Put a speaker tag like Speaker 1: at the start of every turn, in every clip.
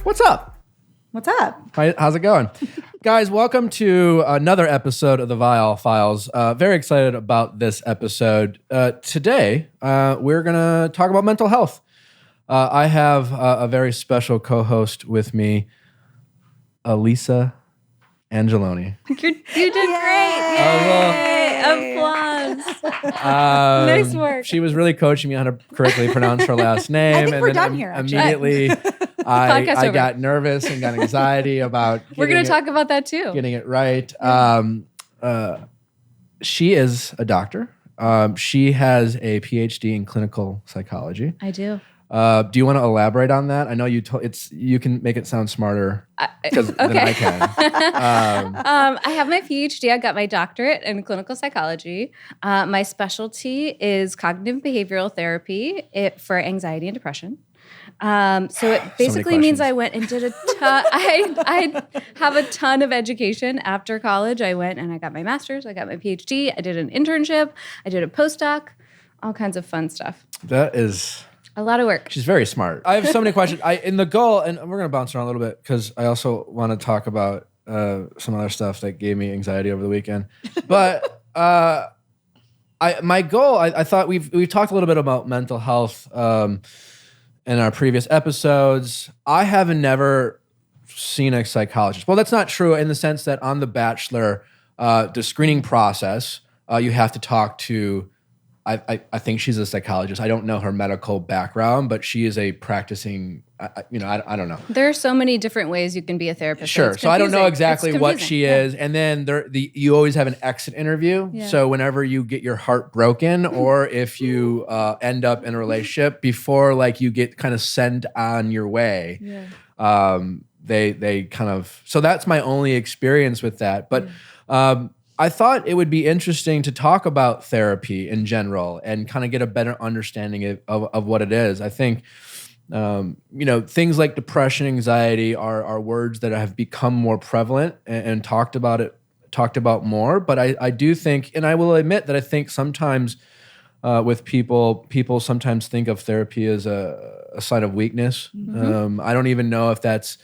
Speaker 1: What's up?
Speaker 2: What's up?
Speaker 1: How's it going? Guys, welcome to another episode of the Viall Files. Very excited about this episode. Today, we're going to talk about mental health. I have a very special co-host with me, Alisa Angelone.
Speaker 3: You did great. Yay! Applause. Nice work.
Speaker 1: She was really coaching me on how to correctly pronounce her last name.
Speaker 2: I think we're done here, actually.
Speaker 1: Immediately, I got nervous and got anxiety about
Speaker 3: We're going to talk about that too.
Speaker 1: Getting it right. She is a doctor. She has a Ph.D. in clinical psychology.
Speaker 3: I do.
Speaker 1: Do you want to elaborate on that? I know you can make it sound smarter than I can.
Speaker 3: I have my PhD. I got my doctorate in clinical psychology. My specialty is cognitive behavioral therapy for anxiety and depression. So it basically means I went and did a ton. I have a ton of education after college. I went and I got my master's. I got my PhD. I did an internship. I did a postdoc. All kinds of fun stuff.
Speaker 1: That is
Speaker 3: a lot of work.
Speaker 1: She's very smart. I have so many questions. In the goal, and we're going to bounce around a little bit because I also want to talk about some other stuff that gave me anxiety over the weekend. But my goal, I thought we've talked a little bit about mental health in our previous episodes. I haven't never seen a psychologist. Well, that's not true in the sense that on The Bachelor, the screening process, you have to talk to. I think she's a psychologist. I don't know her medical background, but she is a practicing, I don't know.
Speaker 3: There are so many different ways you can be a therapist.
Speaker 1: Sure. So I don't know exactly what she is. And then you always have an exit interview. Yeah. So whenever you get your heart broken or if you end up in a relationship before you get kind of sent on your way, they kind of, so that's my only experience with that. But I thought it would be interesting to talk about therapy in general and kind of get a better understanding of what it is. I think, things like depression, anxiety are words that have become more prevalent and talked about more. But I do think, and I will admit that I think sometimes with people sometimes think of therapy as a sign of weakness. Mm-hmm. I don't even know if that's,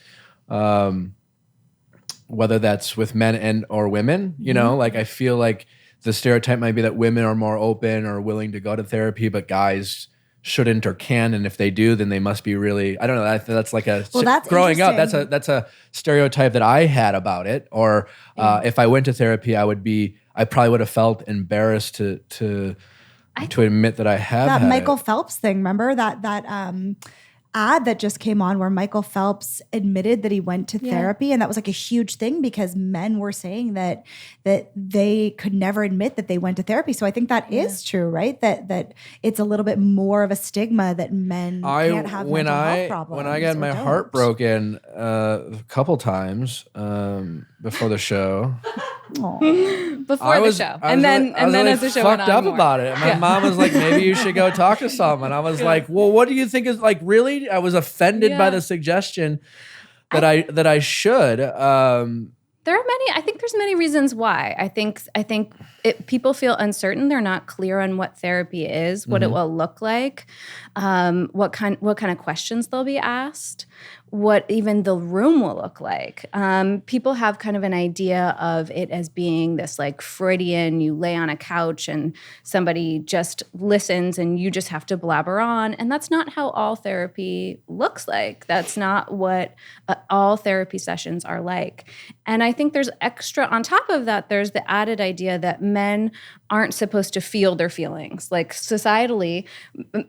Speaker 1: whether that's with men or women, I feel like the stereotype might be that women are more open or willing to go to therapy, but guys shouldn't or can. And if they do, then they must be really, I don't know. That's like that's growing up. That's a stereotype that I had about it. Or if I went to therapy, I probably would have felt embarrassed to admit that I have
Speaker 2: that
Speaker 1: had
Speaker 2: Michael
Speaker 1: it.
Speaker 2: Phelps thing. Remember that ad that just came on where Michael Phelps admitted that he went to therapy, and that was like a huge thing because men were saying that they could never admit that they went to therapy. So I think that is true, right? That it's a little bit more of a stigma that men can't have mental health problems.
Speaker 1: When I got my heart broken a couple times before the show.
Speaker 3: Before the show. And then as the show went on,
Speaker 1: fucked up about it. My mom was like, maybe you should go talk to someone. I was like, well, what do you think is really? I was offended by the suggestion that I should.
Speaker 3: There are many. I think there's many reasons why. I think people feel uncertain. They're not clear on what therapy is, what it will look like, what kind of questions they'll be asked, what even the room will look like. People have kind of an idea of it as being this Freudian, you lay on a couch and somebody just listens and you just have to blabber on. And that's not how all therapy looks like. That's not what all therapy sessions are like. And I think there's extra, on top of that, there's the added idea that men aren't supposed to feel their feelings. Societally,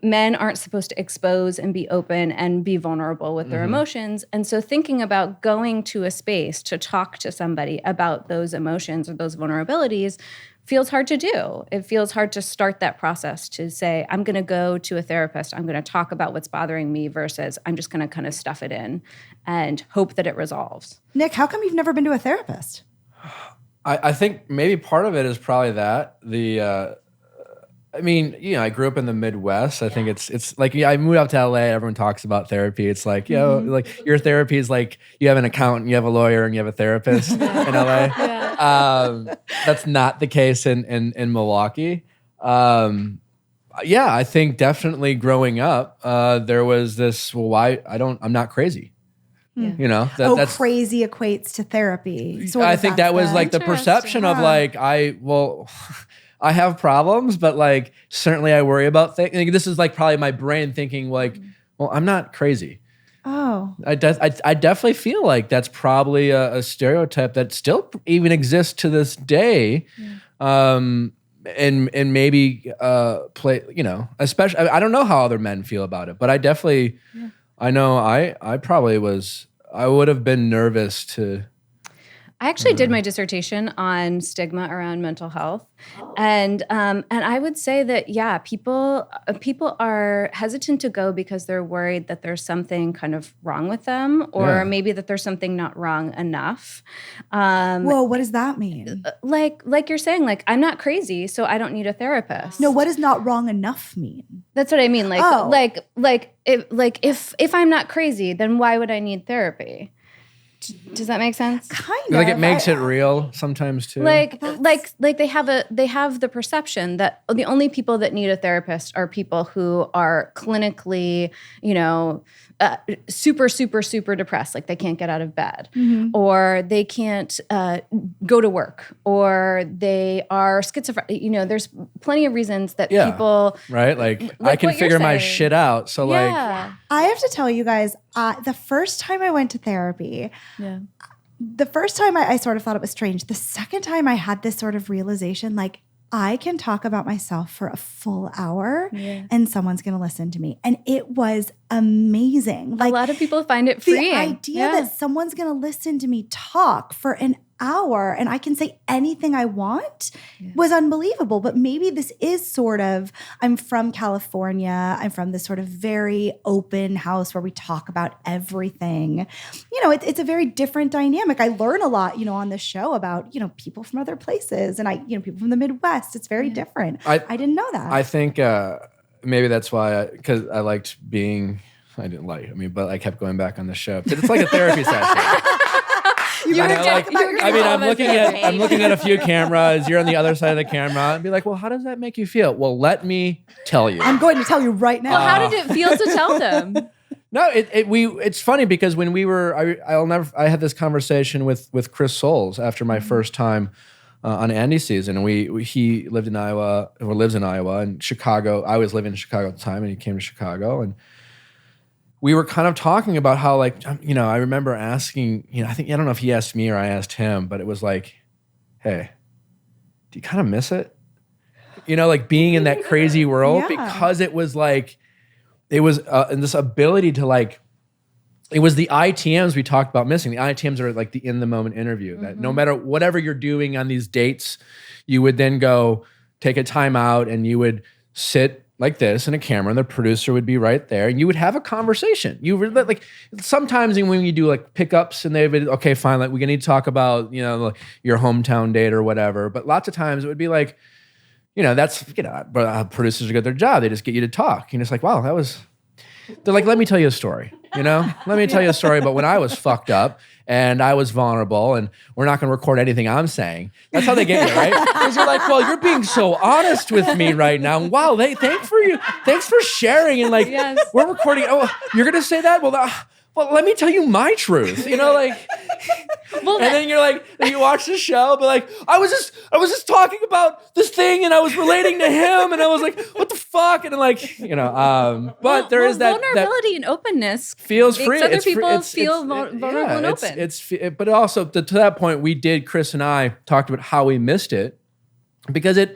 Speaker 3: men aren't supposed to expose and be open and be vulnerable with their emotions. And so thinking about going to a space to talk to somebody about those emotions or those vulnerabilities feels hard to do. It feels hard to start that process to say, I'm going to go to a therapist, I'm going to talk about what's bothering me versus I'm just going to kind of stuff it in and hope that it resolves.
Speaker 2: Nick, how come you've never been to a therapist?
Speaker 1: I think maybe part of it is probably that. I grew up in the Midwest. I think it's like, I moved out to LA. Everyone talks about therapy. It's like, like your therapy is like you have an accountant, you have a lawyer, and you have a therapist in LA. Yeah. That's not the case in Milwaukee. I think definitely growing up, there was this, I'm not crazy. You know,
Speaker 2: that's crazy equates to therapy.
Speaker 1: I think that was like the perception of like, I have problems, but like, certainly I worry about things. Like, this is like probably my brain thinking like, well, I'm not crazy.
Speaker 2: Oh,
Speaker 1: I definitely feel like that's probably a stereotype that still even exists to this day. And maybe play, you know, especially, I don't know how other men feel about it, but I definitely, I know I probably would have been nervous to.
Speaker 3: I actually did my dissertation on stigma around mental health, and I would say that people are hesitant to go because they're worried that there's something kind of wrong with them, or maybe that there's something not wrong enough.
Speaker 2: Whoa, what does that mean?
Speaker 3: Like you're saying, like, I'm not crazy, so I don't need a therapist.
Speaker 2: No, what does not wrong enough mean?
Speaker 3: That's what I mean. If I'm not crazy, then why would I need therapy? Does that make sense?
Speaker 2: Kind of.
Speaker 1: Like it makes it real sometimes too.
Speaker 3: Like they have the perception that the only people that need a therapist are people who are clinically, you know, super, super, super depressed, like they can't get out of bed, or they can't go to work, or they are schizophrenic. You know, there's plenty of reasons that people...
Speaker 1: Right? Like I can figure my shit out. So like...
Speaker 2: I have to tell you guys, the first time I went to therapy... The first time I sort of thought it was strange. The second time I had this sort of realization, like, I can talk about myself for a full hour and someone's going to listen to me. And it was amazing. Like,
Speaker 3: a lot of people find it freeing.
Speaker 2: The idea that someone's going to listen to me talk for an hour and I can say anything I want was unbelievable. But maybe this is sort of, I'm from California. I'm from this sort of very open house where we talk about everything. You know, it's a very different dynamic. I learn a lot, you know, on this show about, you know, people from other places and people from the Midwest. It's very different. I didn't know that.
Speaker 1: I think maybe that's why, because I liked being, but I kept going back on the show. It's like a therapy session. I'm looking at a few cameras. You're on the other side of the camera, and be like, "Well, how does that make you feel?" Well, let me tell you.
Speaker 2: I'm going to tell you right now.
Speaker 3: Well, how did it feel to tell them?
Speaker 1: No, it's funny because when we were, I had this conversation with Chris Soules after my first time on Andy's season, and he lived in Iowa or lives in Iowa and Chicago. I was living in Chicago at the time, and he came to Chicago and. We were kind of talking about how, like, you know, I remember asking, you know, I don't know if he asked me or I asked him, but it was like, hey, do you kind of miss it? You know, like being in that crazy world because it was like, it was this ability to like, it was the ITMs we talked about missing. The ITMs are like the in the moment interview that no matter whatever you're doing on these dates, you would then go take a time out and you would sit like this in a camera, and the producer would be right there, and you would have a conversation. You were like, sometimes when you do like pickups, and they would, okay, fine, like we need to talk about, you know, like your hometown date or whatever. But lots of times it would be like, you know, that's, you know, producers get their job. They just get you to talk. And it's like, wow, they're like, let me tell you a story, you know? Let me tell you a story about when I was fucked up and I was vulnerable and we're not going to record anything I'm saying. That's how they get you, right? Because you're like, well, you're being so honest with me right now. Wow, thanks for sharing. And like, we're recording. Oh, you're going to say that? Well, let me tell you my truth, you know, like, and then you're like, and you watch the show, but like, I was just talking about this thing and I was relating to him and I was like, what the fuck? And like, you know, but there is that
Speaker 3: vulnerability and openness
Speaker 1: feels free.
Speaker 3: Other people feel vulnerable and open.
Speaker 1: But also to that point, Chris and I talked about how we missed it because it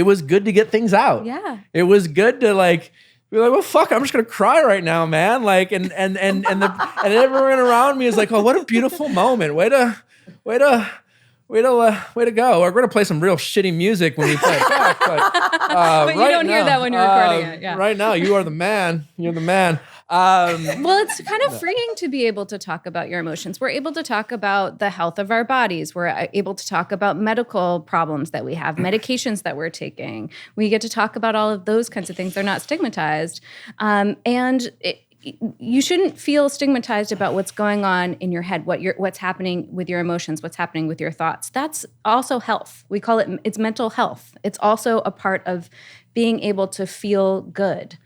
Speaker 1: was good to get things out.
Speaker 3: Yeah.
Speaker 1: It was good to like, be like, well, fuck, I'm just gonna cry right now, man. Like, and everyone around me is like, oh, what a beautiful moment. Way to go. We're gonna play some real shitty music when we play it back. But
Speaker 3: you don't hear that when you're recording it. Yeah.
Speaker 1: Right now, you are the man. You're the man.
Speaker 3: Well, it's kind of freeing to be able to talk about your emotions. We're able to talk about the health of our bodies. We're able to talk about medical problems that we have, medications that we're taking. We get to talk about all of those kinds of things. They're not stigmatized. You shouldn't feel stigmatized about what's going on in your head, what's happening with your emotions, what's happening with your thoughts. That's also health. We call it's mental health. It's also a part of being able to feel good.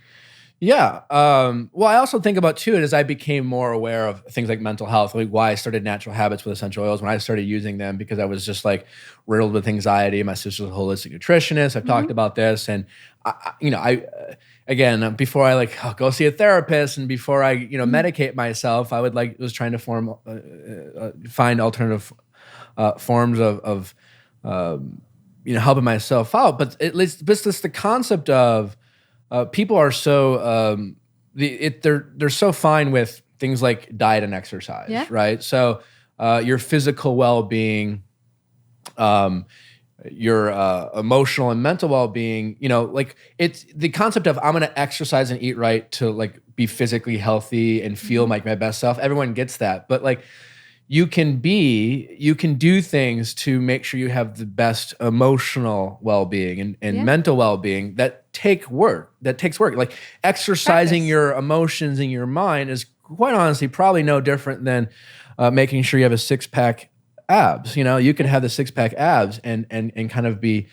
Speaker 1: Yeah. Well, I also think about too, as I became more aware of things like mental health, like why I started Natural Habits with essential oils when I started using them, because I was just like riddled with anxiety. My sister's a holistic nutritionist. I've talked about this, and again, before I go see a therapist and before I medicate myself, I was trying to find alternative forms of helping myself out. But at least just the concept of people are so they're so fine with things like diet and exercise, right? So your physical well-being, your emotional and mental well-being, it's the concept of I'm going to exercise and eat right to be physically healthy and feel like my best self. Everyone gets that, but you can do things to make sure you have the best emotional well-being and mental well-being that takes work. Like exercising your emotions in your mind is quite honestly probably no different than making sure you have a six-pack abs. You could have the six-pack abs and kind of be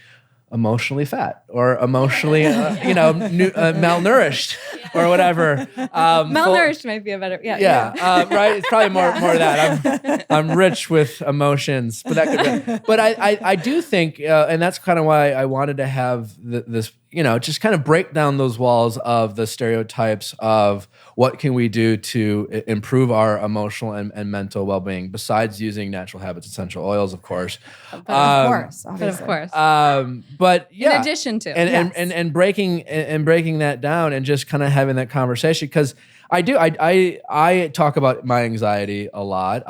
Speaker 1: emotionally fat or emotionally malnourished or whatever.
Speaker 3: Malnourished might be a better
Speaker 1: right. It's probably more of that. I'm rich with emotions, but I do think, and that's kind of why I wanted to have this. Just kind of break down those walls of the stereotypes of what can we do to improve our emotional and mental well-being besides using Natural Habits essential oils, of course.
Speaker 2: Of course.
Speaker 1: But yeah,
Speaker 3: in addition to
Speaker 1: and breaking that down and just kind of having that conversation, because I talk about my anxiety a lot.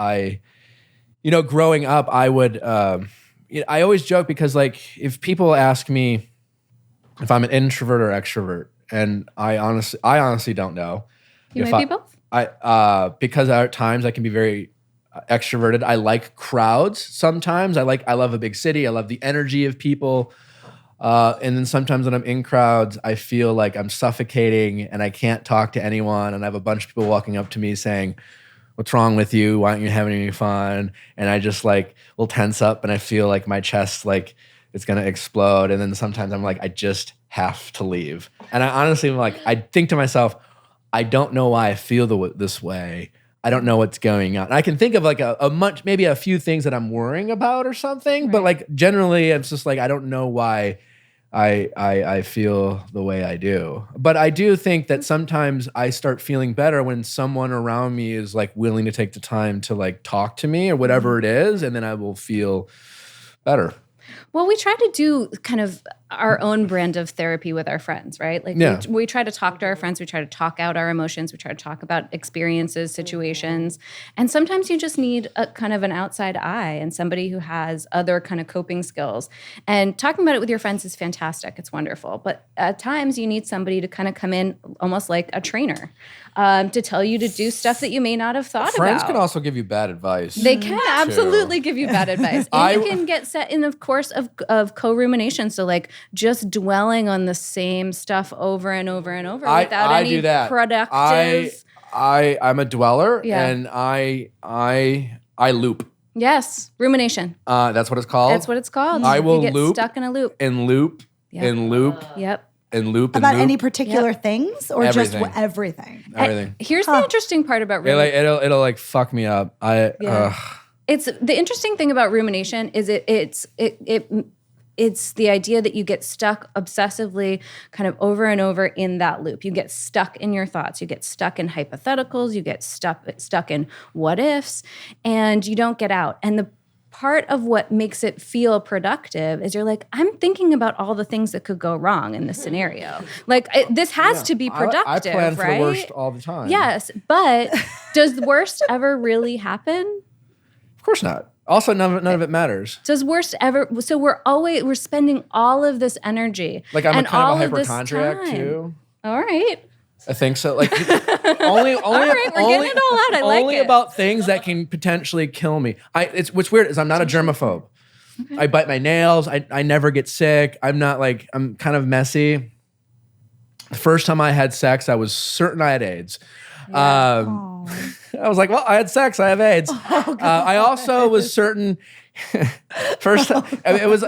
Speaker 1: Growing up, I would I always joke because if people ask me if I'm an introvert or extrovert, and I honestly don't know.
Speaker 3: You might be both.
Speaker 1: Because at times I can be very extroverted. I like crowds sometimes. I love a big city. I love the energy of people. And then sometimes when I'm in crowds, I feel like I'm suffocating and I can't talk to anyone. And I have a bunch of people walking up to me saying, "What's wrong with you? Why aren't you having any fun?" And I just will tense up and I feel like my chest it's going to explode. And then sometimes I'm I just have to leave. And I honestly I think to myself, I don't know why I feel this way. I don't know what's going on. I can think of maybe a few things that I'm worrying about or something, right. But generally it's just I don't know why I feel the way I do. But I do think that sometimes I start feeling better when someone around me is willing to take the time to talk to me or whatever it is, and then I will feel better.
Speaker 3: Well, we try to do kind of our own brand of therapy with our friends, right? We try to talk to our friends. We try to talk out our emotions. We try to talk about experiences, situations. And sometimes you just need a kind of an outside eye and somebody who has other kind of coping skills. And talking about it with your friends is fantastic. It's wonderful. But at times you need somebody to kind of come in almost like a trainer to tell you to do stuff that you may not have thought about.
Speaker 1: Friends can also give you bad advice.
Speaker 3: They can absolutely give you bad advice. And you can get set in a course of co-rumination. So just dwelling on the same stuff over and over and over without any productive.
Speaker 1: I'm a dweller and I loop.
Speaker 3: Yes, rumination.
Speaker 1: That's what it's called.
Speaker 3: That's what it's called.
Speaker 1: I will
Speaker 3: get
Speaker 1: loop
Speaker 3: stuck in a loop
Speaker 1: and loop and loop.
Speaker 3: Yep.
Speaker 1: And loop
Speaker 2: about
Speaker 1: and loop.
Speaker 2: Any particular things or
Speaker 1: everything.
Speaker 2: Just everything?
Speaker 1: Everything.
Speaker 3: Here's the interesting part about rumination.
Speaker 1: It'll fuck me up.
Speaker 3: It's the interesting thing about rumination is it's the idea that you get stuck obsessively kind of over and over in that loop. You get stuck in your thoughts. You get stuck in hypotheticals. You get stuck in what ifs, and you don't get out. And the part of what makes it feel productive is you're I'm thinking about all the things that could go wrong in this scenario. This has to be productive,
Speaker 1: I plan
Speaker 3: right?
Speaker 1: for the worst all the time.
Speaker 3: Yes, but does the worst ever really happen?
Speaker 1: Of course not. Also, none of it matters.
Speaker 3: Does worst ever? So we're spending all of this energy.
Speaker 1: I'm a kind of a hypochondriac too.
Speaker 3: All right.
Speaker 1: I think so.
Speaker 3: All right, we're getting it all out. I like it.
Speaker 1: Only about things that can potentially kill me. What's weird is I'm not a germaphobe. Okay. I bite my nails. I never get sick. I'm not I'm kind of messy. The first time I had sex, I was certain I had AIDS. Yeah. I was well, I had sex. I have AIDS. I also was certain. First, it was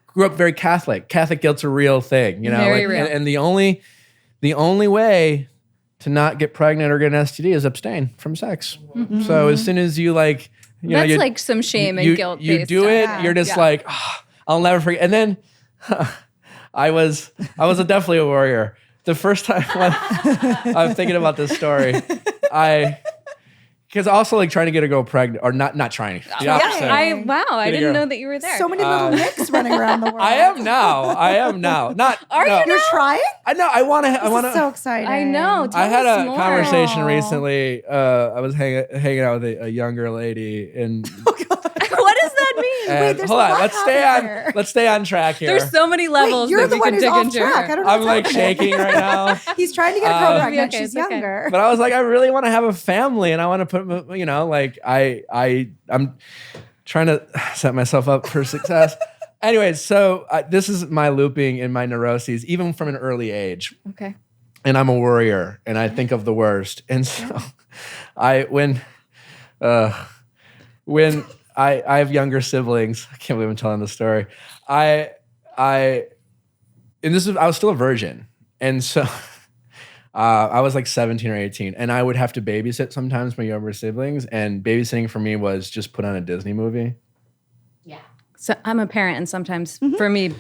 Speaker 1: grew up very Catholic. Catholic guilt's a real thing,
Speaker 3: Very real.
Speaker 1: And the only the only way to not get pregnant or get an STD is abstain from sex. So as soon as you like,
Speaker 3: that's like some shame and guilt.
Speaker 1: You do it. You're just like, I'll never forget. And then I was definitely a warrior. The first time I'm thinking about this story, because also like trying to get a girl pregnant, or not trying. The opposite.
Speaker 3: I didn't know that you were there.
Speaker 2: So many little nicks running around the world.
Speaker 1: I am now. Not.
Speaker 3: Are you?
Speaker 2: You're trying?
Speaker 1: I know. I want to.
Speaker 2: This is so exciting.
Speaker 3: I know.
Speaker 1: I had a conversation recently. I was hanging out with a younger lady, and
Speaker 3: what does that mean?
Speaker 2: Wait, there's
Speaker 1: hold on.
Speaker 2: here.
Speaker 1: Let's stay on track here.
Speaker 3: There's so many levels.
Speaker 2: You're
Speaker 3: that
Speaker 2: the
Speaker 3: we
Speaker 2: one
Speaker 3: could
Speaker 2: who's
Speaker 3: dig
Speaker 2: off
Speaker 3: into.
Speaker 2: track. I don't know
Speaker 1: I'm
Speaker 2: what's
Speaker 1: like
Speaker 2: happening.
Speaker 1: shaking right now.
Speaker 2: He's trying to get a girl pregnant.
Speaker 3: Okay,
Speaker 2: She's
Speaker 3: okay.
Speaker 2: younger.
Speaker 1: But I was like, I really want to have a family, and I want to put, like I'm trying to set myself up for success. Anyways, so this is my looping in my neuroses, even from an early age.
Speaker 3: Okay.
Speaker 1: And I'm a worrier, and I think of the worst. And so, when I have younger siblings, I can't believe I'm telling this story. I was still a virgin, and so I was like 17 or 18, and I would have to babysit sometimes my younger siblings, and babysitting for me was just put on a Disney movie.
Speaker 3: Yeah. So I'm a parent, and sometimes for me,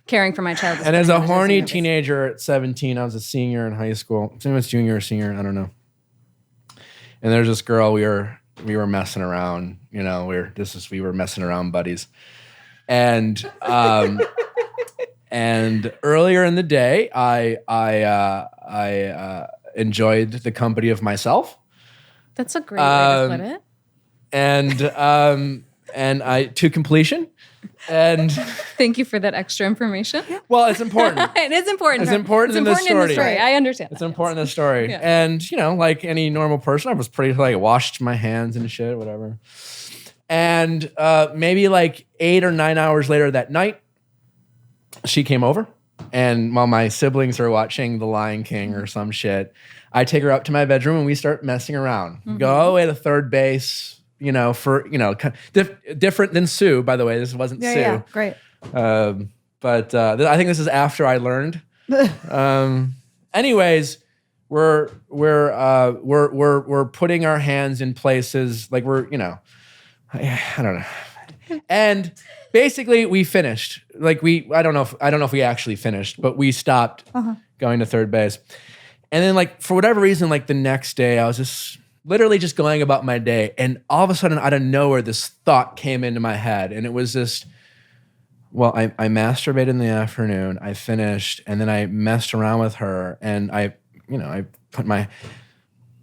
Speaker 3: caring for my child.
Speaker 1: And as a horny teenager at 17, I was a senior in high school. I think it was junior or senior, I don't know. And there's this girl we were messing around, we were messing around buddies. And and earlier in the day, I enjoyed the company of myself.
Speaker 3: That's a great way to put it.
Speaker 1: And I to completion. And
Speaker 3: thank you for that extra information.
Speaker 1: Well, it's important.
Speaker 3: It is important.
Speaker 1: It's important in the story.
Speaker 3: I understand.
Speaker 1: It's important in the story.
Speaker 3: Yeah.
Speaker 1: And, like any normal person, I was pretty like washed my hands and shit, whatever. And maybe like 8 or 9 hours later that night, she came over. And while my siblings are watching The Lion King or some shit, I take her up to my bedroom and we start messing around. Mm-hmm. Go all the way to third base. Different than Sue, by the way. This wasn't Sue.
Speaker 2: Yeah, great.
Speaker 1: But I think this is after I learned. Anyways, we're putting our hands in places like I don't know. And basically, we finished. Like I don't know if we actually finished, but we stopped going to third base. And then, like for whatever reason, like the next day, I was just literally just going about my day, and all of a sudden, out of nowhere, this thought came into my head, and it was just, well, I masturbated in the afternoon, I finished, and then I messed around with her, and I put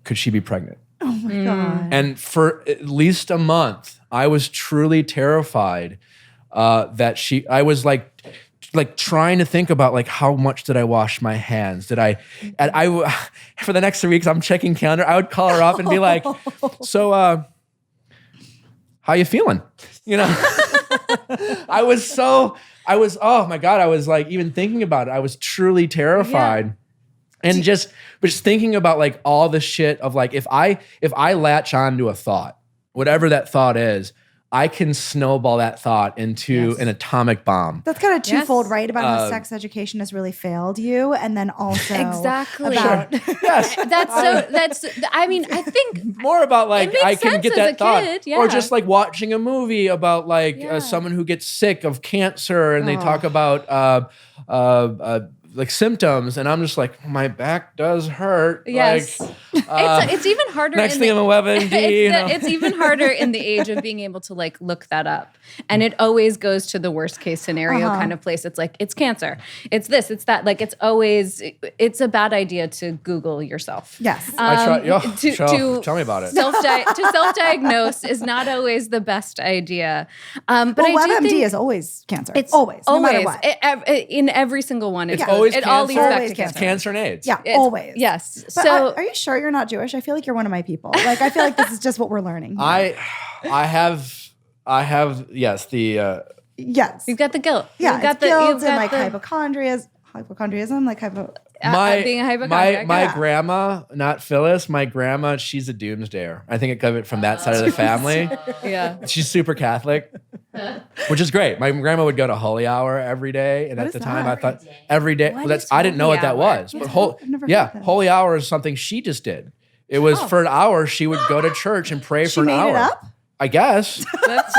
Speaker 1: could she be pregnant?
Speaker 2: Oh my God.
Speaker 1: And for at least a month, I was truly terrified that I was like trying to think about like how much did I wash my hands? Did I for the next 3 weeks I'm checking calendar. I would call her up and be like, so how you feeling? I was oh my God, I was like even thinking about it. I was truly terrified. Yeah. And just thinking about like all the shit of like if I latch on to a thought, whatever that thought is, I can snowball that thought into an atomic bomb.
Speaker 2: That's kind of twofold, right? About how sex education has really failed you, and then also
Speaker 3: exactly
Speaker 2: about
Speaker 1: yes.
Speaker 3: I mean, I think
Speaker 1: more about like I can get that thought,
Speaker 3: kid, yeah.
Speaker 1: or just like watching a movie about like someone who gets sick of cancer, and they talk about like symptoms, and I'm just like, my back does hurt.
Speaker 3: Yes.
Speaker 1: Like,
Speaker 3: it's even harder.
Speaker 1: Next thing I'm a WebMD.
Speaker 3: It's even harder in the age of being able to like look that up. And it always goes to the worst case scenario kind of place. It's like, it's cancer. It's this, it's that. Like it's a bad idea to Google yourself.
Speaker 2: Yes.
Speaker 1: I try, tell me about it.
Speaker 3: To self-diagnose is not always the best idea. But
Speaker 2: WebMD is always cancer. It's always, no matter what.
Speaker 3: In every single one.
Speaker 1: It's always
Speaker 3: it
Speaker 1: cancer.
Speaker 3: all leads back to
Speaker 1: cancer. Cancer and AIDS.
Speaker 2: Yeah, always.
Speaker 3: Yes.
Speaker 2: But
Speaker 3: so
Speaker 2: are you sure you're not Jewish? I feel like you're one of my people. Like I feel like this is just what we're learning.
Speaker 1: I have yes, the
Speaker 2: yes.
Speaker 3: You've got the guilt.
Speaker 2: Yeah,
Speaker 3: you've got
Speaker 2: guilt and like hypochondriism, like
Speaker 3: being a hypochondriac.
Speaker 1: My grandma, not Phyllis, my grandma, she's a doomsdayer. I think it comes from that side of the family.
Speaker 3: Yeah.
Speaker 1: She's super Catholic. Which is great. My grandma would go to holy hour every day. And at the time I thought every day, I didn't know what that was. But holy hour is something she just did. It was for an hour, she would go to church and pray for an hour.
Speaker 2: She made it up?
Speaker 1: I guess.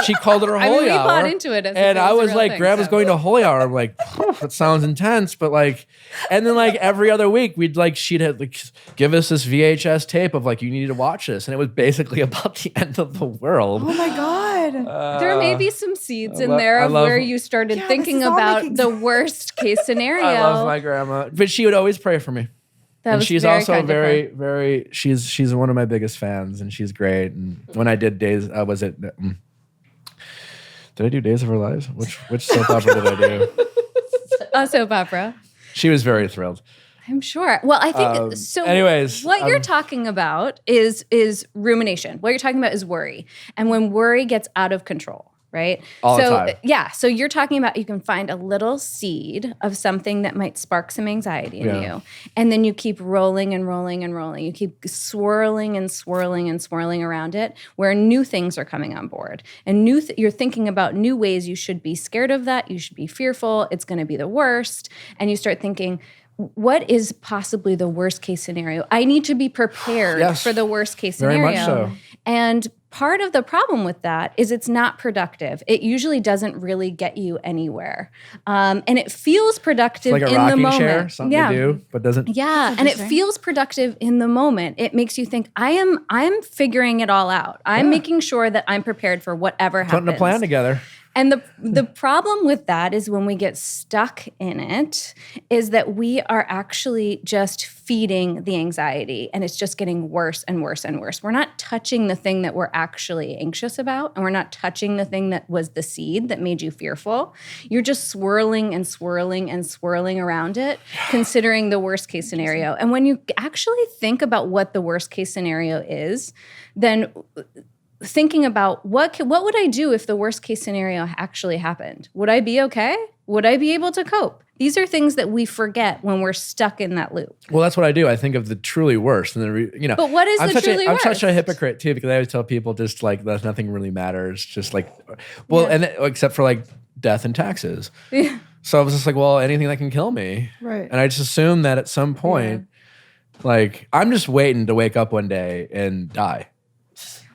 Speaker 1: She called it her holy hour.
Speaker 3: We bought into it.
Speaker 1: And I was like, Grandma's going to holy hour. I'm like, that sounds intense. But like, and then like every other week, she'd have like, give us this VHS tape of like, you need to watch this. And it was basically about the end of the world.
Speaker 2: Oh my God.
Speaker 3: There may be some seeds in there of where you started thinking about the worst case scenario.
Speaker 1: I love my grandma. But she would always pray for me. And she's also very, she's one of my biggest fans, and she's great. And when I did did I do Days of Our Lives? Which soap opera did I do?
Speaker 3: A soap opera.
Speaker 1: She was very thrilled.
Speaker 3: I'm sure. Well, I think so.
Speaker 1: Anyways,
Speaker 3: what you're talking about is rumination. What you're talking about is worry, and when worry gets out of control. Right?
Speaker 1: All the time.
Speaker 3: Yeah. So you're talking about you can find a little seed of something that might spark some anxiety in you. And then you keep rolling and rolling and rolling. You keep swirling and swirling and swirling around it where new things are coming on board. And you're thinking about new ways you should be scared of that. You should be fearful. It's going to be the worst. And you start thinking, what is possibly the worst case scenario? I need to be prepared for the worst case scenario.
Speaker 1: Very much so.
Speaker 3: And part of the problem with that is it's not productive. It usually doesn't really get you anywhere. And it feels productive
Speaker 1: it's like a
Speaker 3: in the
Speaker 1: rocking
Speaker 3: moment.
Speaker 1: Chair, something to do, but doesn't.
Speaker 3: Yeah, and it feels productive in the moment. It makes you think, I'm figuring it all out. I'm making sure that I'm prepared for whatever happens.
Speaker 1: Putting a plan together.
Speaker 3: And the problem with that is when we get stuck in it is that we are actually just feeding the anxiety, and it's just getting worse and worse and worse. We're not touching the thing that we're actually anxious about, and we're not touching the thing that was the seed that made you fearful. You're just swirling and swirling and swirling around it, considering the worst case scenario. And when you actually think about what the worst case scenario is, then thinking about what would I do if the worst case scenario actually happened? Would I be okay? Would I be able to cope? These are things that we forget when we're stuck in that loop.
Speaker 1: Well, that's what I do. I think of the truly worst, and then
Speaker 3: But what is the truly worst?
Speaker 1: I'm such a hypocrite too, because I always tell people just like that nothing really matters. Just like, and except for like death and taxes. Yeah. So I was just like, well, anything that can kill me,
Speaker 2: right?
Speaker 1: And I just assume that at some point, like I'm just waiting to wake up one day and die.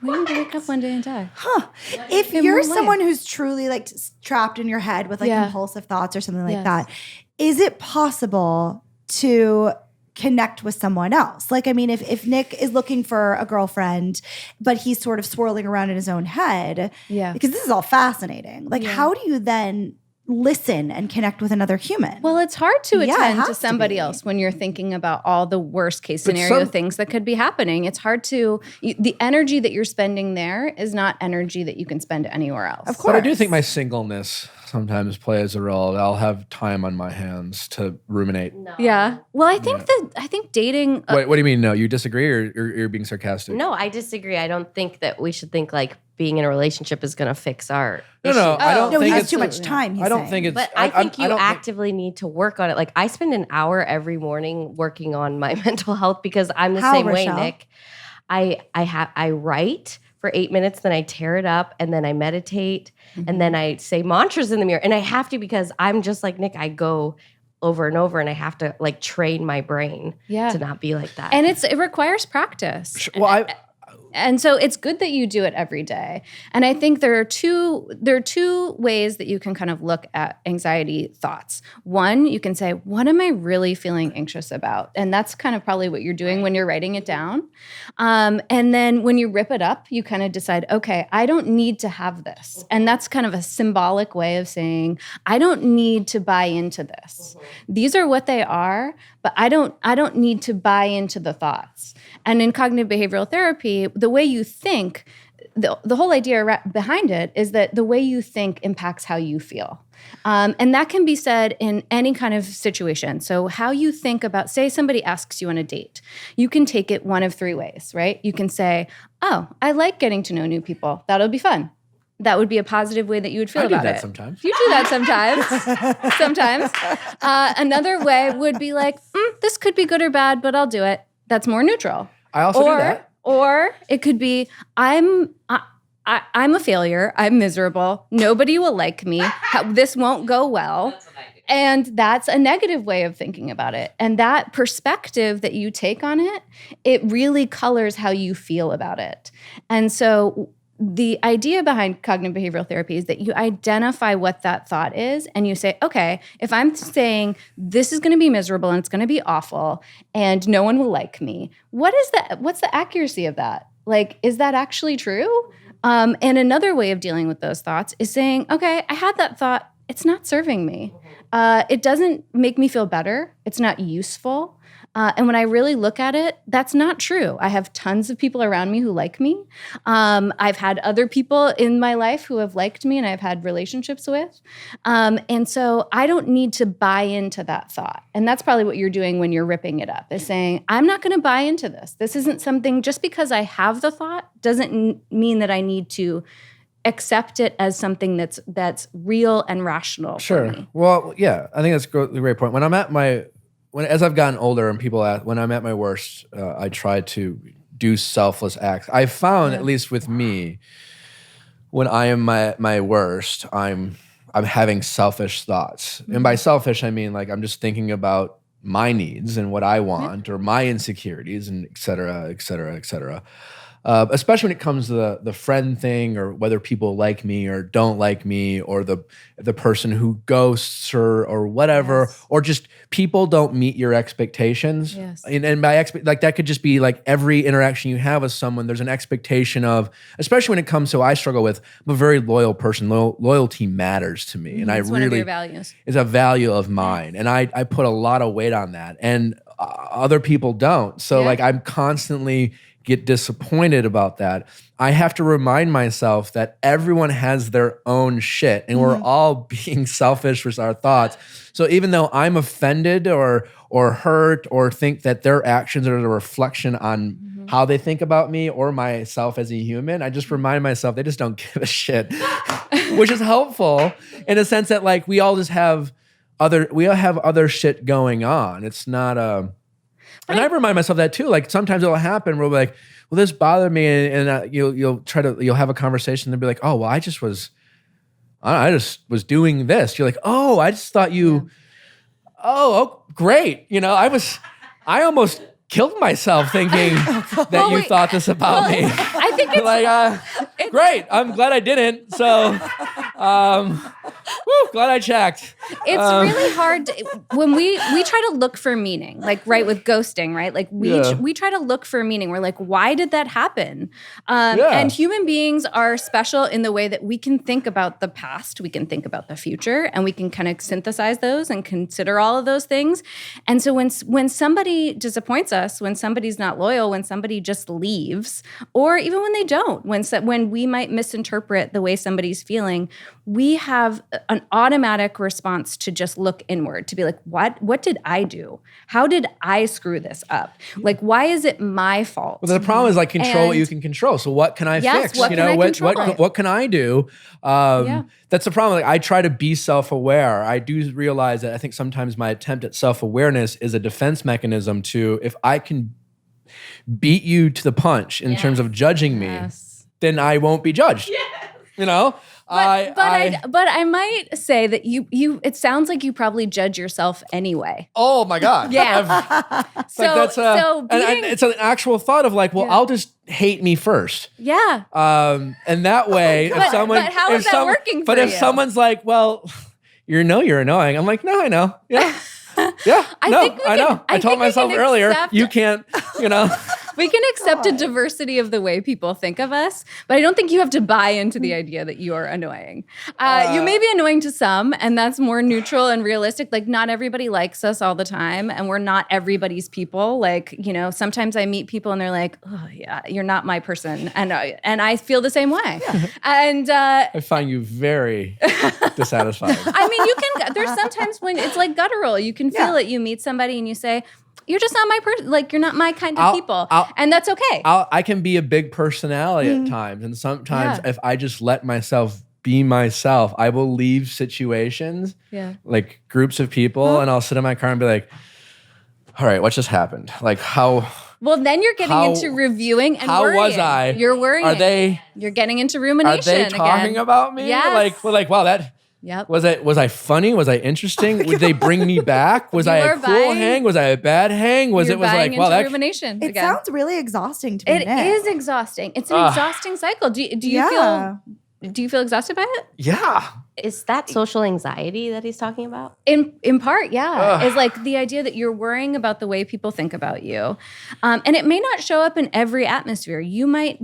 Speaker 3: Waiting to wake up one day and die.
Speaker 2: Huh. If you're someone who's truly like trapped in your head with like compulsive thoughts or something like that, is it possible to connect with someone else? Like, I mean, if Nick is looking for a girlfriend, but he's sort of swirling around in his own head, because this is all fascinating. Like, how do you then listen and connect with another human?
Speaker 3: Well, it's hard to attend to somebody else when you're thinking about all the worst case scenario things that could be happening. It's hard to, the energy that you're spending there is not energy that you can spend anywhere else.
Speaker 2: Of course.
Speaker 1: But I do think my singleness sometimes plays a role. I'll have time on my hands to ruminate.
Speaker 3: No. Yeah. Well, I think dating.
Speaker 1: What do you mean? No, you disagree, or you're being sarcastic?
Speaker 4: No, I disagree. I don't think that we should think like being in a relationship is going to fix our
Speaker 1: issues. I don't think
Speaker 2: he has
Speaker 1: it's
Speaker 2: too much time.
Speaker 1: I don't think it's.
Speaker 4: But I think you actively need to work on it. Like I spend an hour every morning working on my mental health because I'm the same way, Nick. I write for 8 minutes, then I tear it up, and then I meditate, and then I say mantras in the mirror. And I have to because I'm just like Nick. I go over and over, and I have to like train my brain to not be like that.
Speaker 3: And it requires practice.
Speaker 1: Well,
Speaker 3: And so it's good that you do it every day. And I think there are two ways that you can kind of look at anxiety thoughts. One, you can say, what am I really feeling anxious about? And that's kind of probably what you're doing when you're writing it down. And then when you rip it up, you kind of decide, okay, I don't need to have this. And that's kind of a symbolic way of saying, I don't need to buy into this. These are what they are, but I don't need to buy into the thoughts. And in cognitive behavioral therapy, the way you think, the whole idea behind it is that the way you think impacts how you feel. And that can be said in any kind of situation. So how you think about, say somebody asks you on a date, you can take it one of three ways, right? You can say, oh, I like getting to know new people. That'll be fun. That would be a positive way that you would feel about it.
Speaker 1: I do that sometimes.
Speaker 3: You do that sometimes. Another way would be like, this could be good or bad, but I'll do it. That's more neutral.
Speaker 1: I also do that.
Speaker 3: Or it could be, I I'm a failure. I'm miserable. Nobody will like me. This won't go well. And that's a negative way of thinking about it. And that perspective that you take on it, it really colors how you feel about it. And so the idea behind cognitive behavioral therapy is that you identify what that thought is and you say, okay, if I'm saying this is going to be miserable and it's going to be awful and no one will like me, what's the accuracy of that? Like, is that actually true? And another way of dealing with those thoughts is saying, okay, I had that thought. It's not serving me. It doesn't make me feel better. It's not useful. And when I really look at it, that's not true. I have tons of people around me who like me. I've had other people in my life who have liked me and I've had relationships with. And so I don't need to buy into that thought. And that's probably what you're doing when you're ripping it up, is saying, I'm not going to buy into this. This isn't something, just because I have the thought doesn't mean that I need to accept it as something that's real and rational for me.
Speaker 1: Well, yeah, I think that's a great point. As I've gotten older and people ask, when I'm at my worst, I try to do selfless acts. I found, at least with me, when I am my worst, I'm having selfish thoughts. And by selfish, I mean like I'm just thinking about my needs and what I want or my insecurities and et cetera, et cetera, et cetera. Especially when it comes to the friend thing, or whether people like me or don't like me, or the person who ghosts or whatever, or just people don't meet your expectations.
Speaker 3: Yes.
Speaker 1: And by like that could just be like every interaction you have with someone, there's an expectation of, especially when it comes to, I struggle with, I'm a very loyal person. Loyalty matters to me. And
Speaker 3: it's one of your values.
Speaker 1: It's a value of mine. And I put a lot of weight on that. And other people don't. So like I'm constantly get disappointed about that. I have to remind myself that everyone has their own shit and we're all being selfish with our thoughts. So even though I'm offended or hurt or think that their actions are a reflection on how they think about me or myself as a human, I just remind myself they just don't give a shit, which is helpful in a sense that like we all have other shit going on. It's not and I remind myself that too. Like sometimes it'll happen where we'll be like, well, this bothered me, and you'll have a conversation and be like, oh, well, I just was doing this. You're like, oh, I just thought you, oh, great. You know, I almost killed myself thinking that you thought this about me.
Speaker 3: I think it's
Speaker 1: like, great. I'm glad I didn't. So, glad I checked.
Speaker 3: It's really hard when we try to look for meaning, like with ghosting, right? Like we try to look for meaning. We're like, why did that happen? And human beings are special in the way that we can think about the past, we can think about the future, and we can kind of synthesize those and consider all of those things. And so when somebody disappoints us, when somebody's not loyal, when somebody just leaves, or even when they don't, when we might misinterpret the way somebody's feeling, we have an automatic response to just look inward, to be like, what did I do? How did I screw this up? Like, why is it my fault?
Speaker 1: Well, the problem is like control what you can control. So what can I fix?
Speaker 3: What
Speaker 1: can I do? That's the problem. Like, I try to be self-aware. I do realize that I think sometimes my attempt at self-awareness is a defense mechanism to, if I can beat you to the punch in terms of judging me, then I won't be judged. You know?
Speaker 3: But I might say that you it sounds like you probably judge yourself anyway.
Speaker 1: Oh my God.
Speaker 3: Yeah.
Speaker 1: It's an actual thought of like, well, I'll just hate me first.
Speaker 3: Yeah.
Speaker 1: And that way,
Speaker 3: but how is that working for you?
Speaker 1: But if someone's like, well, you're annoying. I'm like, no, I know. Yeah. Yeah. I know. I told myself earlier, you can't, you know.
Speaker 3: We can accept a diversity of the way people think of us, but I don't think you have to buy into the idea that you are annoying. You may be annoying to some, and that's more neutral and realistic. Like, not everybody likes us all the time, and we're not everybody's people. Like, you know, sometimes I meet people and they're like, oh, yeah, you're not my person. And I feel the same way. Yeah. And
Speaker 1: I find you very dissatisfied.
Speaker 3: I mean, there's sometimes when it's like guttural. You can feel it. You meet somebody and you say, you're just not my person. Like, you're not my kind of people. And that's okay.
Speaker 1: I can be a big personality at times. And sometimes if I just let myself be myself, I will leave situations, like groups of people, and I'll sit in my car and be like, all right, what just happened? Like, how
Speaker 3: Well, then you're getting into reviewing and worrying.
Speaker 1: How was I?
Speaker 3: You're worrying. You're getting into rumination
Speaker 1: again. Are they talking
Speaker 3: again.
Speaker 1: about me?
Speaker 3: Yes.
Speaker 1: Like, wow, that...
Speaker 3: Yep.
Speaker 1: Was I funny? Was I interesting? Would they bring me back? Was I a cool hang? Was I a bad hang? Was it like, well, that
Speaker 3: rumination
Speaker 2: it
Speaker 3: again.
Speaker 2: sounds really exhausting to me.
Speaker 3: It is exhausting. It's an exhausting cycle. Do you feel exhausted by it?
Speaker 1: Yeah.
Speaker 4: Is that social anxiety that he's talking about?
Speaker 3: In part, yeah. Is like the idea that you're worrying about the way people think about you. And it may not show up in every atmosphere. You might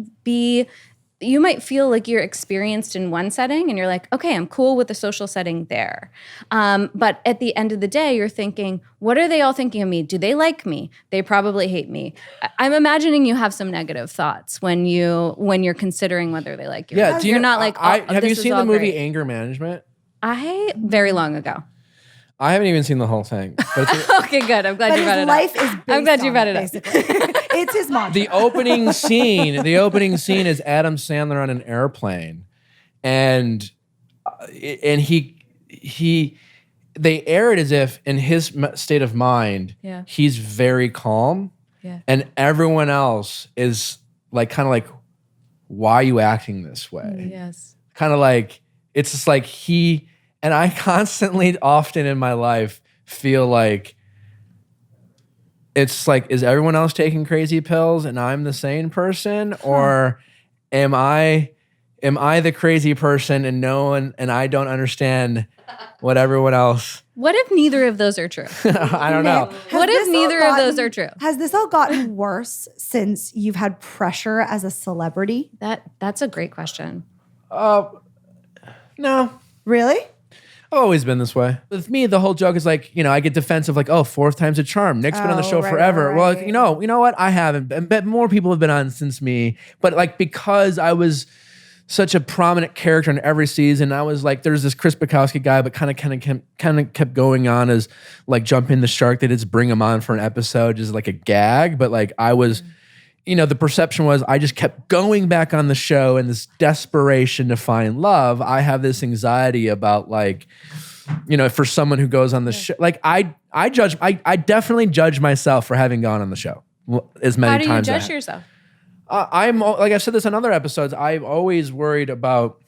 Speaker 3: feel like you're experienced in one setting and you're like, okay, I'm cool with the social setting there. But at the end of the day, you're thinking, what are they all thinking of me? Do they like me? They probably hate me. I'm imagining you have some negative thoughts when you're considering whether they like you.
Speaker 1: Yeah,
Speaker 3: you're not like,
Speaker 1: have you seen the movie Anger Management?
Speaker 3: Very long ago.
Speaker 1: I haven't even seen the whole thing. But
Speaker 3: okay, good. I'm glad you brought it up.
Speaker 2: Life is
Speaker 3: I'm glad you brought it up.
Speaker 2: It's his mantra.
Speaker 1: The opening scene is Adam Sandler on an airplane, and they air it as if in his state of mind, he's very calm, and everyone else is like kind of like, why are you acting this way?
Speaker 3: Yes,
Speaker 1: kind of like it's just like he. And I constantly, often in my life, feel like it's like, is everyone else taking crazy pills and I'm the sane person? Or am I the crazy person and I don't understand what everyone else...
Speaker 3: What if neither of those are true?
Speaker 1: I don't know.
Speaker 3: What if neither of those are true?
Speaker 2: Has this all gotten worse since you've had pressure as a celebrity?
Speaker 3: That's a great question.
Speaker 1: No.
Speaker 2: Really?
Speaker 1: I've always been this way. With me, the whole joke is like, I get defensive, like, oh, fourth time's a charm. Nick's been on the show forever.
Speaker 2: Right.
Speaker 1: Well, you know what? I haven't. But more people have been on since me. But like, because I was such a prominent character in every season, I was like, there's this Chris Bukowski guy, but kind of kept going on as like jumping the shark. They just bring him on for an episode, just like a gag. But like, I was... the perception was I just kept going back on the show in this desperation to find love. I have this anxiety about like, for someone who goes on the show, like I definitely judge myself for having gone on the show as many times.
Speaker 3: How do you judge yourself?
Speaker 1: I'm like I've said this on other episodes. I'm always worried about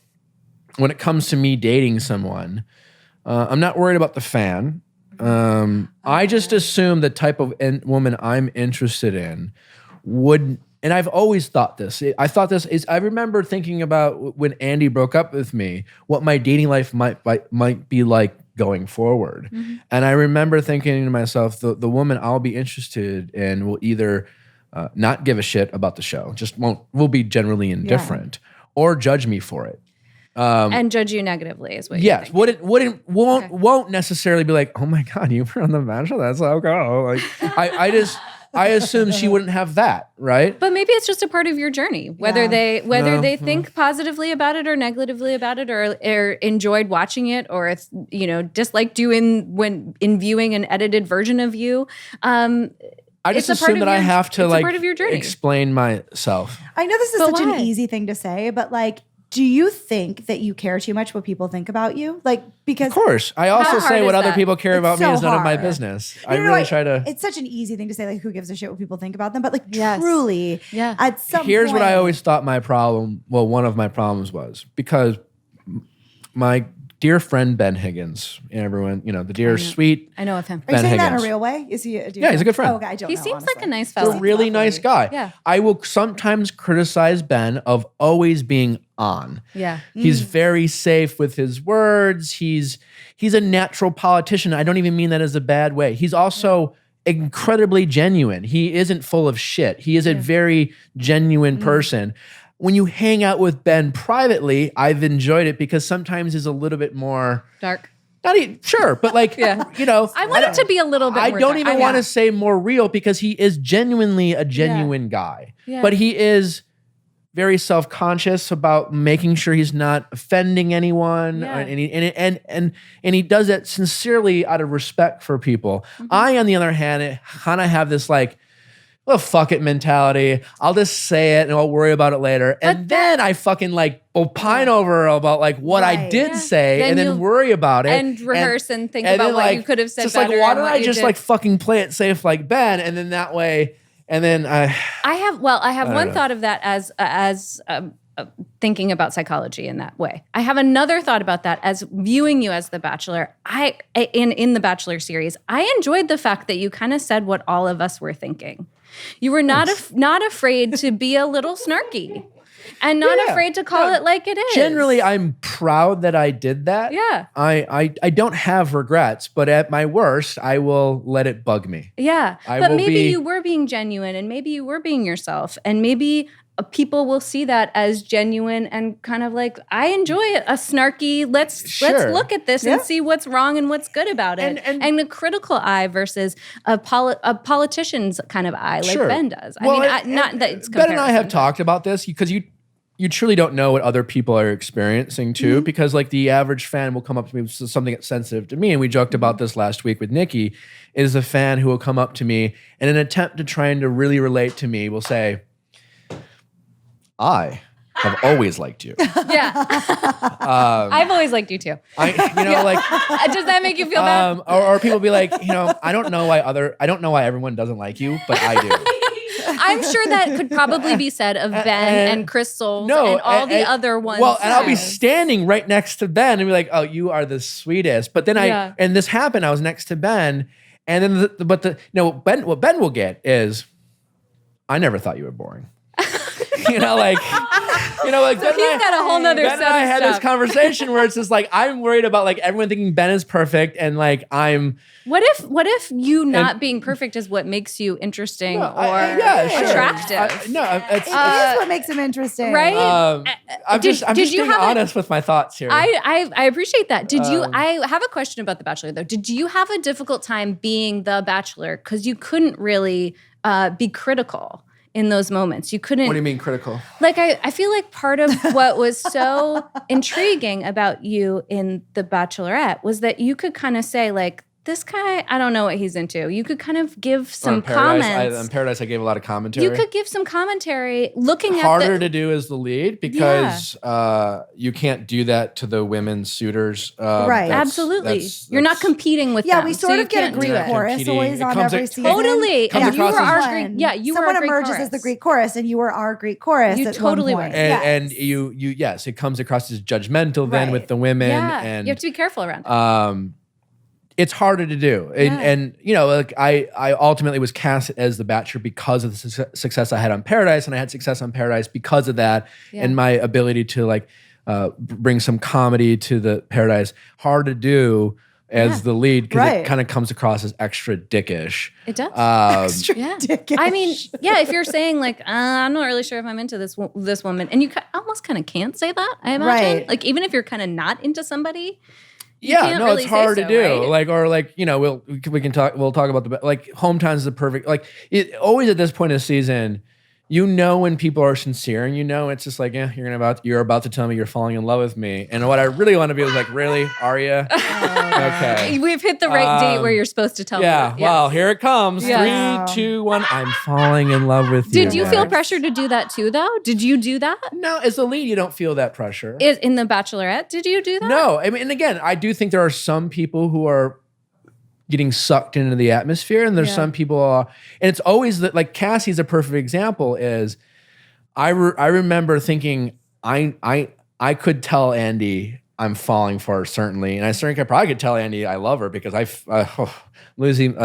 Speaker 1: when it comes to me dating someone. I'm not worried about the fan. I just assume the type of woman I'm interested in would, and I've always thought this. I remember thinking about when Andy broke up with me, what my dating life might be like going forward. Mm-hmm. And I remember thinking to myself, the woman I'll be interested in will either not give a shit about the show, will be generally indifferent, or judge me for it.
Speaker 3: And judge you negatively is what you think.
Speaker 1: Won't necessarily be like, oh my God, you were on the Bachelor? That's so cool. Like I assume she wouldn't have that, right?
Speaker 3: But maybe it's just a part of your journey. Whether they think positively about it or negatively about it, or enjoyed watching it, or it's disliked you in viewing an edited version of you. I
Speaker 1: just assume that I have to like
Speaker 3: part of your journey.
Speaker 1: Explain myself.
Speaker 2: I know this is such an easy thing to say, but like, do you think that you care too much what people think about you? Like, because... Of
Speaker 1: course. I also say what other people care about me is none of my business. I really try to...
Speaker 2: It's such an easy thing to say, like, who gives a shit what people think about them? But like, truly, at some point...
Speaker 1: Here's what I always thought one of my problems was. Because my dear friend Ben Higgins, everyone, the dear sweet...
Speaker 3: I know of him.
Speaker 2: Are you saying that in a real way? Is he?
Speaker 1: Yeah, he's a good friend.
Speaker 2: Oh, okay, I don't know.
Speaker 3: He seems
Speaker 2: honestly.
Speaker 3: like a nice fellow.
Speaker 1: He's a really nice guy.
Speaker 3: Yeah.
Speaker 1: I will sometimes criticize Ben of always being on.
Speaker 3: Yeah.
Speaker 1: He's very safe with his words. He's a natural politician. I don't even mean that as a bad way. He's also incredibly genuine. He isn't full of shit. He is a very genuine person. When you hang out with Ben privately, I've enjoyed it because sometimes he's a little bit more
Speaker 3: dark.
Speaker 1: Not even, sure, but like,
Speaker 3: I want it to be a little bit more
Speaker 1: I don't even want to say more real because he is genuinely a genuine guy. Yeah. But he is very self-conscious about making sure he's not offending anyone. Yeah. And he does it sincerely out of respect for people. Mm-hmm. I, on the other hand, kind of have this like, well, fuck it mentality. I'll just say it and I'll worry about it later. And then I fucking like opine over about like what I did say and then worry about it.
Speaker 3: And rehearse and think about what you could have said
Speaker 1: just
Speaker 3: better.
Speaker 1: Like, why don't I just like fucking play it safe like Ben? And then that way And then I
Speaker 3: have one thought of that as thinking about psychology in that way. I have another thought about that as viewing you as the Bachelor. In the Bachelor series, I enjoyed the fact that you kind of said what all of us were thinking. You were not afraid to be a little snarky. And not afraid to call it like it is.
Speaker 1: Generally, I'm proud that I did that.
Speaker 3: Yeah.
Speaker 1: I don't have regrets, but at my worst, I will let it bug me.
Speaker 3: Yeah. But maybe you were being genuine and maybe you were being yourself. And maybe people will see that as genuine and kind of like, I enjoy a snarky, let's look at this and see what's wrong and what's good about it. And a critical eye versus a politician's kind of eye like Ben does.
Speaker 1: Well,
Speaker 3: not that it's
Speaker 1: Ben and I have talked about this because you truly don't know what other people are experiencing too, because like the average fan will come up to me with something that's sensitive to me. And we joked about this last week with Nikki, is a fan who will come up to me and in an attempt to trying to really relate to me will say, I have always liked you.
Speaker 3: Yeah. I've always liked you too.
Speaker 1: Like,
Speaker 3: does that make you feel bad?
Speaker 1: Or people be like, I don't know why everyone doesn't like you, but I do.
Speaker 3: I'm sure that could probably be said of Ben and Crystal and all the other ones.
Speaker 1: Well, and I'll be standing right next to Ben and be like, oh, you are the sweetest. But then and this happened, I was next to Ben, and then what Ben will get is, I never thought you were boring.
Speaker 3: So he's got a whole nother
Speaker 1: Ben and I had this conversation where it's just like, I'm worried about like everyone thinking Ben is perfect and like I'm.
Speaker 3: What if you not being perfect is what makes you interesting attractive?
Speaker 2: It is what makes him interesting,
Speaker 3: right?
Speaker 1: I'm just being honest with my thoughts here.
Speaker 3: I appreciate that. Did you? I have a question about The Bachelor though. Did you have a difficult time being the Bachelor because you couldn't really be critical in those moments? You couldn't.
Speaker 1: What do you mean critical?
Speaker 3: Like I feel like part of what was so intriguing about you in The Bachelorette was that you could kind of say like, this guy, I don't know what he's into. You could kind of give some comments.
Speaker 1: On Paradise, I gave a lot of commentary.
Speaker 3: You could give some commentary looking
Speaker 1: harder to do as the lead because you can't do that to the women's suitors.
Speaker 3: Right. Absolutely. You're not competing with them.
Speaker 2: Yeah, we sort of get a Greek chorus always on every season.
Speaker 3: Totally. And you were our Greek. Yeah, you were our Greek chorus.
Speaker 2: Someone emerges as the Greek chorus and you were our Greek chorus.
Speaker 3: You totally were.
Speaker 1: And yes, it comes across as judgmental then with the women.
Speaker 3: Yeah.
Speaker 1: And
Speaker 3: you have to be careful around it.
Speaker 1: It's harder to do. And like I ultimately was cast as the Bachelor because of the success I had on Paradise, and I had success on Paradise because of that and my ability to like bring some comedy to the Paradise. Hard to do as the lead because it kind of comes across as extra dickish.
Speaker 3: It does.
Speaker 2: Extra dickish.
Speaker 3: I mean, if you're saying like, I'm not really sure if I'm into this woman, and you almost kind of can't say that, I imagine. Right. Like even if you're kind of not into somebody,
Speaker 1: it's hard to do.
Speaker 3: Right?
Speaker 1: We'll talk about Hometowns is the perfect, always at this point of the season, when people are sincere and it's just like, you're about to tell me you're falling in love with me. And what I really want to be is like, really? Are you? Okay.
Speaker 3: We've hit the right date where you're supposed to tell me.
Speaker 1: Yeah. Well, here it comes.
Speaker 3: Yeah.
Speaker 1: 3, 2, 1. I'm falling in love with you.
Speaker 3: Did you feel pressure to do that too, though? Did you do that?
Speaker 1: No, as the lead, you don't feel that pressure.
Speaker 3: In The Bachelorette, did you do that?
Speaker 1: No. I mean, and again, I do think there are some people who are getting sucked into the atmosphere, and there's some people, and it's always that, like Cassie's a perfect example. Is I remember thinking I could tell Andy I'm falling for her certainly, and I certainly probably could tell Andy I love her because losing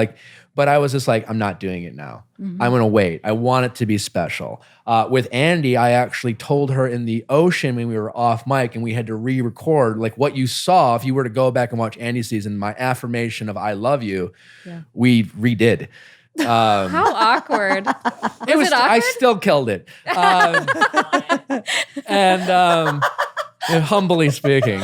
Speaker 1: but I was just like, I'm not doing it now. Mm-hmm. I'm gonna wait. I want it to be special. With Andy, I actually told her in the ocean when we were off mic and we had to re-record, like what you saw, if you were to go back and watch Andy's season, my affirmation of I love you, we redid.
Speaker 3: How awkward. Was it awkward?
Speaker 1: I still killed it. Humbly speaking.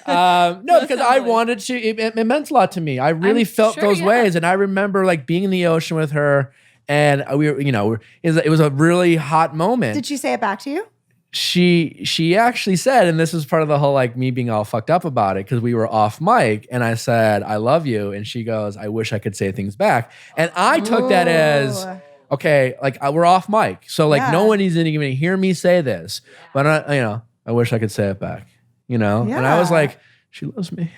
Speaker 1: No, because I wanted to, it meant a lot to me. I really felt those ways. And I remember like being in the ocean with her and we were, it was a really hot moment.
Speaker 2: Did she say it back to you?
Speaker 1: She actually said, and this was part of the whole like me being all fucked up about it because we were off mic and I said, I love you. And she goes, I wish I could say things back. And I took that as, okay, like we're off mic. So like no one is even hear me say this, but I wish I could say it back, And I was like, she loves me,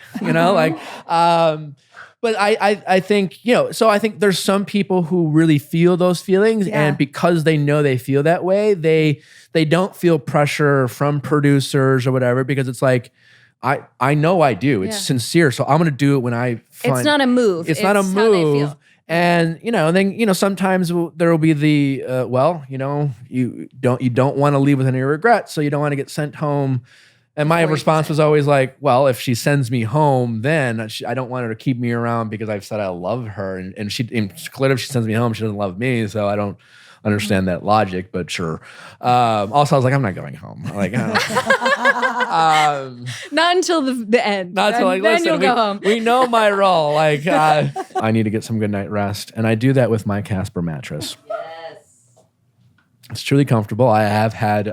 Speaker 1: but I think, so I think there's some people who really feel those feelings, and because they know they feel that way, they don't feel pressure from producers or whatever, because it's like, I know I do. It's sincere. So I'm going to do it when I find...
Speaker 3: It's not a move.
Speaker 1: It's not a move. How they feel. And, then, sometimes there will be the, you don't want to leave with any regrets. So you don't want to get sent home. And my response was always like, well, if she sends me home, then I don't want her to keep me around because I've said I love her. And clearly if she sends me home, she doesn't love me. So I don't understand that logic, but sure. Also, I was like, I'm not going home. Like,
Speaker 3: not until the end.
Speaker 1: Not until
Speaker 3: then you'll go home.
Speaker 1: We know my role. Like, I need to get some good night rest, and I do that with my Casper mattress. Yes, it's truly comfortable. I have had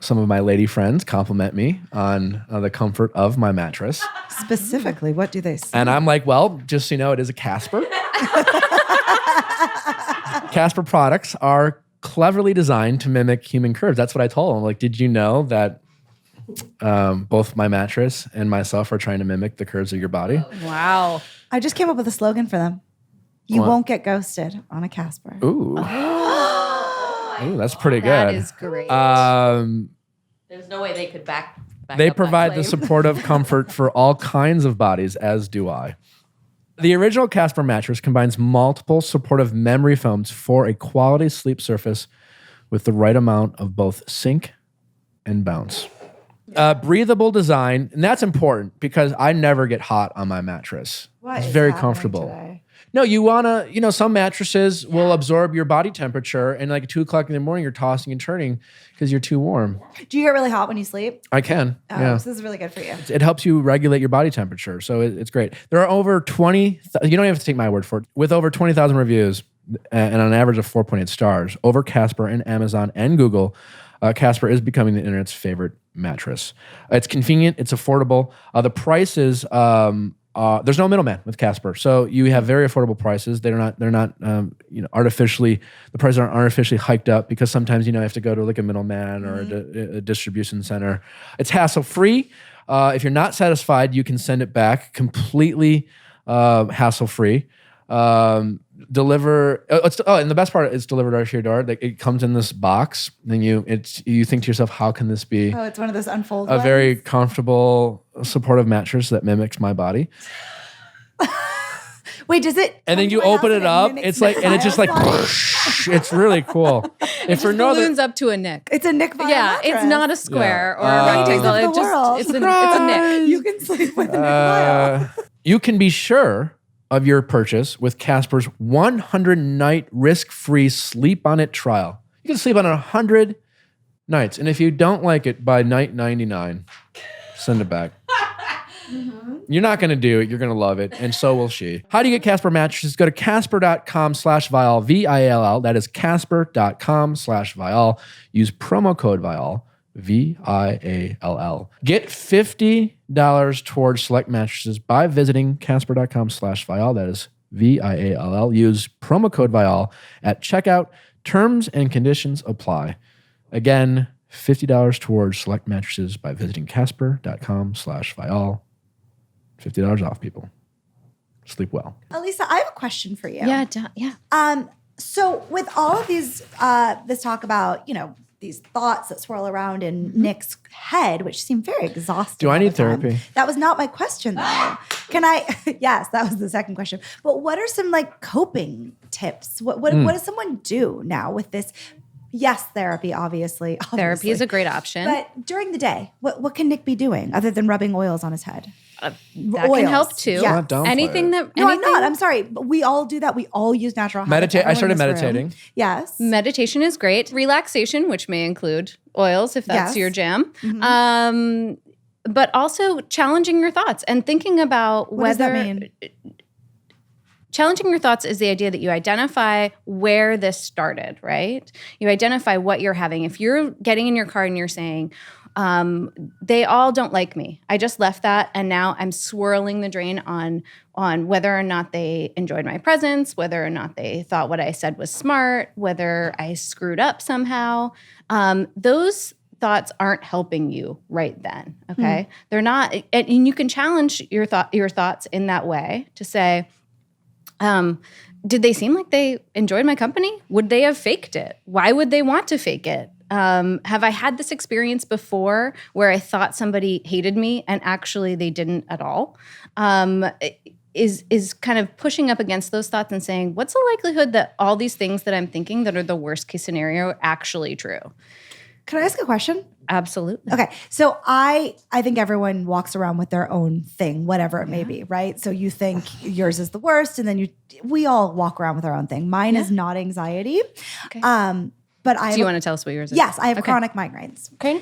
Speaker 1: some of my lady friends compliment me on the comfort of my mattress.
Speaker 2: Specifically, what do they say?
Speaker 1: And I'm like, well, just so you know, it is a Casper. Casper products are cleverly designed to mimic human curves. That's what I told them. Like, did you know that both my mattress and myself are trying to mimic the curves of your body?
Speaker 3: Wow.
Speaker 2: I just came up with a slogan for them. You won't get ghosted on a Casper.
Speaker 1: Ooh. Ooh, that's pretty good.
Speaker 3: That is great.
Speaker 4: There's no way they could back
Speaker 1: They
Speaker 4: up
Speaker 1: provide
Speaker 4: that
Speaker 1: the
Speaker 4: claim.
Speaker 1: supportive comfort for all kinds of bodies, as do I. The original Casper mattress combines multiple supportive memory foams for a quality sleep surface with the right amount of both sink and bounce. Breathable design, and that's important because I never get hot on my mattress. It's very comfortable.
Speaker 2: Today?
Speaker 1: No, you want to, some mattresses will absorb your body temperature, and like at 2 o'clock in the morning, you're tossing and turning because you're too warm.
Speaker 2: Do you get really hot when you sleep?
Speaker 1: I can.
Speaker 2: Oh,
Speaker 1: yeah.
Speaker 2: So this is really good for you.
Speaker 1: It helps you regulate your body temperature. So it's great. There are over 20, you don't have to take my word for it, with over 20,000 reviews and on an average of 4.8 stars over Casper and Amazon and Google. Casper is becoming the internet's favorite mattress. It's convenient. It's affordable. The prices, there's no middleman with Casper. So you have very affordable prices. They're not artificially, the prices aren't artificially hiked up because sometimes, you have to go to like a middleman or a distribution center. It's hassle-free. If you're not satisfied, you can send it back completely hassle-free. And the best part, it's delivered right to your door. It comes in this box. Then you think to yourself, how can this be?
Speaker 2: Oh, it's one of those unfold
Speaker 1: a very comfortable, supportive mattress that mimics my body.
Speaker 2: Wait, does it?
Speaker 1: And then you open it up. It's like, and it's just like, it's really cool.
Speaker 3: It just balloons up to a nick.
Speaker 2: It's a nick.
Speaker 3: Yeah, it's not a square or a rectangle. It's a nick.
Speaker 2: You can sleep with a nick vial.
Speaker 1: You can be sure of your purchase with Casper's 100-night risk-free sleep on it trial. You can sleep on it 100 nights. And if you don't like it by night 99, send it back. You're not going to do it. You're going to love it. And so will she. How do you get Casper mattresses? Go to casper.com/Viall, V-I-A-L-L. That is casper.com/Viall. Use promo code Viall, V-I-A-L-L. Get $50 towards select mattresses by visiting casper.com/Viall. That is V-I-A-L-L. Use promo code Viall at checkout. Terms and conditions apply. Again, $50 towards select mattresses by visiting casper.com/Viall. $50 off, people. Sleep well.
Speaker 2: Alisa, I have a question for you.
Speaker 3: Yeah.
Speaker 2: So with all of these, this talk about, these thoughts that swirl around in Nick's head, which seem very exhausting.
Speaker 1: Do I need therapy?
Speaker 2: That was not my question, though. Yes, that was the second question. But what are some coping tips? What does someone do now with this? Yes, therapy, obviously.
Speaker 3: Therapy is a great option.
Speaker 2: But during the day, what can Nick be doing other than rubbing oils on his head?
Speaker 3: That can help too.
Speaker 2: Yeah.
Speaker 3: Anything that...
Speaker 2: No, I'm not. I'm sorry. But we all do that. We all use natural habits.
Speaker 1: I started meditating.
Speaker 2: Yes.
Speaker 3: Meditation is great. Relaxation, which may include oils if that's your jam.
Speaker 2: Mm-hmm.
Speaker 3: But also challenging your thoughts and thinking about
Speaker 2: what
Speaker 3: whether...
Speaker 2: does that mean?
Speaker 3: Challenging your thoughts is the idea that you identify where this started, right? You identify what you're having. If you're getting in your car and you're saying, they all don't like me. I just left that and now I'm swirling the drain on whether or not they enjoyed my presence, whether or not they thought what I said was smart, whether I screwed up somehow. Those thoughts aren't helping you right then. Okay. They're not, and you can challenge your thoughts in that way to say, did they seem like they enjoyed my company? Would they have faked it? Why would they want to fake it? Have I had this experience before where I thought somebody hated me and actually they didn't at all? Is kind of pushing up against those thoughts and saying, what's the likelihood that all these things that I'm thinking that are the worst case scenario are actually true?
Speaker 2: Can I ask a question?
Speaker 3: Absolutely.
Speaker 2: Okay. So I think everyone walks around with their own thing, whatever it may be, right? So you think yours is the worst, and then we all walk around with our own thing. Mine is not anxiety.
Speaker 3: Okay.
Speaker 2: But I
Speaker 3: Do you want to tell us what yours is?
Speaker 2: Yes, I have chronic migraines.
Speaker 3: Okay.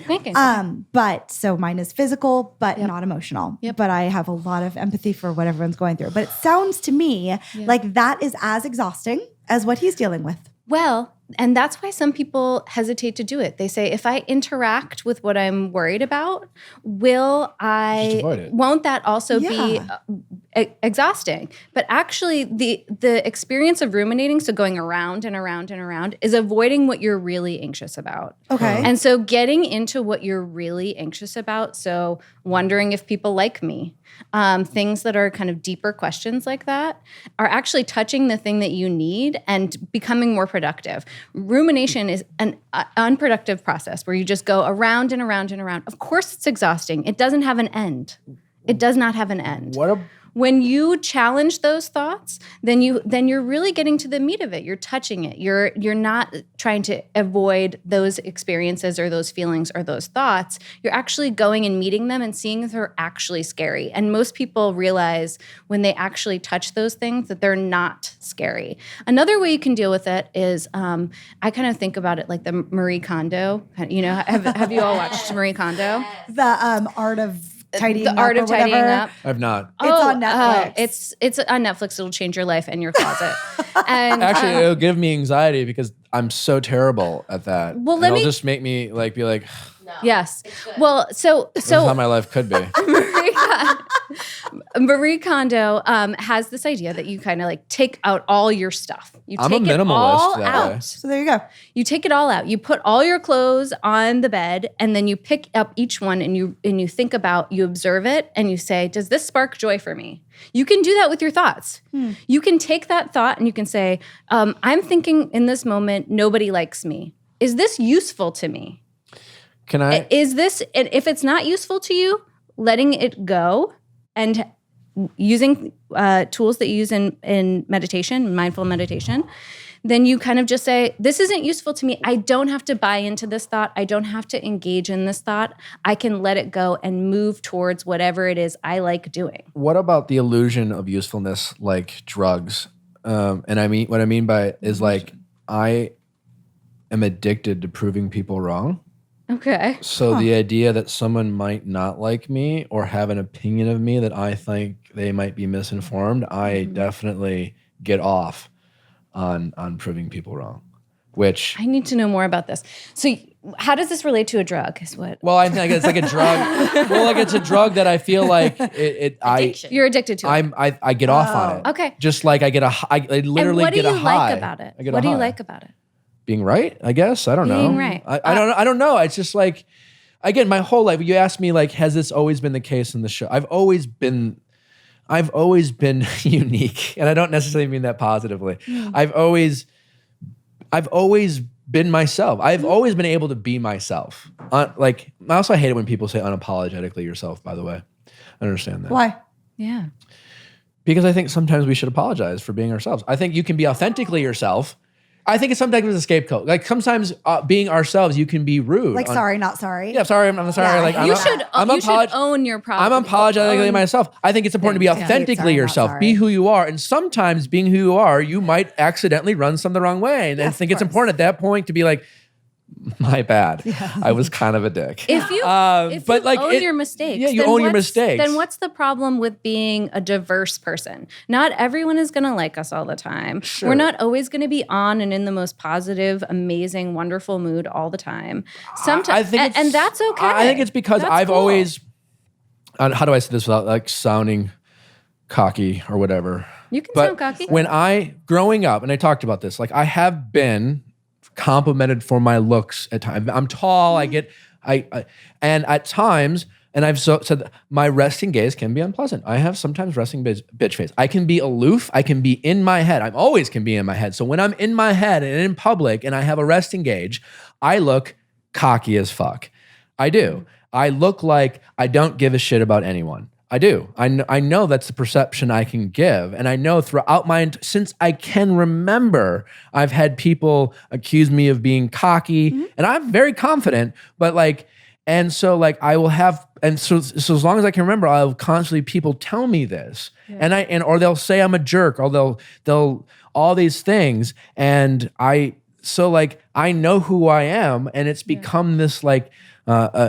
Speaker 2: But so mine is physical, but not emotional.
Speaker 3: Yep.
Speaker 2: But I have a lot of empathy for what everyone's going through. But it sounds to me like that is as exhausting as what he's dealing with.
Speaker 3: Well, and that's why some people hesitate to do it. They say, if I interact with what I'm worried about, won't that also be exhausting? But actually, the experience of ruminating, so going around and around and around, is avoiding what you're really anxious about.
Speaker 2: Okay.
Speaker 3: And so getting into what you're really anxious about, so wondering if people like me, things that are kind of deeper questions like that, are actually touching the thing that you need and becoming more productive. Rumination is an unproductive process where you just go around and around and around. Of course, it's exhausting. It doesn't have an end. It does not have an end. When you challenge those thoughts, then you're really getting to the meat of it. You're touching it. You're not trying to avoid those experiences or those feelings or those thoughts. You're actually going and meeting them and seeing if they're actually scary. And most people realize when they actually touch those things that they're not scary. Another way you can deal with it is I kind of think about it like the Marie Kondo. You know, have you all watched Marie Kondo?
Speaker 2: The art of tidying up.
Speaker 3: The art of tidying up.
Speaker 1: I've not.
Speaker 2: It's on Netflix.
Speaker 3: It's on Netflix. It'll change your life and your closet. And
Speaker 1: Actually, it'll give me anxiety because I'm so terrible at that.
Speaker 3: Well,
Speaker 1: it'll just make me be like,
Speaker 3: yes. Well, so
Speaker 1: that's how my life could be.
Speaker 3: Marie Kondo has this idea that you kind of like take out all your stuff.
Speaker 1: I'm a minimalist
Speaker 3: it all
Speaker 1: that
Speaker 3: out.
Speaker 1: way.
Speaker 2: So there you go.
Speaker 3: You take it all out. You put all your clothes on the bed, and then you pick up each one and you think about, you observe it, and you say, does this spark joy for me? You can do that with your thoughts. You can take that thought and you can say, I'm thinking in this moment, nobody likes me. Is this useful to me?
Speaker 1: Can I?
Speaker 3: Is this, if it's not useful to you, letting it go and using tools that you use in meditation, mindful meditation, then you kind of just say, this isn't useful to me. I don't have to buy into this thought. I don't have to engage in this thought. I can let it go and move towards whatever it is I like doing.
Speaker 1: What about the illusion of usefulness, like drugs? And I mean, what I mean by it is like, I am addicted to proving people wrong.
Speaker 3: Okay.
Speaker 1: So the idea that someone might not like me or have an opinion of me that I think they might be misinformed, I definitely get off on proving people wrong. Which
Speaker 3: I need to know more about this. So how does this relate to a drug? Is what?
Speaker 1: Well, I think it's like a drug. Well, like it's a drug that I feel like
Speaker 3: you're addicted to it.
Speaker 1: I get off on it.
Speaker 3: Okay.
Speaker 1: Just like I literally get a high.
Speaker 3: What do you like about it? What do you like about it?
Speaker 1: Being right, I guess. I don't know.
Speaker 3: Being right.
Speaker 1: I don't know. It's just like, again, my whole life, you asked me like, has this always been the case in the show? I've always been unique. And I don't necessarily mean that positively. I've always been myself. I've always been able to be myself. Like, I also hate it when people say unapologetically yourself, by the way. I understand that.
Speaker 2: Why?
Speaker 3: Yeah.
Speaker 1: Because I think sometimes we should apologize for being ourselves. I think you can be authentically yourself. I think it's sometimes a scapegoat. Like sometimes being ourselves, you can be rude.
Speaker 2: Like sorry, not sorry.
Speaker 1: Yeah, sorry, I'm sorry.
Speaker 2: Yeah.
Speaker 1: Like
Speaker 3: You should own your problem.
Speaker 1: I'm apologetically myself. I think it's important to be authentically yourself. Be who you are. And sometimes being who you are, you might accidentally run some the wrong way. And I think it's important at that point to be like, my bad. Yeah. I was kind of a dick.
Speaker 3: If you own your mistakes,
Speaker 1: you own your mistakes.
Speaker 3: Then what's the problem with being a diverse person? Not everyone is going to like us all the time. Sure. We're not always going to be on and in the most positive, amazing, wonderful mood all the time. Sometimes, and that's okay.
Speaker 1: I think it's because I've always. How do I say this without like sounding cocky or whatever?
Speaker 3: You can sound cocky.
Speaker 1: When growing up, and I talked about this, like I have been complimented for my looks at times. I'm tall. I get And at times, and I've said my resting gaze can be unpleasant. I have sometimes resting bitch face. I can be aloof. I can be in my head. I always can be in my head. So when I'm in my head and in public and I have a resting gauge, I look cocky as fuck. I do. I look like I don't give a shit about anyone. I do. I know that's the perception I can give. And I know throughout since I can remember, I've had people accuse me of being cocky, and I'm very confident, but like, and so like I will have, and so as long as I can remember, I'll constantly people tell me this, or they'll say I'm a jerk, or they'll all these things, and so like I know who I am, and it's become this like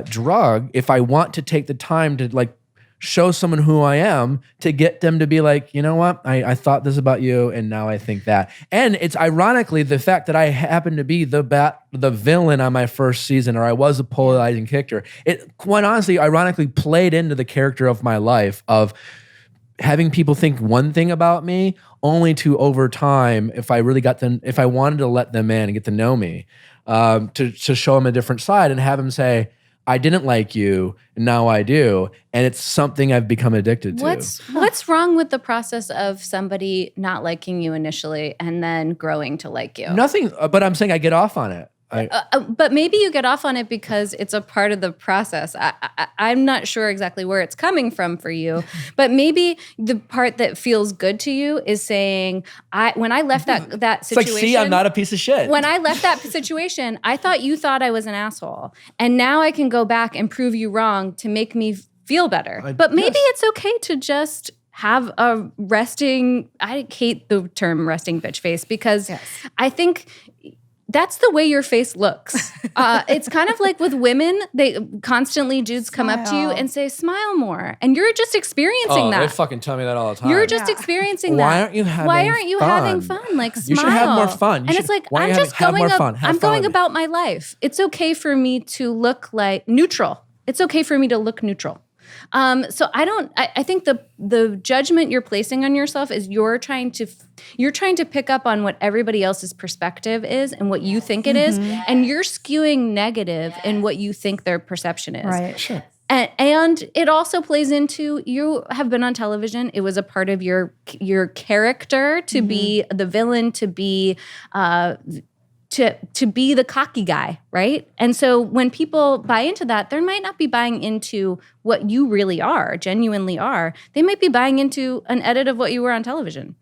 Speaker 1: drug. If I want to take the time to like show someone who I am, to get them to be like, you know what, I thought this about you, and now I think that. And it's ironically the fact that I happen to be the villain on my first season, or I was a polarizing character. It quite honestly, ironically, played into the character of my life of having people think one thing about me, only to over time, if I wanted to let them in and get to know me, to show them a different side and have them say, I didn't like you, and now I do. And it's something I've become addicted to.
Speaker 3: What's wrong with the process of somebody not liking you initially and then growing to like you?
Speaker 1: Nothing, but I'm saying I get off on it.
Speaker 3: But maybe you get off on it because it's a part of the process. I'm not sure exactly where it's coming from for you, but maybe the part that feels good to you is saying, when I left that situation.
Speaker 1: It's like, see, I'm not a piece of shit.
Speaker 3: When I left that situation, I thought you thought I was an asshole. And now I can go back and prove you wrong to make me feel better. But maybe it's okay to just have a resting, I hate the term resting bitch face, because I think that's the way your face looks. It's kind of like with women, dudes come up to you and say, smile more. And you're just experiencing that.
Speaker 1: They fucking tell me that all the time.
Speaker 3: You're just experiencing that.
Speaker 1: Why aren't you having fun?
Speaker 3: Like, smile.
Speaker 1: You should have more fun.
Speaker 3: It's like, I'm just going about my life. It's okay for me to look like neutral. It's okay for me to look neutral. So I think the judgment you're placing on yourself is you're trying to pick up on what everybody else's perspective is and what you think it is, and you're skewing negative in what you think their perception is.
Speaker 2: Right. Sure.
Speaker 3: And it also plays into, you have been on television. It was a part of your character to be the villain, to be to be the cocky guy, right? And so when people buy into that, they might not be buying into what you really are, genuinely are. They might be buying into an edit of what you were on television.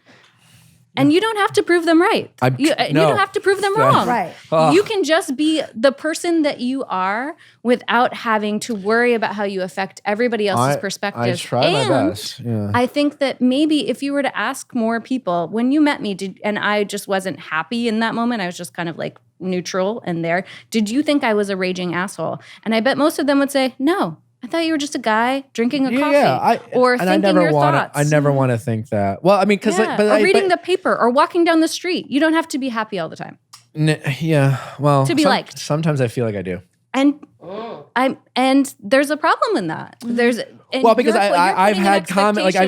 Speaker 3: And you don't have to prove them right. You don't have to prove them wrong.
Speaker 2: Right.
Speaker 3: You can just be the person that you are without having to worry about how you affect everybody else's perspective.
Speaker 1: I try my best. Yeah.
Speaker 3: I think that maybe if you were to ask more people, when you met me, and I just wasn't happy in that moment, I was just kind of like neutral and there. Did you think I was a raging asshole? And I bet most of them would say, no. I thought you were just a guy drinking a coffee or thinking your thoughts.
Speaker 1: I never want to think that. Well, I mean, because
Speaker 3: or reading the paper or walking down the street. You don't have to be happy all the time.
Speaker 1: Well,
Speaker 3: to be liked.
Speaker 1: Sometimes I feel like I do.
Speaker 3: And there's a problem in that.
Speaker 1: Because I've had comments, like I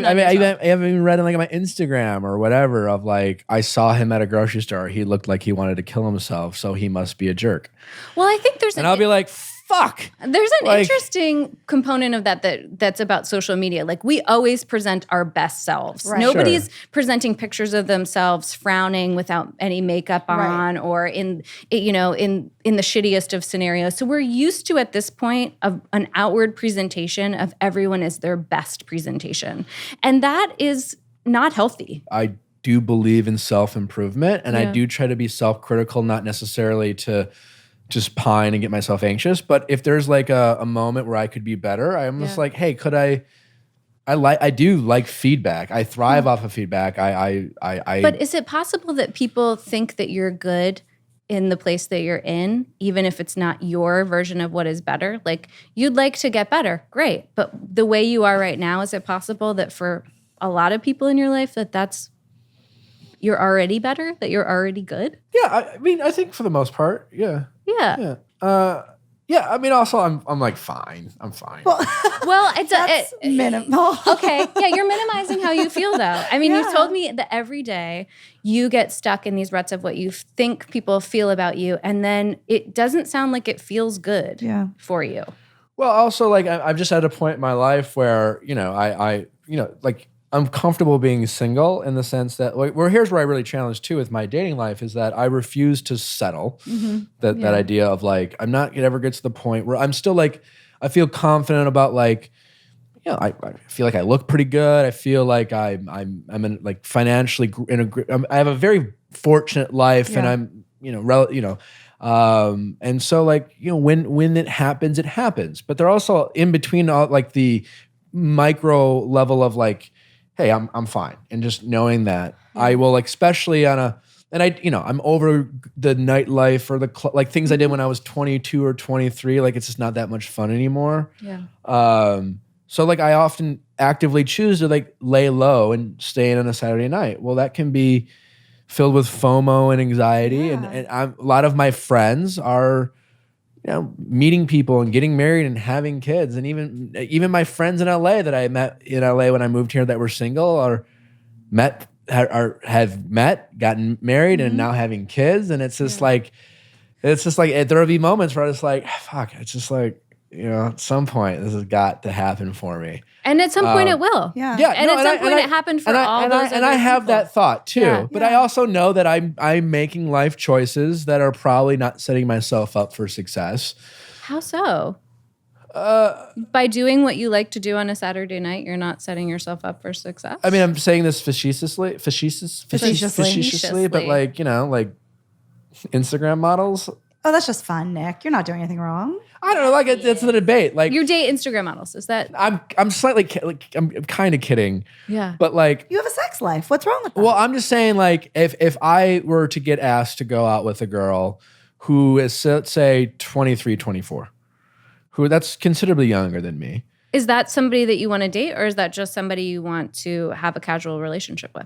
Speaker 1: haven't even read it like on my Instagram or whatever of like, I saw him at a grocery store. He looked like he wanted to kill himself, so he must be a jerk.
Speaker 3: Well, I think
Speaker 1: I'll be like, fuck.
Speaker 3: There's an interesting component of that's about social media. Like, we always present our best selves. Right. Nobody's presenting pictures of themselves frowning without any makeup on, or in the shittiest of scenarios. So we're used to, at this point, of an outward presentation of everyone as their best presentation. And that is not healthy.
Speaker 1: I do believe in self-improvement, and I do try to be self-critical, not necessarily to just pine and get myself anxious. But if there's like a moment where I could be better, I'm just like, hey, could I do like feedback. I thrive off of feedback.
Speaker 3: But is it possible that people think that you're good in the place that you're in, even if it's not your version of what is better? Like, you'd like to get better. Great. But the way you are right now, is it possible that for a lot of people in your life you're already better, that you're already good?
Speaker 1: Yeah, I mean, I think for the most part, yeah.
Speaker 3: Yeah.
Speaker 1: Yeah, I mean, also, I'm like fine. I'm fine.
Speaker 3: Well, it's
Speaker 2: minimal.
Speaker 3: Okay, yeah, you're minimizing how you feel, though. I mean, you've told me that every day you get stuck in these ruts of what you think people feel about you, and then it doesn't sound like it feels good for you.
Speaker 1: Well, also, like I've just at a point in my life where I like I'm comfortable being single in the sense that here's where I really challenge too with my dating life is that I refuse to settle. That idea of like I'm not gonna ever get to the point where I'm still like I feel confident about like I feel like I look pretty good. I feel like I'm in like financially I have a very fortunate life and I'm and so like when it happens. But they're also in between all like the micro level of like, hey, I'm fine. And just knowing that I will, like, especially on I'm over the nightlife or the like things I did when I was 22 or 23. Like, it's just not that much fun anymore.
Speaker 3: Yeah.
Speaker 1: So like I often actively choose to like lay low and stay in on a Saturday night. Well, that can be filled with FOMO and anxiety. And a lot of my friends are, meeting people and getting married and having kids. And even my friends in LA that I met in LA when I moved here that were single have met, gotten married, and now having kids. And it's just like there will be moments where I just like, fuck, it's just like, at some point this has got to happen for me.
Speaker 3: And at some point it will.
Speaker 2: Yeah.
Speaker 3: And at some point it happened for all those other
Speaker 1: And I have
Speaker 3: people.
Speaker 1: that thought too. But I also know that I'm making life choices that are probably not setting myself up for success.
Speaker 3: How so? By doing what you like to do on a Saturday night, you're not setting yourself up for success?
Speaker 1: I mean, I'm saying this facetiously, but like, like Instagram models.
Speaker 2: Oh, that's just fun, Nick. You're not doing anything wrong.
Speaker 1: I don't know. Like it's the debate. Like
Speaker 3: you date Instagram models. Is that?
Speaker 1: I'm slightly I'm kind of kidding.
Speaker 3: Yeah.
Speaker 1: But like
Speaker 2: you have a sex life. What's wrong with that?
Speaker 1: Well, I'm just saying, like, if I were to get asked to go out with a girl who is, let's say, 23, 24, who that's considerably younger than me.
Speaker 3: Is that somebody that you want to date, or is that just somebody you want to have a casual relationship with?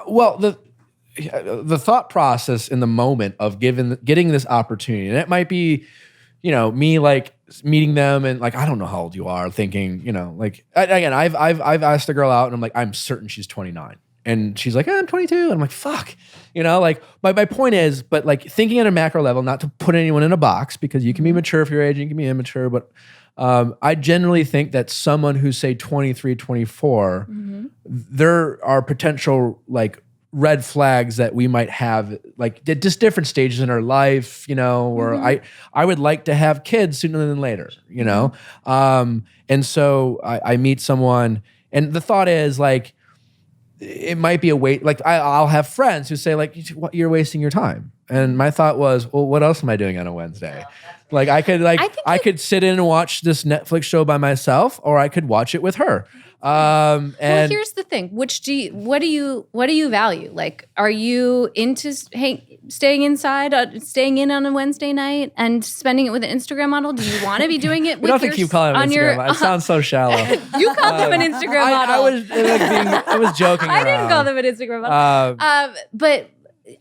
Speaker 1: Well, the thought process in the moment of getting this opportunity, and it might be, me like meeting them and like I don't know how old you are, thinking, like again, I've asked a girl out and I'm like I'm certain she's 29, and she's like I'm 22, and I'm like fuck, like my point is, but like thinking at a macro level, not to put anyone in a box because you can be mature for your age, and you can be immature, but I generally think that someone who's say 23, 24, there are potential like red flags that we might have, like just different stages in our life, where I would like to have kids sooner than later, and so I meet someone, and the thought is like, it might be a wait. Like I'll have friends who say like, you're wasting your time. And my thought was, well, what else am I doing on a Wednesday? Like I could sit in and watch this Netflix show by myself, or I could watch it with her.
Speaker 3: Well, here's the thing. What do you value? Like, are you into staying inside, staying in on a Wednesday night and spending it with an Instagram model? Do you want to be doing it with
Speaker 1: don't think you call him Instagram model. It sounds so shallow.
Speaker 3: You called them an Instagram model.
Speaker 1: I was joking around.
Speaker 3: I didn't call them an Instagram model. But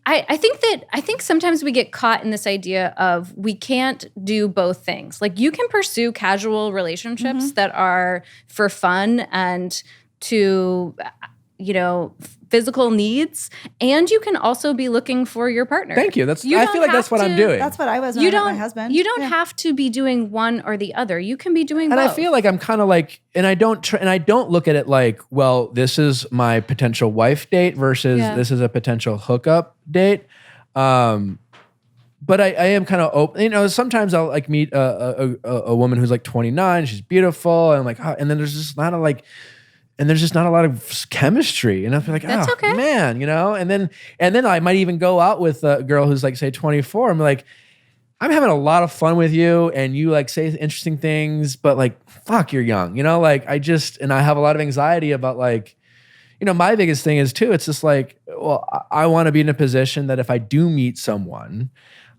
Speaker 3: I think sometimes we get caught in this idea of we can't do both things. Like you can pursue casual relationships that are for fun and to, physical needs, and you can also be looking for your partner.
Speaker 1: Thank you. I feel like that's what I'm doing.
Speaker 2: That's what I was when I met my husband.
Speaker 3: You don't have to be doing one or the other. You can be doing both.
Speaker 1: And I feel like I'm kind of like, and I don't look at it like, well, this is my potential wife date versus this is a potential hookup date. But I am kind of open. Sometimes I'll like meet a woman who's like 29. She's beautiful, and I'm like, oh, and then there's just not a lot of chemistry, and I'll be like,
Speaker 3: that's
Speaker 1: oh
Speaker 3: okay.
Speaker 1: Man, and then I might even go out with a girl who's like say 24. I'm like, I'm having a lot of fun with you, and you like say interesting things, but like, fuck, you're young, like I have a lot of anxiety about like, my biggest thing is too, it's just like, well, I want to be in a position that if I do meet someone,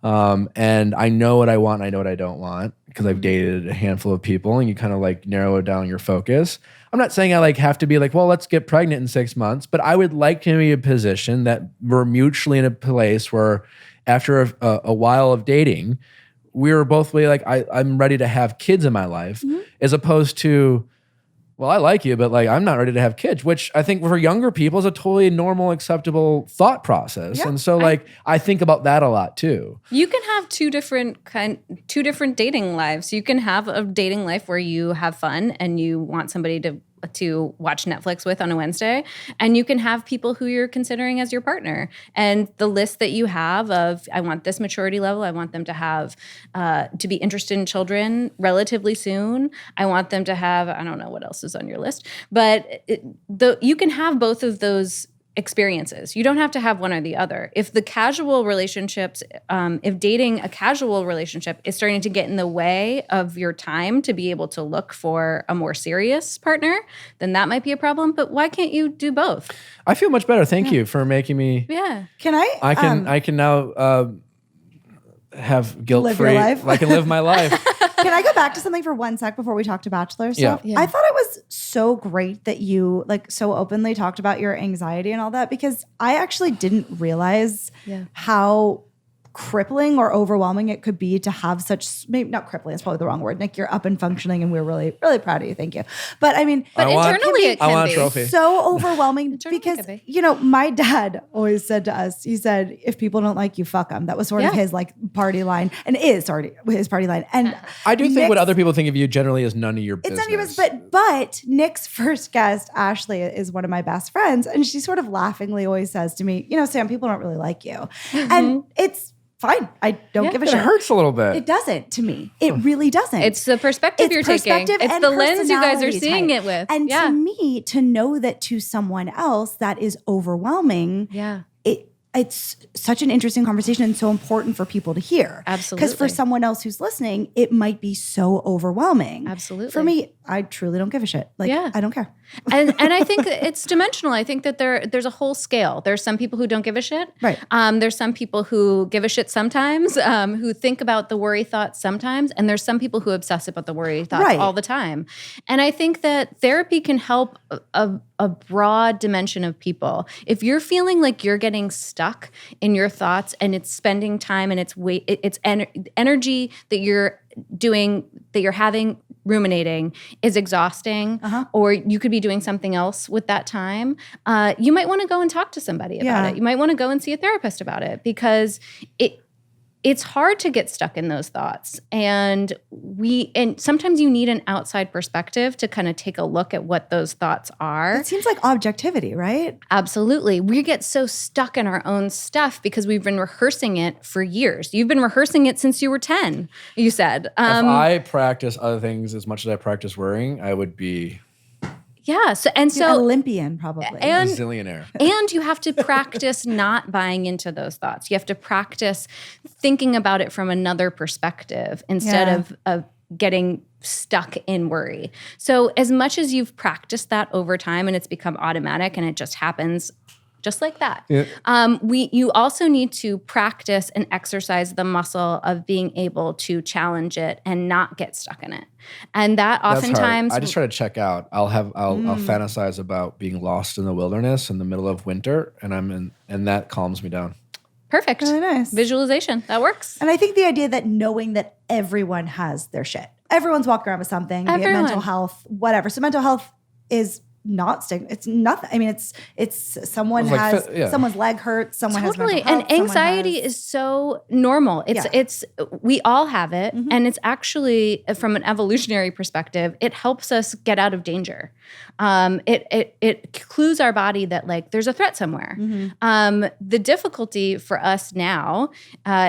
Speaker 1: and I know what I want, I know what I don't want, because I've dated a handful of people, and you kind of like narrow down your focus. I'm not saying I like have to be like, well, let's get pregnant in 6 months, but I would like to be in a position that we're mutually in a place where after a while of dating, we were both really like, I'm ready to have kids in my life, as opposed to, well, I like you, but like, I'm not ready to have kids, which I think for younger people is a totally normal, acceptable thought process. Yeah. And so like, I think about that a lot too.
Speaker 3: You can have two different dating lives. You can have a dating life where you have fun and you want somebody to watch Netflix with on a Wednesday. And you can have people who you're considering as your partner. And the list that you have of, I want this maturity level, I want them to have, to be interested in children relatively soon. I want them to have, I don't know what else is on your list, but you can have both of those experiences. You don't have to have one or the other. If the casual relationships, if dating a casual relationship is starting to get in the way of your time to be able to look for a more serious partner, then that might be a problem. But why can't you do both?
Speaker 1: I feel much better. Thank you for making me.
Speaker 3: Yeah.
Speaker 2: Can I?
Speaker 1: I can now have guilt-free.
Speaker 2: Live your life?
Speaker 1: I can live my life.
Speaker 2: Can I go back to something for 1 sec before we talk to Bachelor stuff?
Speaker 3: Yeah.
Speaker 2: I thought it was so great that you like so openly talked about your anxiety and all that, because I actually didn't realize how crippling or overwhelming it could be to have such, maybe not crippling, it's probably the wrong word. Nick, you're up and functioning and we're really, really proud of you. Thank you. But I mean,
Speaker 3: but internally it can be.
Speaker 1: I want a trophy.
Speaker 2: So overwhelming because, you know, my dad always said to us, he said, if people don't like you, fuck them. That was sort of his like party line, and is already his party line. And
Speaker 1: I do think what other people think of you generally is none of your business.
Speaker 2: It's none of your business, but Nick's first guest, Ashley, is one of my best friends. And she sort of laughingly always says to me, you know, Sam, people don't really like you. And it's fine. I don't give a shit.
Speaker 1: It hurts a little bit.
Speaker 2: It doesn't to me. It really doesn't.
Speaker 3: It's the perspective you're taking. It's the lens you guys are seeing it with.
Speaker 2: And to me, to know that to someone else that is overwhelming, it's such an interesting conversation and so important for people to hear.
Speaker 3: Absolutely.
Speaker 2: Because for someone else who's listening, it might be so overwhelming.
Speaker 3: Absolutely.
Speaker 2: For me, I truly don't give a shit. Like, I don't care.
Speaker 3: and I think it's dimensional. I think that there's a whole scale. There's some people who don't give a shit.
Speaker 2: Right.
Speaker 3: There's some people who give a shit sometimes, who think about the worry thoughts sometimes. And there's some people who obsess about the worry thoughts all the time. And I think that therapy can help a broad dimension of people. If you're feeling like you're getting stuck in your thoughts and it's spending time and it's energy that you're doing, that you're having ruminating is exhausting, or you could be doing something else with that time, you might want to go and talk to somebody about it. You might want to go and see a therapist about it, because it's hard to get stuck in those thoughts. And sometimes you need an outside perspective to kind of take a look at what those thoughts are.
Speaker 2: It seems like objectivity, right?
Speaker 3: Absolutely. We get so stuck in our own stuff because we've been rehearsing it for years. You've been rehearsing it since you were 10, you said.
Speaker 1: If I practice other things as much as I practice worrying, I would be...
Speaker 3: Yeah. So
Speaker 2: Olympian, probably.
Speaker 3: And
Speaker 1: zillionaire.
Speaker 3: And you have to practice not buying into those thoughts. You have to practice thinking about it from another perspective instead of getting stuck in worry. So as much as you've practiced that over time and it's become automatic and it just happens just like that. Yeah. You also need to practice and exercise the muscle of being able to challenge it and not get stuck in it. And that oftentimes...
Speaker 1: I just try to check out. I'll fantasize about being lost in the wilderness in the middle of winter, and that calms me down.
Speaker 3: Perfect.
Speaker 2: Really nice.
Speaker 3: Visualization. That works.
Speaker 2: And I think the idea that knowing that everyone has their shit. Everyone's walking around with something, be it mental health, whatever. So mental health is not stigma. It's nothing. I mean, it's someone has someone's leg hurts. Someone has mental health,
Speaker 3: and anxiety is so normal. It's we all have it, and it's actually from an evolutionary perspective, it helps us get out of danger. It clues our body that like there's a threat somewhere. The difficulty for us now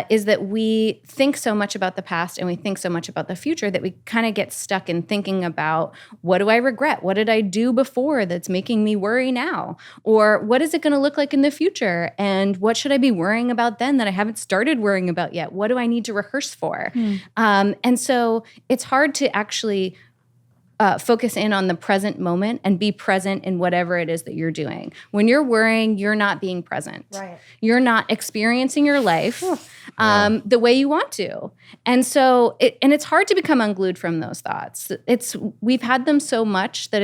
Speaker 3: is that we think so much about the past and we think so much about the future that we kind of get stuck in thinking about, what do I regret? What did I do before that's making me worry now? Or what is it going to look like in the future? And what should I be worrying about then that I haven't started worrying about yet? What do I need to rehearse for? And so it's hard to actually focus in on the present moment and be present in whatever it is that you're doing. When you're worrying, you're not being present.
Speaker 2: Right.
Speaker 3: You're not experiencing your life the way you want to. And so it's hard to become unglued from those thoughts. We've had them so much that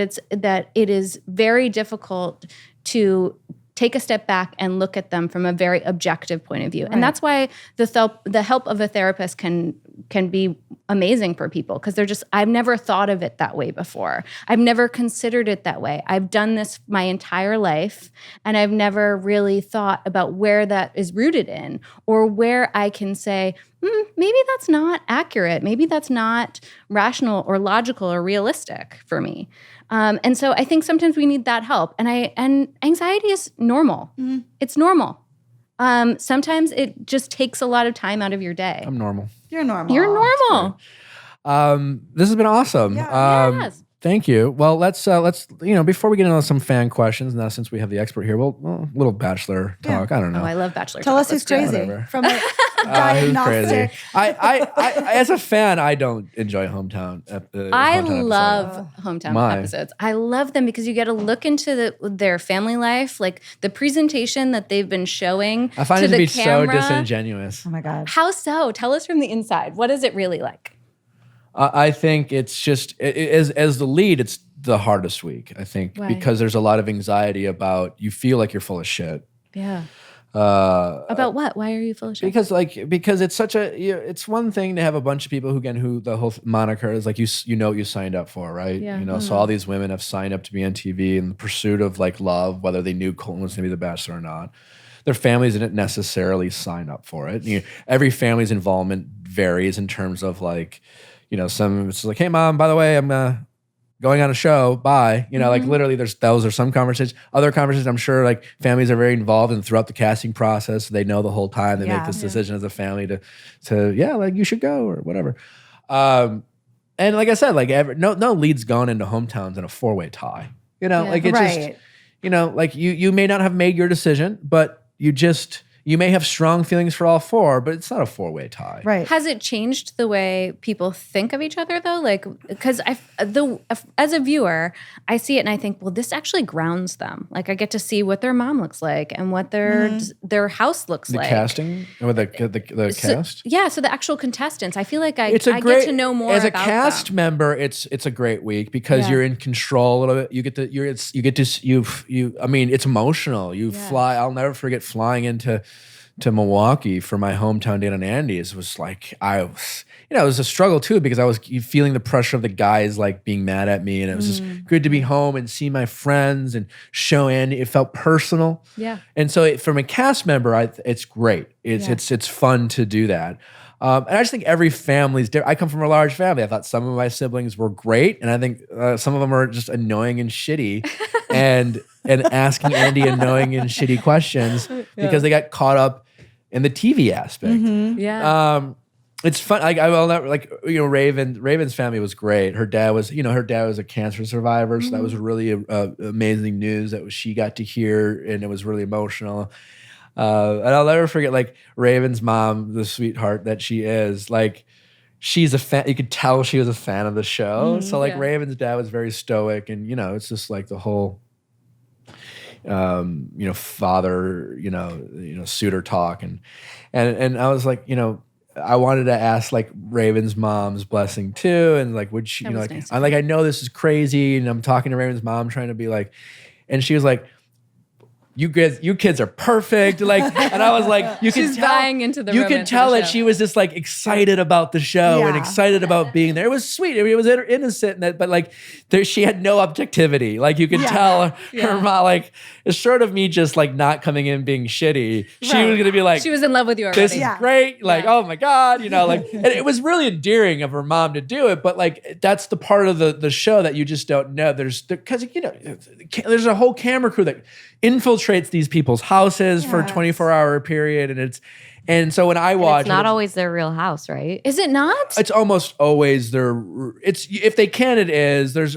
Speaker 3: it is very difficult to take a step back and look at them from a very objective point of view. Right. And that's why the help of a therapist can can be amazing for people because I've never thought of it that way before. I've never considered it that way. I've done this my entire life, and I've never really thought about where that is rooted in, or where I can say, maybe that's not accurate. Maybe that's not rational or logical or realistic for me. And so I think sometimes we need that help. And anxiety is normal. It's normal. Sometimes it just takes a lot of time out of your day.
Speaker 1: I'm normal.
Speaker 2: You're normal.
Speaker 3: You're normal.
Speaker 1: This has been awesome.
Speaker 3: Yes.
Speaker 1: Thank you. Well, let's before we get into some fan questions, now since we have the expert here, well, a little Bachelor talk. I don't know.
Speaker 3: Oh, I love Bachelor.
Speaker 2: Tell us who's crazy from a diagnostic.
Speaker 1: I as a fan, I don't enjoy hometown.
Speaker 3: I love hometown episodes. I love them because you get to look into their family life, like the presentation that they've been showing.
Speaker 1: I find
Speaker 3: it
Speaker 1: to be
Speaker 3: camera.
Speaker 1: so disingenuous.
Speaker 2: Oh my God.
Speaker 3: How so? Tell us from the inside. What is it really like?
Speaker 1: I think it's just as the lead, it's the hardest week. I think because there's a lot of anxiety about you feel like you're full of shit.
Speaker 3: Yeah. About what? Why are you full of shit?
Speaker 1: Because it's such it's one thing to have a bunch of people who the whole moniker is like you know what you signed up for, right?
Speaker 3: Yeah.
Speaker 1: So all these women have signed up to be on TV in the pursuit of like love, whether they knew Colton was going to be the Bachelor or not. Their families didn't necessarily sign up for it. Every family's involvement varies in terms of like. Some it's like, hey mom, by the way, I'm going on a show. Bye. Like literally those are some conversations. Other conversations, I'm sure like families are very involved and throughout the casting process. They know the whole time they make this decision as a family to like you should go or whatever. And like I said, like no lead's gone into hometowns in a 4-way tie. Like it's just, like you may not have made your decision, but you may have strong feelings for all 4, but it's not a 4-way tie.
Speaker 2: Right.
Speaker 3: Has it changed the way people think of each other though? Like, because as a viewer, I see it and I think, well, this actually grounds them. Like I get to see what their mom looks like and what their house looks like.
Speaker 1: The casting or the cast?
Speaker 3: Yeah. So the actual contestants, I feel like I get to know more
Speaker 1: as
Speaker 3: about
Speaker 1: a cast
Speaker 3: them.
Speaker 1: member. It's a great week because you're in control a little bit. I mean, it's emotional. You fly. I'll never forget flying into Milwaukee for my hometown date on Andy's. Was like it was a struggle too because I was feeling the pressure of the guys like being mad at me, and it was just good to be home and see my friends and show Andy. It felt personal, And so from a cast member, it's great. It's fun to do that. And I just think every family's different. I come from a large family. I thought some of my siblings were great, and I think some of them are just annoying and shitty, and asking Andy annoying and shitty questions because they got caught up in the TV aspect. It's fun. Like I will never Raven's family was great. Her dad was a cancer survivor, so that was really amazing news that she got to hear, and it was really emotional. And I'll never forget like Raven's mom, the sweetheart that she is. Like she's a fan. You could tell she was a fan of the show. So like Raven's dad was very stoic, and it's just like the whole. Father, suitor talk, and I was like, I wanted to ask like Raven's mom's blessing too, and like, would she, nice. I know this is crazy, and I'm talking to Raven's mom, trying to be like, and she was like, you kids are perfect. Like, and I was like, you can tell, buying into the you could tell that she was just like excited about the show and excited about being there. It was sweet. I mean, it was innocent, but like she had no objectivity. Like you could tell her mom, like, short of me just like not coming in being shitty, she was going to be like,
Speaker 3: she was in love with you already.
Speaker 1: This is great. Like, oh my God, like, and it was really endearing of her mom to do it. But like, that's the part of the show that you just don't know. There's a whole camera crew that infiltrates these people's houses for a 24-hour period, and so when I watch,
Speaker 4: it's not always their real house, right?
Speaker 3: Is it not?
Speaker 1: It's almost always if they can, it is. There's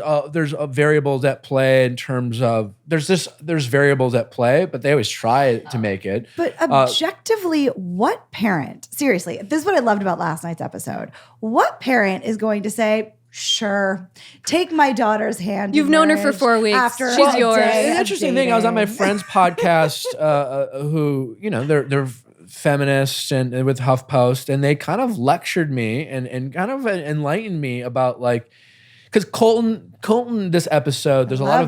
Speaker 1: variables at play in terms of there's variables at play, but they always try to make it.
Speaker 2: But objectively, what parent? Seriously, this is what I loved about last night's episode. What parent is going to say, sure, take my daughter's hand?
Speaker 3: You've known her for 4 weeks.
Speaker 2: After
Speaker 3: she's yours.
Speaker 1: The interesting thing, I was on my friend's podcast, who they're feminists and with HuffPost, and they kind of lectured me and kind of enlightened me about like, because Colton, this episode, there's a lot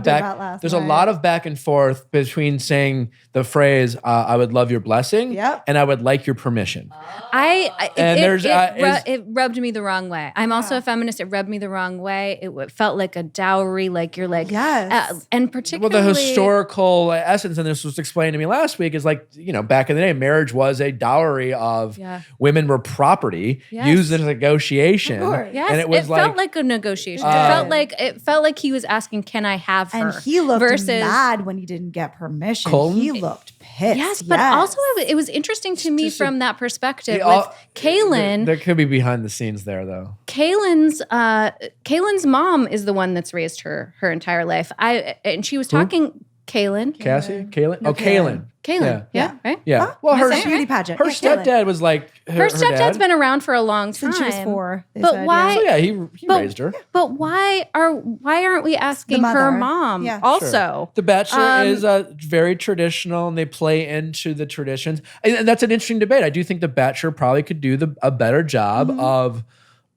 Speaker 1: of back and forth between saying the phrase, I would love your blessing and I would like your permission.
Speaker 3: It rubbed me the wrong way. I'm also a feminist. It rubbed me the wrong way. It felt like a dowry, like you're like, and particularly.
Speaker 1: Well, the historical essence, and this was explained to me last week, is like, back in the day, marriage was a dowry of women were property used as a negotiation.
Speaker 3: Yes,
Speaker 1: and it
Speaker 3: felt like a negotiation. It felt like he was asking, "Can I have her?"
Speaker 2: And he looked mad when he didn't get permission.
Speaker 1: Colton?
Speaker 2: He looked pissed.
Speaker 3: Yes, but also it was interesting to me from that perspective with Kaylin.
Speaker 1: There could be behind the scenes there, though.
Speaker 3: Kaylin's mom is the one that's raised her entire life. And she was talking. Kaylin.
Speaker 1: Cassie? Kaylin?
Speaker 2: No,
Speaker 1: Kaylin.
Speaker 3: Kaylin. Yeah. Right?
Speaker 1: Yeah.
Speaker 2: Huh?
Speaker 1: Well, her
Speaker 2: beauty pageant.
Speaker 1: Her stepdad was like
Speaker 3: her stepdad's been around for a long time.
Speaker 2: Since she was 4.
Speaker 3: But why?
Speaker 1: So he raised her.
Speaker 3: But why aren't we asking her mom also?
Speaker 1: Sure. The Bachelor is very traditional, and they play into the traditions. And that's an interesting debate. I do think the Bachelor probably could do a better job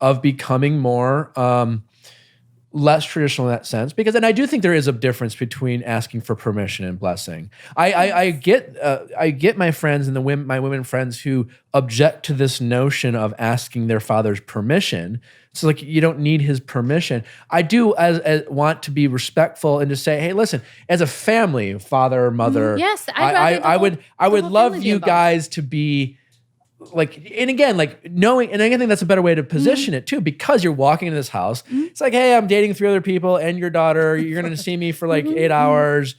Speaker 1: of becoming more less traditional in that sense, and I do think there is a difference between asking for permission and blessing. I get my friends and my women friends who object to this notion of asking their father's permission. It's like you don't need his permission. I do as want to be respectful and to say, hey, listen, as a family, father, mother,
Speaker 3: yes,
Speaker 1: I would love you guys to be. And again, knowing, and I think that's a better way to position it too, because you're walking into this house. It's like, hey, I'm dating 3 other people and your daughter. You're going to see me for 8 hours.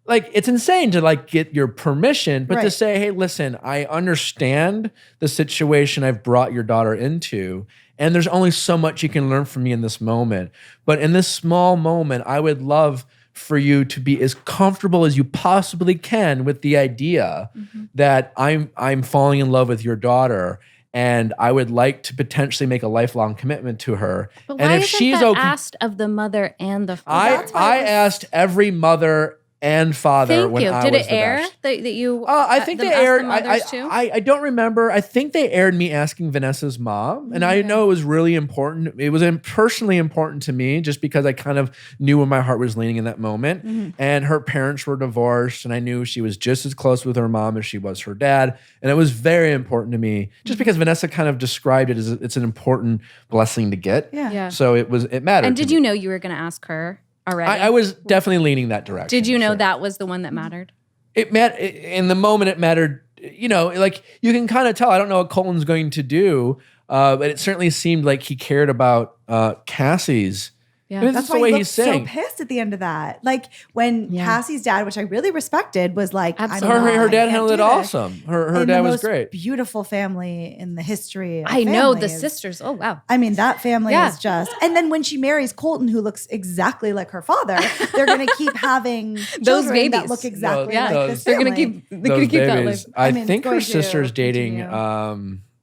Speaker 1: It's insane to get your permission, but to say, hey, listen, I understand the situation I've brought your daughter into, and there's only so much you can learn from me in this moment. But in this small moment, I would love for you to be as comfortable as you possibly can with the idea that I'm falling in love with your daughter, and I would like to potentially make a lifelong commitment to her.
Speaker 3: But why
Speaker 1: and if
Speaker 3: isn't
Speaker 1: she's
Speaker 3: that
Speaker 1: okay,
Speaker 3: asked of the mother and the father?
Speaker 1: I asked every mother and father when I was the
Speaker 3: Did it air
Speaker 1: best.
Speaker 3: that you?
Speaker 1: I think they aired.
Speaker 3: Too?
Speaker 1: I don't remember. I think they aired me asking Vanessa's mom, and I know it was really important. It was personally important to me, just because I kind of knew where my heart was leaning in that moment. And her parents were divorced, and I knew she was just as close with her mom as she was her dad, and it was very important to me, just because Vanessa kind of described it as it's an important blessing to get.
Speaker 3: Yeah.
Speaker 1: So it mattered.
Speaker 3: And did you know you were going to ask her? Already?
Speaker 1: I was definitely leaning that direction.
Speaker 3: Did you know that was the one that mattered?
Speaker 1: In the moment it mattered, you can kind of tell. I don't know what Colton's going to do, but it certainly seemed like he cared about Cassie's.
Speaker 2: Yeah, that's why he looked so pissed at the end of that. When Cassie's dad, which I really respected, was like,
Speaker 3: absolutely.
Speaker 1: Her dad handled it awesome. Her dad was great.
Speaker 2: Beautiful family in the history of
Speaker 3: I know the sisters. Oh wow.
Speaker 2: I mean, that family is just. And then when she marries Colton, who looks exactly like her father, they're going to keep having
Speaker 3: those babies
Speaker 2: that look exactly like this
Speaker 3: They're
Speaker 2: family.
Speaker 3: going to keep that life.
Speaker 1: I think her sister's dating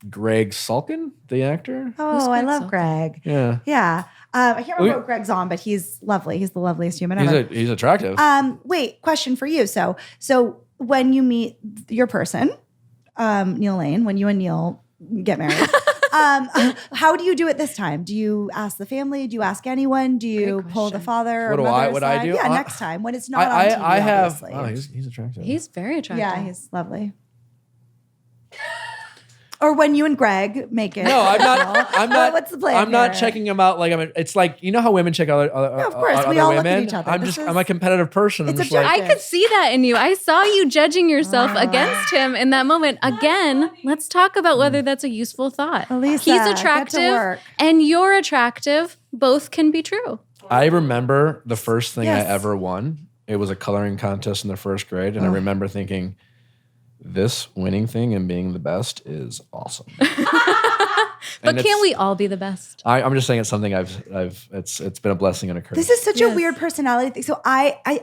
Speaker 1: Greg Sulkin, the actor.
Speaker 2: Oh, I love Greg.
Speaker 1: Yeah.
Speaker 2: Yeah. I can't remember what Greg's on, but he's lovely. He's the loveliest human ever.
Speaker 1: He's attractive.
Speaker 2: Wait, question for you. So when you meet your person, Neil Lane, when you and Neil get married, how do you do it this time? Do you ask the family? Do you ask anyone? Do you pull the father?
Speaker 1: What I do?
Speaker 2: Yeah, next time when it's not on TV.
Speaker 1: I have.
Speaker 2: Obviously.
Speaker 1: He's attractive.
Speaker 3: He's very attractive.
Speaker 2: Yeah, he's lovely. Or when you and Greg make it.
Speaker 1: No, I'm not.
Speaker 2: What's the plan?
Speaker 1: I'm not checking them out. It's like, you know how women check other
Speaker 2: of course, we
Speaker 1: other
Speaker 2: all
Speaker 1: women.
Speaker 2: Look at each other.
Speaker 1: I'm a competitive person.
Speaker 2: It's
Speaker 3: I could see that in you. I saw you judging yourself against him in that moment. Again, let's talk about whether that's a useful thought.
Speaker 2: Alisa,
Speaker 3: he's attractive and you're attractive. Both can be true.
Speaker 1: I remember the first thing I ever won. It was a coloring contest in the first grade, and I remember thinking, this winning thing and being the best is awesome.
Speaker 3: But can't we all be the best?
Speaker 1: I'm just saying it's something it's been a blessing and a curse.
Speaker 2: This is such a weird personality thing. So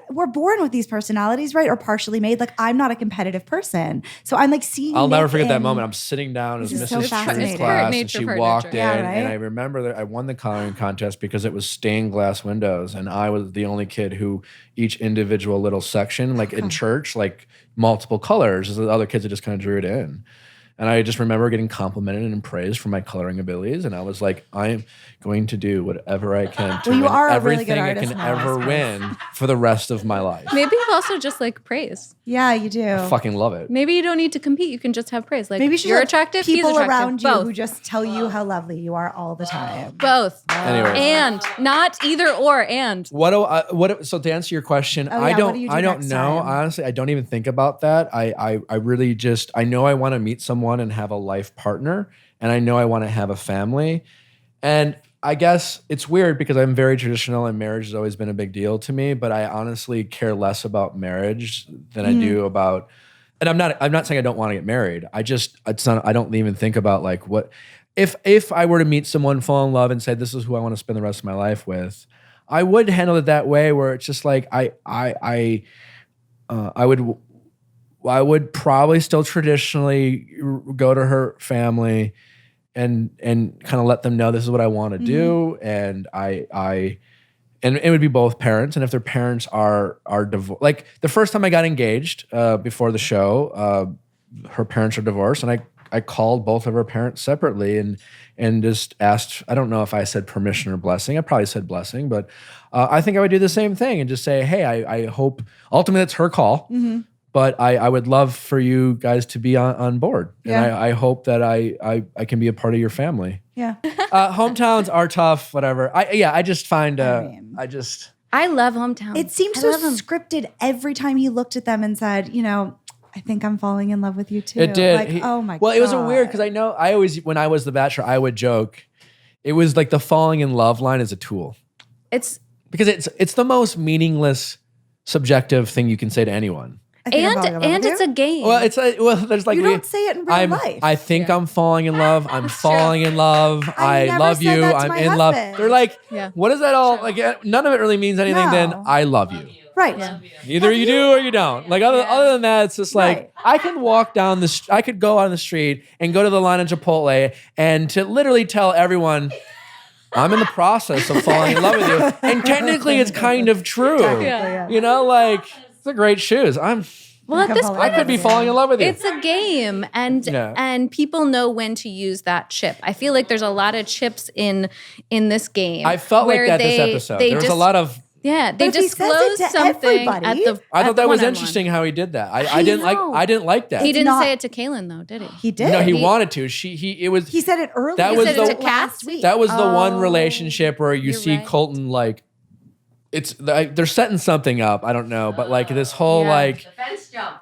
Speaker 2: we're born with these personalities, right? Or partially made. I'm not a competitive person. So I'm seeing
Speaker 1: I'll never forget that moment. I'm sitting down as Mrs. Tripp's class, and she walked in, and I remember that I won the coloring contest because it was stained glass windows, and I was the only kid who each individual little section, in church, multiple colors, as the other kids that just kind of drew it in. And I just remember getting complimented and praised for my coloring abilities. And I was like, I am going to do whatever I can to win everything I can ever win for the rest of my life.
Speaker 3: Maybe you also just like praise.
Speaker 2: Yeah, you do.
Speaker 1: I fucking love it.
Speaker 3: Maybe you don't need to compete. You can just have praise. Like,
Speaker 2: maybe
Speaker 3: you're attractive,
Speaker 2: people
Speaker 3: he's attractive.
Speaker 2: around you
Speaker 3: Both.
Speaker 2: who just tell you how lovely you are all the time.
Speaker 3: Both.
Speaker 1: Anyway.
Speaker 3: And not either or and.
Speaker 1: So to answer your question,
Speaker 2: Oh,
Speaker 1: I
Speaker 2: yeah,
Speaker 1: don't
Speaker 2: next
Speaker 1: know.
Speaker 2: time?
Speaker 1: Honestly, I don't even think about that. I really just, I know I want to meet someone and have a life partner, and I know I want to have a family. And I guess it's weird because I'm very traditional and marriage has always been a big deal to me, but I honestly care less about marriage than I do about, and I'm not saying I don't want to get married. I don't even think about like what, if I were to meet someone, fall in love and say, this is who I want to spend the rest of my life with, I would handle it that way where it's just like, I would probably still traditionally go to her family and kind of let them know this is what I want to do. And and it would be both parents. And if their parents are divorced, like the first time I got engaged before the show, her parents are divorced, and I called both of her parents separately and just asked, I don't know if I said permission or blessing. I probably said blessing, but I think I would do the same thing and just say, hey, I hope, ultimately it's her call. But I would love for you guys to be on board. And I hope that I can be a part of your family.
Speaker 2: Yeah.
Speaker 1: Hometowns are tough, whatever. I just find,
Speaker 3: I love hometowns.
Speaker 2: It seemed so scripted every time he looked at them and said, I think I'm falling in love with you too.
Speaker 1: It did.
Speaker 2: Like, oh my God.
Speaker 1: Well, it was a weird, because I always, when I was the Bachelor, I would joke, it was like the falling in love line is a tool. Because it's the most meaningless, subjective thing you can say to anyone.
Speaker 3: And it's a game.
Speaker 1: Well, there's like,
Speaker 2: you don't say it in real life.
Speaker 1: I think I'm falling in love. I'm falling in love. I love you. I'm in love. They're like, what is that all? Like, none of it really means anything. Then I love you.
Speaker 2: Right.
Speaker 3: Yeah.
Speaker 1: Either you do or you don't. Like other than that, it's just like I can walk down I could go on the street and go to the line of Chipotle and to literally tell everyone, I'm in the process of falling in love with you. And technically it's kind of true. Like, they're great shoes.
Speaker 3: Well, at this point,
Speaker 1: I could be falling in love with you.
Speaker 3: It's a game, and people know when to use that chip. I feel like there's a lot of chips in this game.
Speaker 1: I felt like that this episode. There was a lot of
Speaker 3: they disclosed something at the.
Speaker 1: I thought that was interesting how he did that. I didn't like that.
Speaker 3: He didn't say it to Kaylin though, did he?
Speaker 2: He did.
Speaker 1: No, he wanted to. He
Speaker 2: said it earlier.
Speaker 1: That was
Speaker 3: to Cass.
Speaker 1: That was the one relationship where you see Colton like. They're setting something up. I don't know, but like this whole like
Speaker 4: the fence jump.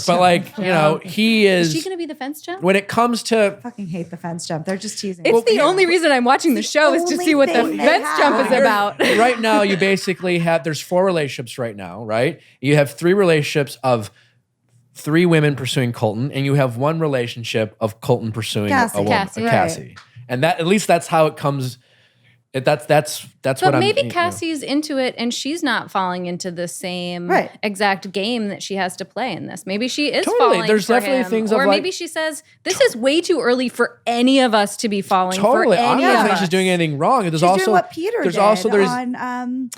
Speaker 1: But like he is.
Speaker 3: Is she going to be the fence jump?
Speaker 1: When it comes to,
Speaker 2: I fucking hate the fence jump. They're just teasing.
Speaker 3: It's the only reason I'm watching the show is to see what the fence jump is about.
Speaker 1: Right now, you basically have there's 4 relationships right now, right? You have 3 relationships of 3 women pursuing Colton, and you have 1 relationship of Colton pursuing a woman, Cassie, and that at least that's how it comes. That's
Speaker 3: but
Speaker 1: what I'm.
Speaker 3: But maybe Cassie's into it, and she's not falling into the same exact game that she has to play in this. Maybe she is falling.
Speaker 1: There's
Speaker 3: for
Speaker 1: definitely
Speaker 3: him.
Speaker 1: things,
Speaker 3: or
Speaker 1: of
Speaker 3: maybe she says this is way too early for any of us to be falling. For any
Speaker 1: I don't think
Speaker 3: of
Speaker 1: she's
Speaker 3: us.
Speaker 1: doing anything wrong. There's
Speaker 2: she's
Speaker 1: also
Speaker 2: doing what Peter did on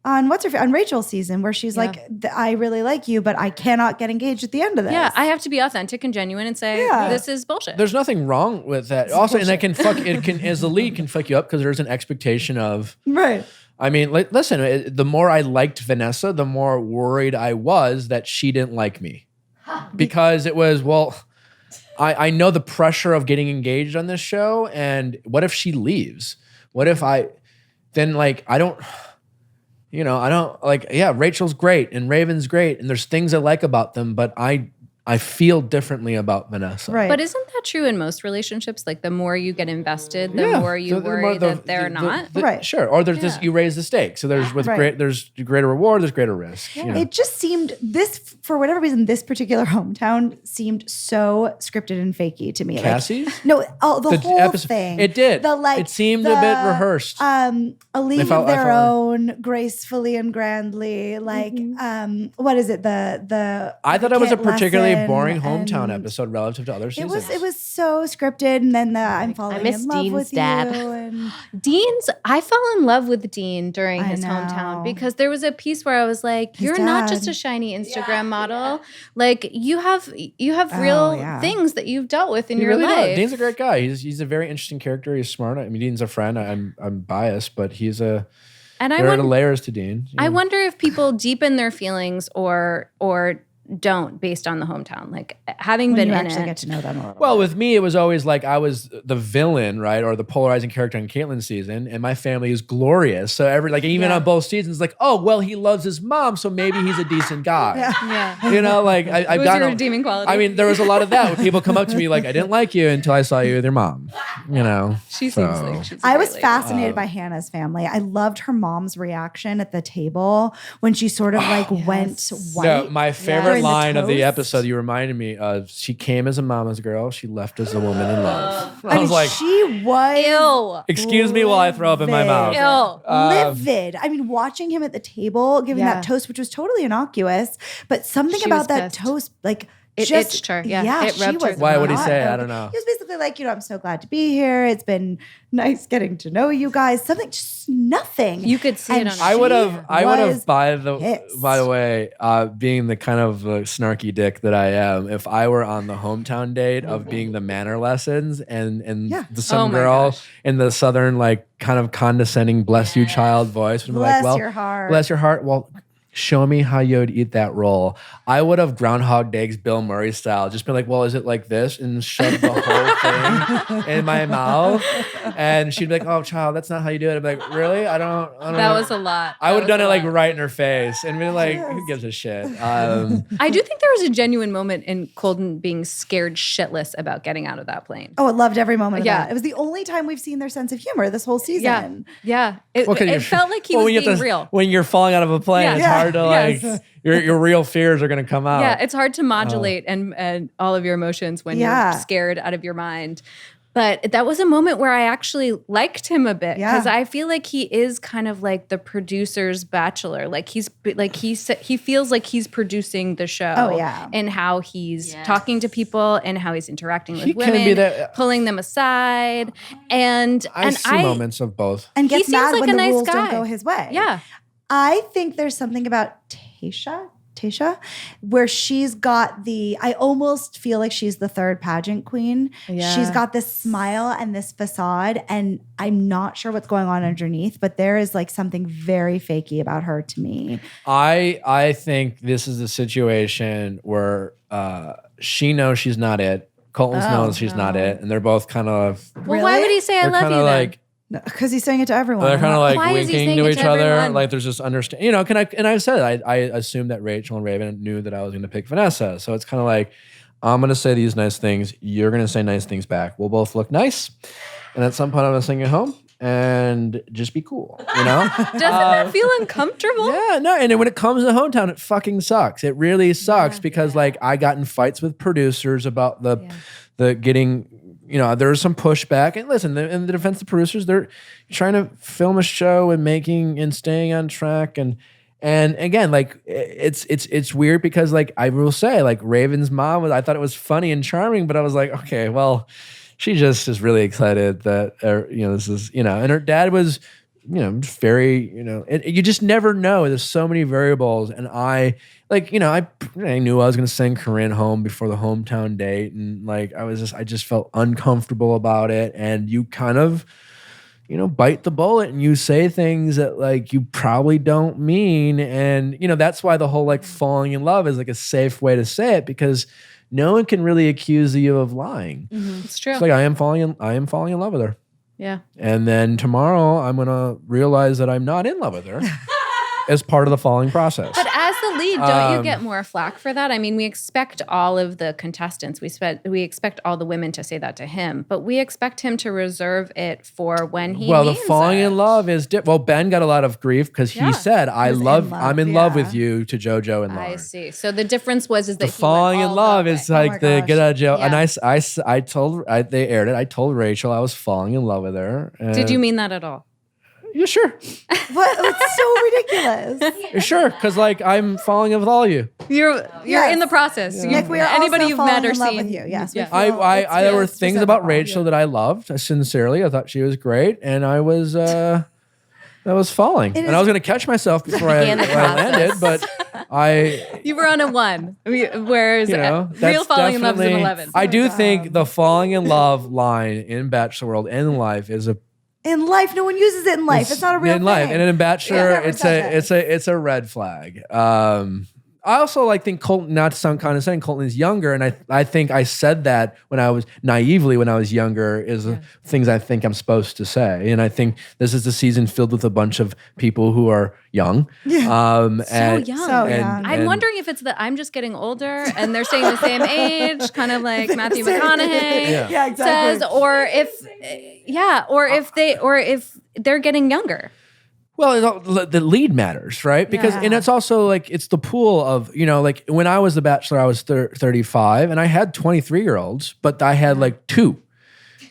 Speaker 2: on Rachel's season, where she's like, I really like you, but I cannot get engaged at the end of this.
Speaker 3: Yeah, I have to be authentic and genuine and say this is bullshit.
Speaker 1: There's nothing wrong with that. It's also, bullshit. And that can as the lead can fuck you up because there's an expectation of I mean, listen. The more I liked Vanessa, the more worried I was that she didn't like me because it was I know the pressure of getting engaged on this show, and what if she leaves? What if I don't. Rachel's great and Raven's great and there's things I like about them, but I feel differently about Vanessa.
Speaker 3: Right. But isn't that true in most relationships? Like the more you get invested, the more you worry that they're not.
Speaker 2: Right.
Speaker 1: Sure. Or there's this, you raise the stakes. So there's there's greater reward, there's greater risk.
Speaker 2: Yeah. It just seemed for whatever reason, this particular hometown seemed so scripted and fakey to me.
Speaker 1: Cassie's?
Speaker 2: The whole
Speaker 1: episode,
Speaker 2: thing.
Speaker 1: It did. It seemed a bit rehearsed.
Speaker 2: A league of their own, gracefully and grandly. Like, what is it? I
Speaker 1: thought it was a particularly a boring hometown episode relative to other seasons.
Speaker 2: It was so scripted, and then I'm falling in love
Speaker 4: Dean's
Speaker 2: with
Speaker 4: dad.
Speaker 2: you. And
Speaker 3: I fell in love with Dean during his hometown because there was a piece where I was like, you're not just a shiny Instagram model. Like you have real things that you've dealt with in your
Speaker 1: really
Speaker 3: life.
Speaker 1: Does. Dean's a great guy. He's a very interesting character. He's smart. I mean, Dean's a friend. I'm biased, but there are layers to Dean.
Speaker 3: I wonder if people deepen their feelings or don't based on the hometown, like having been in it.
Speaker 2: Get to know them a little
Speaker 1: Well, with me, it was always like I was the villain, right, or the polarizing character in Caitlyn's season, and my family is glorious. So even on both seasons, like, oh well, he loves his mom, so maybe he's a decent guy.
Speaker 3: Yeah.
Speaker 1: You know, like I've got
Speaker 3: your redeeming quality.
Speaker 1: I mean, there was a lot of that when people come up to me like, I didn't like you until I saw you with your mom. You know,
Speaker 3: she seems like she's.
Speaker 2: I was fascinated by Hannah's family. I loved her mom's reaction at the table when she sort of went white.
Speaker 1: No, my favorite line of the episode you reminded me of, she came as a mama's girl, she left as a woman in love. I was like,
Speaker 2: she was
Speaker 3: ill.
Speaker 1: Excuse me while I throw up in my mouth.
Speaker 3: Ill.
Speaker 2: Livid. I mean, watching him at the table giving that toast, which was totally innocuous, but something about that toast, like
Speaker 3: it itched her. Yeah, it rubbed her.
Speaker 1: Why would he say? I don't know.
Speaker 2: He was basically like, I'm so glad to be here. It's been nice getting to know you guys. Just nothing.
Speaker 3: You could see it on.
Speaker 1: I would have. By the way, being the kind of snarky dick that I am, if I were on the hometown date of being the manner lessons and some girl in the southern like kind of condescending bless you child voice would be like, well, bless your heart. Well, show me how you would eat that roll. I would have Groundhog Days Bill Murray style, just been like, well, is it like this? And shove the whole thing in my mouth. And she'd be like, oh, child, that's not how you do it. I'd be like, really? I don't
Speaker 3: that
Speaker 1: know.
Speaker 3: was a lot.
Speaker 1: I would have done it like right in her face and been like, who gives a shit?
Speaker 3: I do think there was a genuine moment in Colton being scared shitless about getting out of that plane.
Speaker 2: Oh, I loved every moment of that. It was the only time we've seen their sense of humor this whole season.
Speaker 3: Yeah. It felt like he was being real.
Speaker 1: When you're falling out of a plane, it's hard to your real fears are going to come out.
Speaker 3: Yeah, it's hard to modulate and all of your emotions when you're scared out of your mind. But that was a moment where I actually liked him a bit because I feel like he is kind of like the producer's bachelor. Like he feels like he's producing the show.
Speaker 2: Oh yeah,
Speaker 3: and how he's talking to people and how he's interacting with women, pulling them aside. And
Speaker 1: I see moments of both.
Speaker 2: And gets
Speaker 3: he
Speaker 2: mad
Speaker 3: seems like
Speaker 2: when
Speaker 3: a
Speaker 2: the
Speaker 3: nice
Speaker 2: rules
Speaker 3: guy.
Speaker 2: don't go his way.
Speaker 3: Yeah.
Speaker 2: I think there's something about Tayshia, where she's got I almost feel like she's the third pageant queen. Yeah. She's got this smile and this facade, and I'm not sure what's going on underneath, but there is like something very fakey about her to me.
Speaker 1: I think this is a situation where she knows she's not it. Colton knows she's not it, and they're both kind of.
Speaker 3: Well, why would he say I love you then?
Speaker 2: Because he's saying it to everyone.
Speaker 1: They're kind of like
Speaker 3: Why
Speaker 1: winking to each other. Like there's just understand. You know, I said I assumed that Rachel and Raven knew that I was going to pick Vanessa. So it's kind of like, I'm going to say these nice things. You're going to say nice things back. We'll both look nice. And at some point I'm going to sing it home and just be cool, you know?
Speaker 3: Doesn't that feel uncomfortable?
Speaker 1: Yeah, no. And then when it comes to hometown, it fucking sucks. It really sucks because like I got in fights with producers about the getting. You know, there's some pushback. And listen, in the defense of the producers, they're trying to film a show and staying on track. And again, like it's weird because like I will say, like Raven's mom I thought it was funny and charming, but I was like, okay, well, she just is really excited that this is, and her dad was, very, you just never know. There's so many variables. And I knew I was going to send Corinne home before the hometown date. And like, I just felt uncomfortable about it. And you kind of, bite the bullet and you say things that like you probably don't mean. And, that's why the whole like falling in love is like a safe way to say it because no one can really accuse you of lying.
Speaker 3: Mm-hmm. It's true.
Speaker 1: It's like I am falling in love with her.
Speaker 3: Yeah.
Speaker 1: And then tomorrow I'm going to realize that I'm not in love with her as part of the falling process.
Speaker 3: But as the lead, don't you get more flack for that? I mean, we expect all of the contestants, we expect all the women to say that to him, but we expect him to reserve it for when he means
Speaker 1: the falling in love is Ben got a lot of grief because he said, I'm in love with you to JoJo and Lauren.
Speaker 3: I see. So the difference was that
Speaker 1: the falling in love is like the get out of jail.
Speaker 3: Yeah.
Speaker 1: And they aired it. I told Rachel I was falling in love with her.
Speaker 3: Did you mean that at all?
Speaker 1: Yeah, sure.
Speaker 2: But it's so ridiculous.
Speaker 1: Sure, because like I'm falling in with all of you.
Speaker 3: You're in the process.
Speaker 2: Nick, we are
Speaker 3: anybody
Speaker 2: also
Speaker 3: you've met
Speaker 2: falling
Speaker 3: or
Speaker 2: in love
Speaker 3: seen.
Speaker 2: with you. Yes,
Speaker 3: Yeah.
Speaker 1: There were things about Rachel that I loved sincerely. I thought she was great, and I was falling, and I was going to catch myself before I landed, but
Speaker 3: you were on a 1, whereas real falling in love is an 11.
Speaker 1: I do think the falling in love line in Bachelor World and in life is
Speaker 2: in life. No one uses it in life. It's not a real
Speaker 1: in
Speaker 2: thing.
Speaker 1: life, and in Bachelor, it's a red flag. I also think Colton, not to sound condescending, Colton is younger, and I think I said that when I was younger is things I think I'm supposed to say, and I think this is a season filled with a bunch of people who are young.
Speaker 3: So young. I'm wondering if it's that I'm just getting older and they're staying the same age, kind of like Matthew McConaughey says, or if they're getting younger.
Speaker 1: Well, the lead matters, right? Because and it's also like it's the pool of like when I was the Bachelor, I was 35, and I had 23-year-olds, but I had like 2,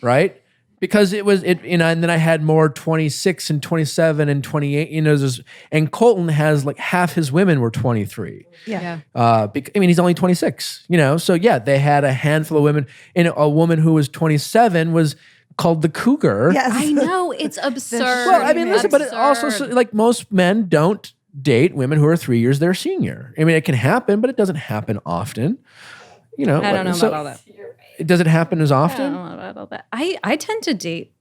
Speaker 1: right? Because and then I had more 26 and 27 and 28. And Colton has like half his women were 23. He's only 26. So they had a handful of women, and a woman who was 27 was called the cougar.
Speaker 2: Yes.
Speaker 3: I know, it's absurd.
Speaker 1: Well, I mean, listen, but it also like most men don't date women who are 3 years their senior. I mean, it can happen, but it doesn't happen often.
Speaker 3: I don't know about all that.
Speaker 1: It doesn't happen as often.
Speaker 3: I don't know about all that. I tend to date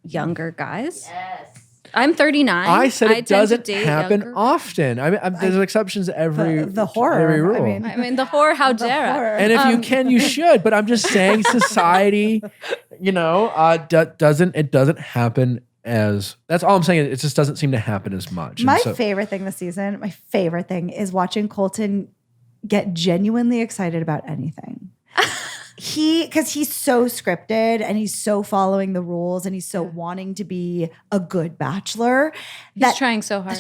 Speaker 3: younger guys. Yes. I'm 39.
Speaker 1: I said it doesn't happen often. I mean, there's exceptions to every
Speaker 2: the horror.
Speaker 1: Every rule.
Speaker 3: I mean, the horror. How dare?
Speaker 1: And if you can, you should. But I'm just saying, society, doesn't happen as. That's all I'm saying. It just doesn't seem to happen as much.
Speaker 2: My favorite thing this season, is watching Colton get genuinely excited about anything. Because he's so scripted and he's so following the rules and he's so wanting to be a good bachelor.
Speaker 3: He's trying so hard.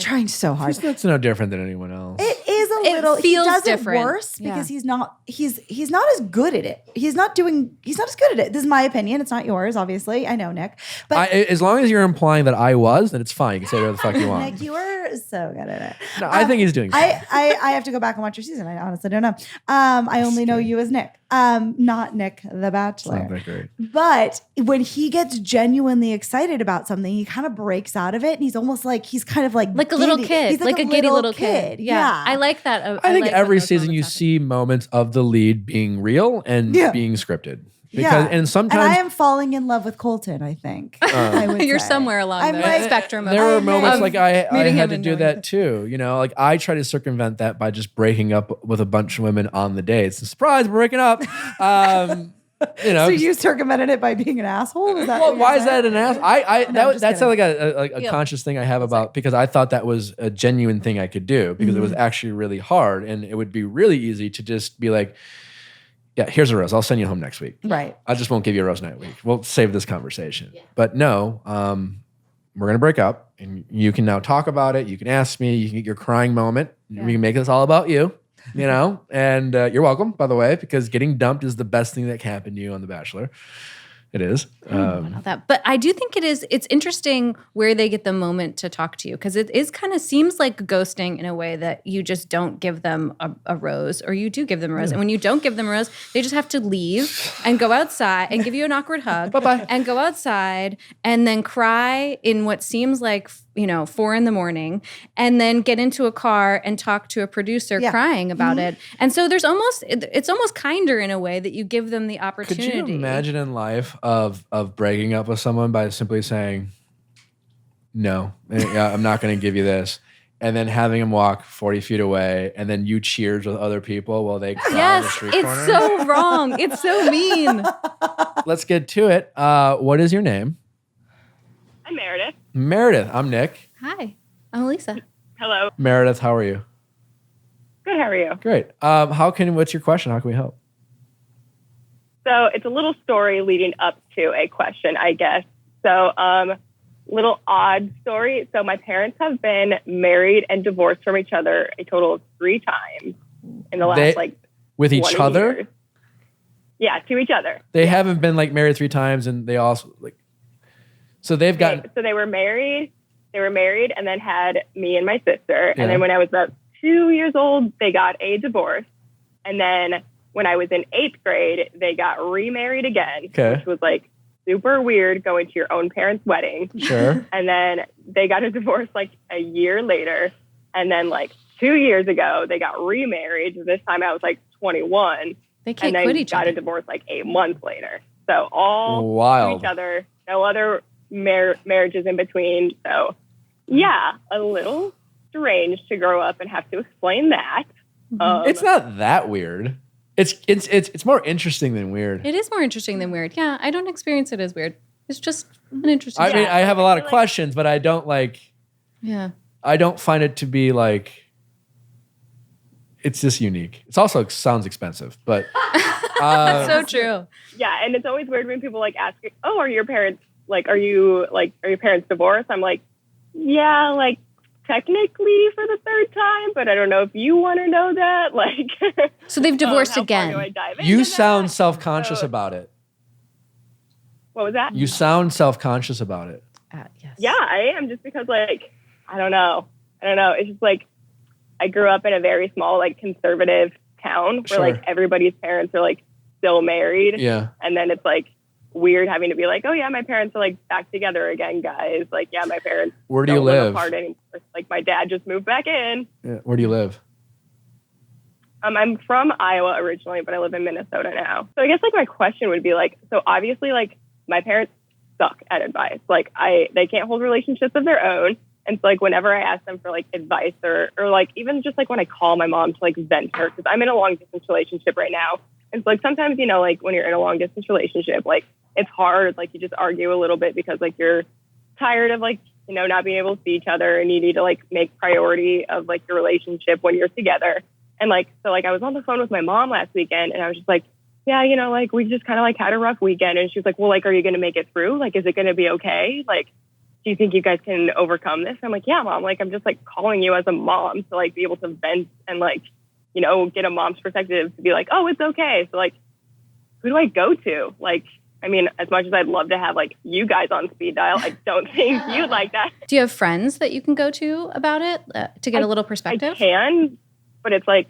Speaker 1: That's no different than anyone else.
Speaker 2: It is a little.
Speaker 3: Feels
Speaker 2: he does
Speaker 3: different.
Speaker 2: It worse because he's not as good at it. He's not as good at it. This is my opinion. It's not yours, obviously. I know, Nick. But
Speaker 1: as long as you're implying that I was, then it's fine. You can say whatever the fuck you want.
Speaker 2: Nick, you were so good at it.
Speaker 1: No, I think he's doing.
Speaker 2: I have to go back and watch your season. I honestly don't know. I only know you as Nick. Not Nick the Bachelor.
Speaker 1: Not that great.
Speaker 2: But when he gets genuinely excited about something, he kind of breaks out of it, and he's almost like he's kind of like
Speaker 3: a little kid,
Speaker 2: he's like
Speaker 3: a giddy little kid. Yeah, I like that.
Speaker 1: I think every season you see moments of the lead being real and being scripted. And sometimes
Speaker 2: I am falling in love with Colton. I think
Speaker 3: you're somewhere along the spectrum.
Speaker 1: There were moments like I had to do that too. Like I try to circumvent that by just breaking up with a bunch of women on the dates. Surprise, we're breaking up.
Speaker 2: So you circumvented it by being an asshole? Is that
Speaker 1: why is that an asshole? That's like a conscious thing I have about, because I thought that was a genuine thing I could do, because it was actually really hard, and it would be really easy to just be like, yeah, here's a rose. I'll send you home next week.
Speaker 2: Right.
Speaker 1: I just won't give you a rose night week. We'll save this conversation. Yeah. But no, we're going to break up, and you can now talk about it. You can ask me. You can get your crying moment. Yeah. We can make this all about you, and you're welcome, by the way, because getting dumped is the best thing that can happen to you on The Bachelor. It is.
Speaker 3: I don't know that. But I do think it's interesting where they get the moment to talk to you, because it is kind of seems like ghosting in a way that you just don't give them a rose, or you do give them a rose. Yeah. And when you don't give them a rose, they just have to leave and go outside and give you an awkward hug.
Speaker 1: Bye-bye.
Speaker 3: And go outside and then cry in what seems like 4 a.m, and then get into a car and talk to a producer crying about it. And so it's almost kinder in a way that you give them the opportunity.
Speaker 1: Could you imagine in life of breaking up with someone by simply saying, no, I'm not going to give you this, and then having them walk 40 feet away, and then you cheers with other people while they cry on the street corner?
Speaker 3: Yes, it's so wrong. It's so mean.
Speaker 1: Let's get to it. What is your name?
Speaker 5: I'm Meredith.
Speaker 1: Meredith, I'm Nick.
Speaker 3: Hi, I'm Alisa.
Speaker 5: Hello.
Speaker 1: Meredith, how are you?
Speaker 5: Good, how are you?
Speaker 1: Great. What's your question? How can we help?
Speaker 5: So it's a little story leading up to a question, I guess. So, little odd story. So my parents have been married and divorced from each other a total of 3 times in the last
Speaker 1: with each other?
Speaker 5: Years. Yeah, to each other.
Speaker 1: They haven't been married 3 times, and they also So they've got.
Speaker 5: So they were married they were married and then had me and my sister. Yeah. And then when I was about 2 years old, they got a divorce. And then when I was in 8th grade, they got remarried again, which was like super weird going to your own parents' wedding.
Speaker 1: Sure.
Speaker 5: And then they got a divorce like a year later. And then like 2 years ago, they got remarried. This time I was like 21.
Speaker 3: They can't quit each other.
Speaker 5: And then got a divorce like 8 months later. So all
Speaker 1: wild.
Speaker 5: to each other, no other marriages in between. So yeah, a little strange to grow up and have to explain that.
Speaker 1: It's not that weird. It's more interesting than weird.
Speaker 3: It is more interesting than weird. Yeah, I don't experience it as weird. It's just an interesting.
Speaker 1: I mean, I have a lot of questions, but I don't like.
Speaker 3: Yeah.
Speaker 1: I don't find it to be like. It's just unique. It also sounds expensive, but.
Speaker 3: So true.
Speaker 5: Yeah, and it's always weird when people like ask, "Oh, are your parents are your parents divorced?" I'm like, "Yeah, like technically for the 3rd time, but I don't know if you want to know that." Like,
Speaker 3: so they've divorced again.
Speaker 1: You sound self-conscious about it.
Speaker 5: What was that?
Speaker 1: You sound self-conscious about it.
Speaker 3: Yes.
Speaker 5: Yeah, I am, just because like I don't know. It's just like I grew up in a very small like conservative town where like everybody's parents are like still married.
Speaker 1: Yeah.
Speaker 5: And then it's like weird having to be like, oh yeah, my parents are like back together again, guys. Like, yeah, my parents
Speaker 1: Where do you live?
Speaker 5: Apart anymore. Like my dad just moved back in.
Speaker 1: Yeah. Where do you live?
Speaker 5: I'm from Iowa originally, but I live in Minnesota now. So I guess like my question would be like, so obviously like my parents suck at advice. Like they can't hold relationships of their own. And so like whenever I ask them for like advice or like even just like when I call my mom to like vent her, because I'm in a long distance relationship right now. And so like sometimes, you know, like when you're in a long distance relationship, like it's hard, like you just argue a little bit because like you're tired of like, you know, not being able to see each other, and you need to like make priority of like your relationship when you're together. And like, so like I was on the phone with my mom last weekend and I was just like, yeah, you know, like we just kind of like had a rough weekend. And she was like, well, like, are you going to make it through? Like, is it going to be okay? Like, do you think you guys can overcome this? I'm like, yeah, mom, like, I'm just like calling you as a mom to like be able to vent and like, you know, get a mom's perspective to be like, oh, it's okay. So like, who do I go to? Like, I mean, as much as I'd love to have like you guys on speed dial, I don't think you'd like that.
Speaker 3: Do you have friends that you can go to about it to get a little perspective?
Speaker 5: I can, but it's like,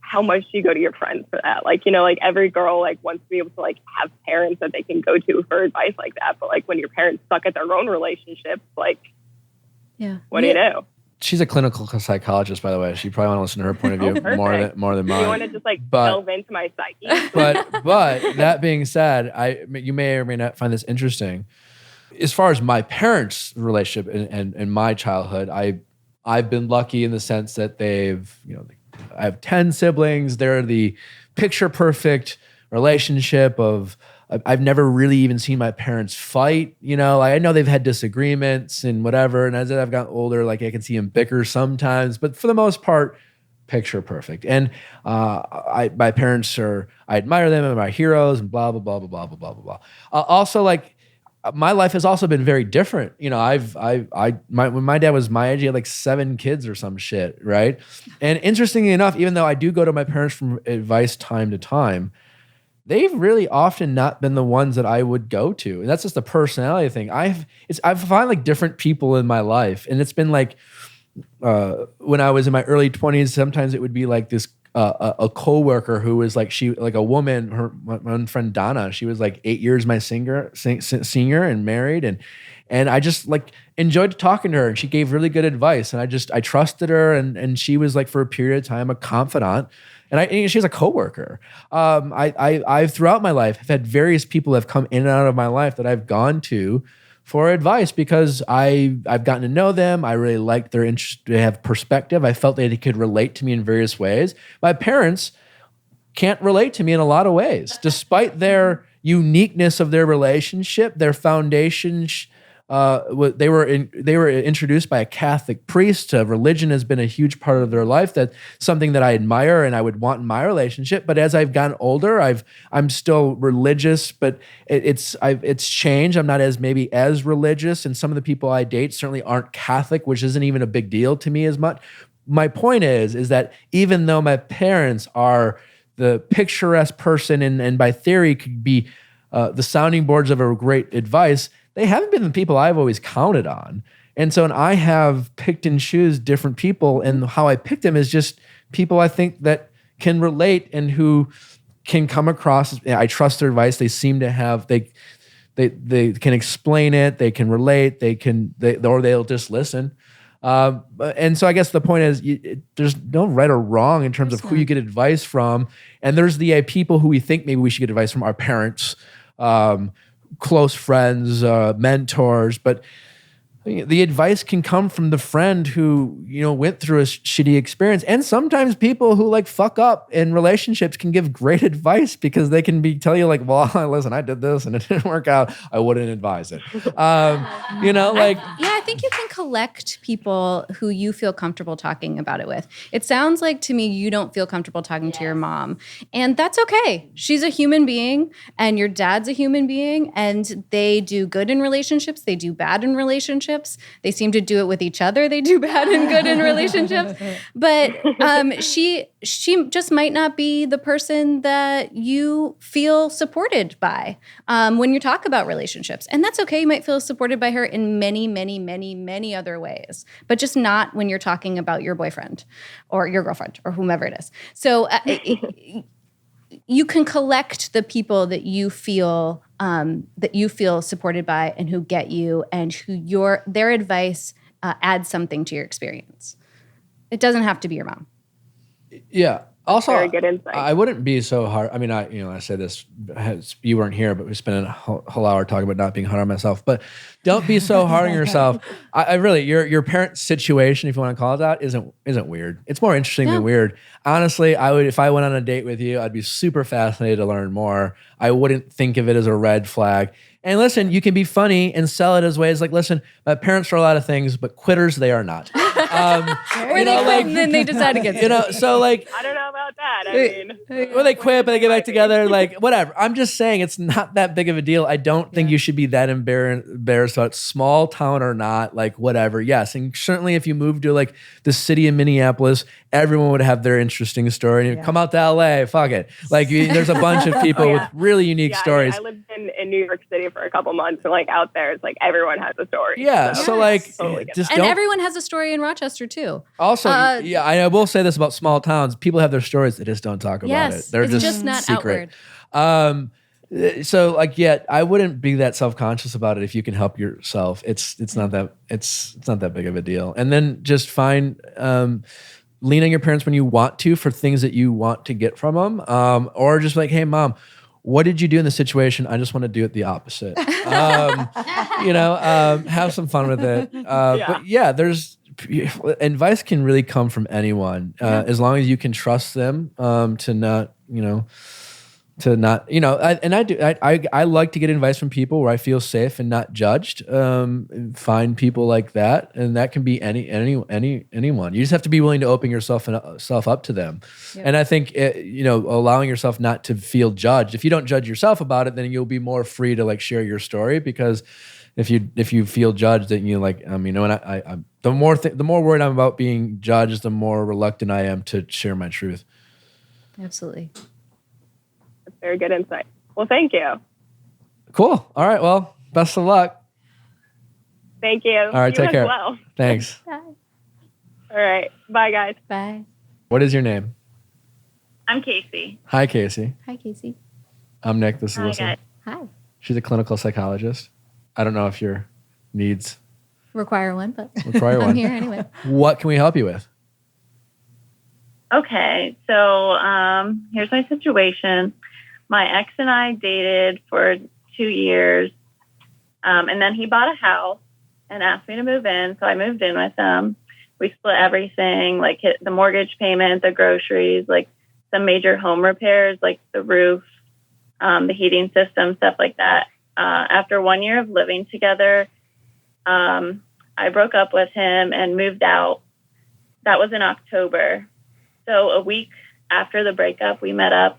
Speaker 5: how much do you go to your friends for that? Like, you know, like every girl like wants to be able to like have parents that they can go to for advice like that. But like when your parents suck at their own relationships, like,
Speaker 3: yeah,
Speaker 5: what do you do?
Speaker 1: She's a clinical psychologist, by the way. She probably want to listen to her point of view more than mine.
Speaker 5: You want to just like delve into my psyche?
Speaker 1: But that being said, you may or may not find this interesting. As far as my parents' relationship and my childhood, I've been lucky in the sense that they've, you know, I have 10 siblings. They're the picture perfect relationship of, I've never really even seen my parents fight. You know, I know they've had disagreements and whatever. And as I've gotten older, like I can see them bicker sometimes, but for the most part, picture perfect. And my parents I admire them and my heroes and blah, blah, blah, blah, blah, blah, blah, blah. Also, like, my life has also been very different. You know, when my dad was my age, he had like 7 kids or some shit, right? And interestingly enough, even though I do go to my parents for advice time to time, they've really often not been the ones that I would go to. And that's just a personality thing. I've found like different people in my life. And it's been like, when I was in my early 20s, sometimes it would be like this, a coworker who was like, a woman, my own friend Donna, she was like 8 years my senior and married. And I just like enjoyed talking to her, and she gave really good advice. And I trusted her, and she was like for a period of time, a confidant. And she's a coworker. I've throughout my life have had various people that have come in and out of my life that I've gone to for advice because I've gotten to know them. I really liked their interest. They have perspective. I felt they could relate to me in various ways. My parents can't relate to me in a lot of ways, despite their uniqueness of their relationship, their foundation. They were introduced by a Catholic priest. Religion has been a huge part of their life. That's something that I admire and I would want in my relationship. But as I've gotten older, I'm still religious, but it's changed. I'm not maybe as religious, and some of the people I date certainly aren't Catholic, which isn't even a big deal to me as much. My point is that even though my parents are the picturesque person and by theory could be the sounding boards of a great advice, they haven't been the people I've always counted on. And so, and I have picked and choose different people, and how I pick them is just people I think that can relate and who can come across. I trust their advice. They seem to have, they can explain it. They can relate. Or they'll just listen. And so I guess the point is there's no right or wrong in terms of who you get advice from. And there's the people who we think maybe we should get advice from, our parents, close friends, mentors, but the advice can come from the friend who, went through a shitty experience. And sometimes people who like fuck up in relationships can give great advice because they can tell you like, well, listen, I did this and it didn't work out. I wouldn't advise it.
Speaker 3: I think you can collect people who you feel comfortable talking about it with. It sounds like to me, you don't feel comfortable talking to your mom, and that's okay. She's a human being and your dad's a human being, and they do good in relationships. They do bad in relationships. They seem to do it with each other. They do bad and good in relationships. But she just might not be the person that you feel supported by when you talk about relationships. And that's okay. You might feel supported by her in many, many, many, many other ways, but just not when you're talking about your boyfriend or your girlfriend or whomever it is. So you can collect the people that you feel supported by and who get you, and who their advice adds something to your experience. It doesn't have to be your mom.
Speaker 1: Yeah. Also,
Speaker 5: very good insight. I
Speaker 1: wouldn't be so hard. I mean, I say this, you weren't here, but we spent a whole hour talking about not being hard on myself. But don't be so hard on yourself. I really, your parent situation, if you want to call it that, isn't weird. It's more interesting than weird. Honestly, I would, if I went on a date with you, I'd be super fascinated to learn more. I wouldn't think of it as a red flag. And listen, you can be funny and sell it as ways like, listen, my parents are a lot of things, but quitters they are not.
Speaker 3: Or they quit and then they decide against it.
Speaker 1: So like,
Speaker 5: I don't know about that. I mean,
Speaker 1: or they quit, but they get back together. Like whatever. I'm just saying it's not that big of a deal. I don't think you should be that embarrassed about small town or not. Like whatever. Yes, and certainly if you move to like the city of Minneapolis, everyone would have their interesting story. And you come out to LA, fuck it. Like there's a bunch of people with really unique stories.
Speaker 5: I lived in New York City for a couple months, and like out there, it's like everyone has a story.
Speaker 1: Yeah, so like,
Speaker 5: totally
Speaker 1: just
Speaker 3: and everyone has a story in Rochester too.
Speaker 1: Also, I will say this about small towns: people have their stories, they just don't talk about it. They're
Speaker 3: just not
Speaker 1: secret.
Speaker 3: Outward.
Speaker 1: So like, I wouldn't be that self-conscious about it if you can help yourself. It's not that big of a deal. And then just find. Lean on your parents when you want to for things that you want to get from them, or just like, hey, mom, what did you do in this situation? I just want to do it the opposite. Have some fun with it. But there's advice can really come from anyone as long as you can trust them I like to get advice from people where I feel safe and not judged. Find people like that, and that can be anyone. You just have to be willing to open yourself up to them. Yep. And I think allowing yourself not to feel judged. If you don't judge yourself about it, then you'll be more free to like share your story. Because if you feel judged, then you like and the more worried I'm about being judged, the more reluctant I am to share my truth.
Speaker 3: Absolutely.
Speaker 5: Very good insight. Well, thank you.
Speaker 1: Cool. All right. Well, best of luck.
Speaker 5: Thank you.
Speaker 1: All right. Take care.
Speaker 5: Well.
Speaker 1: Thanks.
Speaker 3: Bye.
Speaker 5: All right. Bye, guys.
Speaker 3: Bye.
Speaker 1: What is your name?
Speaker 6: I'm Casey.
Speaker 1: Hi, Casey.
Speaker 3: Hi, Casey.
Speaker 1: I'm Nick. This is Alyssa.
Speaker 6: Guys.
Speaker 3: Hi.
Speaker 1: She's a clinical psychologist. I don't know if your needs
Speaker 3: require one, but
Speaker 1: I'm
Speaker 3: here anyway.
Speaker 1: What can we help you with?
Speaker 6: Okay. So here's my situation. My ex and I dated for 2 years, and then he bought a house and asked me to move in. So I moved in with him. We split everything, like the mortgage payment, the groceries, like some major home repairs, like the roof, the heating system, stuff like that. After 1 year of living together, I broke up with him and moved out. That was in October. So a week after the breakup, we met up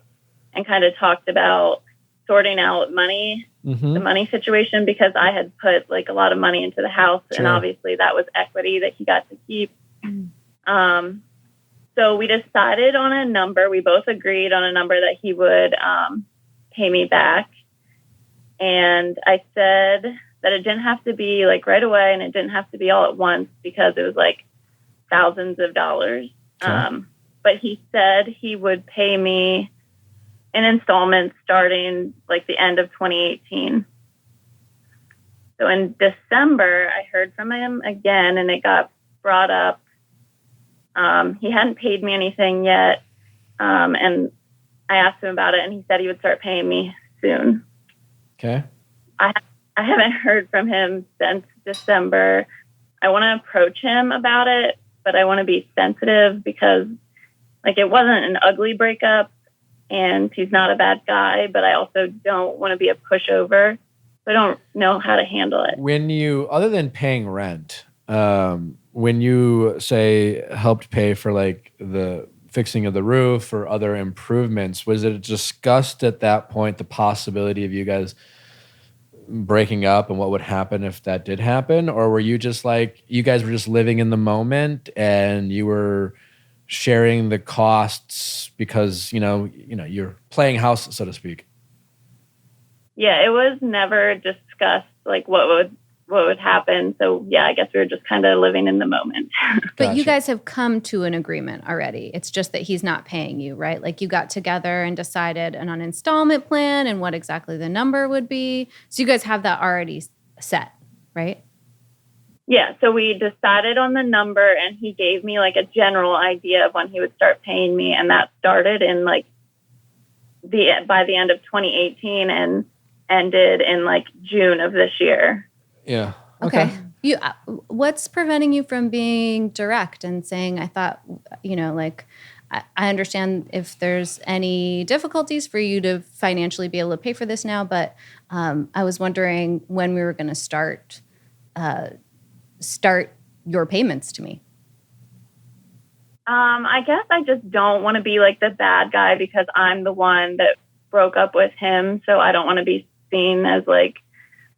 Speaker 6: and kind of talked about sorting out money, the money situation, because I had put like a lot of money into the house, and obviously that was equity that he got to keep. So we decided on a number. We both agreed on a number that he would pay me back. And I said that it didn't have to be like right away and it didn't have to be all at once because it was like thousands of dollars.
Speaker 1: Okay.
Speaker 6: But he said he would pay me in installments starting like the end of 2018. So in December, I heard from him again, and it got brought up. He hadn't paid me anything yet, and I asked him about it, and he said he would start paying me soon.
Speaker 1: Okay.
Speaker 6: I haven't heard from him since December. I want to approach him about it, but I want to be sensitive because, like, it wasn't an ugly breakup, and he's not a bad guy, but I also don't want to be a pushover. So I don't know how to handle it.
Speaker 1: When you, other than paying rent, when you say helped pay for like the fixing of the roof or other improvements, was it discussed at that point the possibility of you guys breaking up and what would happen if that did happen? Or were you just like, you guys were just living in the moment and you were sharing the costs because, you know, you're playing house, so to speak?
Speaker 6: Yeah, it was never discussed like what would happen. So yeah, I guess we were just kind of living in the moment.
Speaker 3: But
Speaker 1: Gotcha.
Speaker 3: you guys have come to an agreement already. It's just that he's not paying you, right? Like you got together and decided on an installment plan and what exactly the number would be. So you guys have that already set, right?
Speaker 6: Yeah, so we decided on the number, and he gave me like a general idea of when he would start paying me, and that started in like by the end of 2018 and ended in like June of this year.
Speaker 1: Yeah.
Speaker 3: Okay. What's preventing you from being direct and saying, I thought, like, I understand if there's any difficulties for you to financially be able to pay for this now, but I was wondering when we were going to start your payments to me.
Speaker 6: I guess I just don't want to be like the bad guy because I'm the one that broke up with him. So I don't want to be seen as like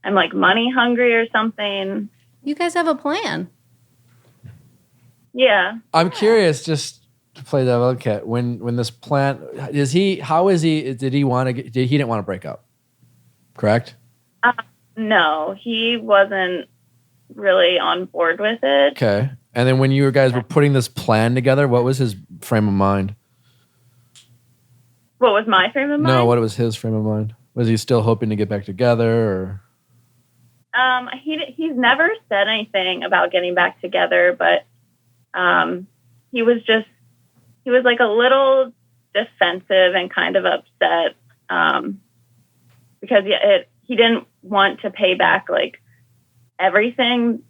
Speaker 6: I'm like money hungry or something.
Speaker 3: You guys have a plan.
Speaker 6: Yeah.
Speaker 1: I'm curious, just to play devil advocate, when this plan did he didn't want to break up, correct?
Speaker 6: No, he wasn't really on board with it.
Speaker 1: Okay. And then when you guys were putting this plan together, what was his frame of mind?
Speaker 6: What was my frame of mind?
Speaker 1: No, what was his frame of mind? Was he still hoping to get back together, or?
Speaker 6: He's never said anything about getting back together, but he was like a little defensive and kind of upset because he didn't want to pay back like everything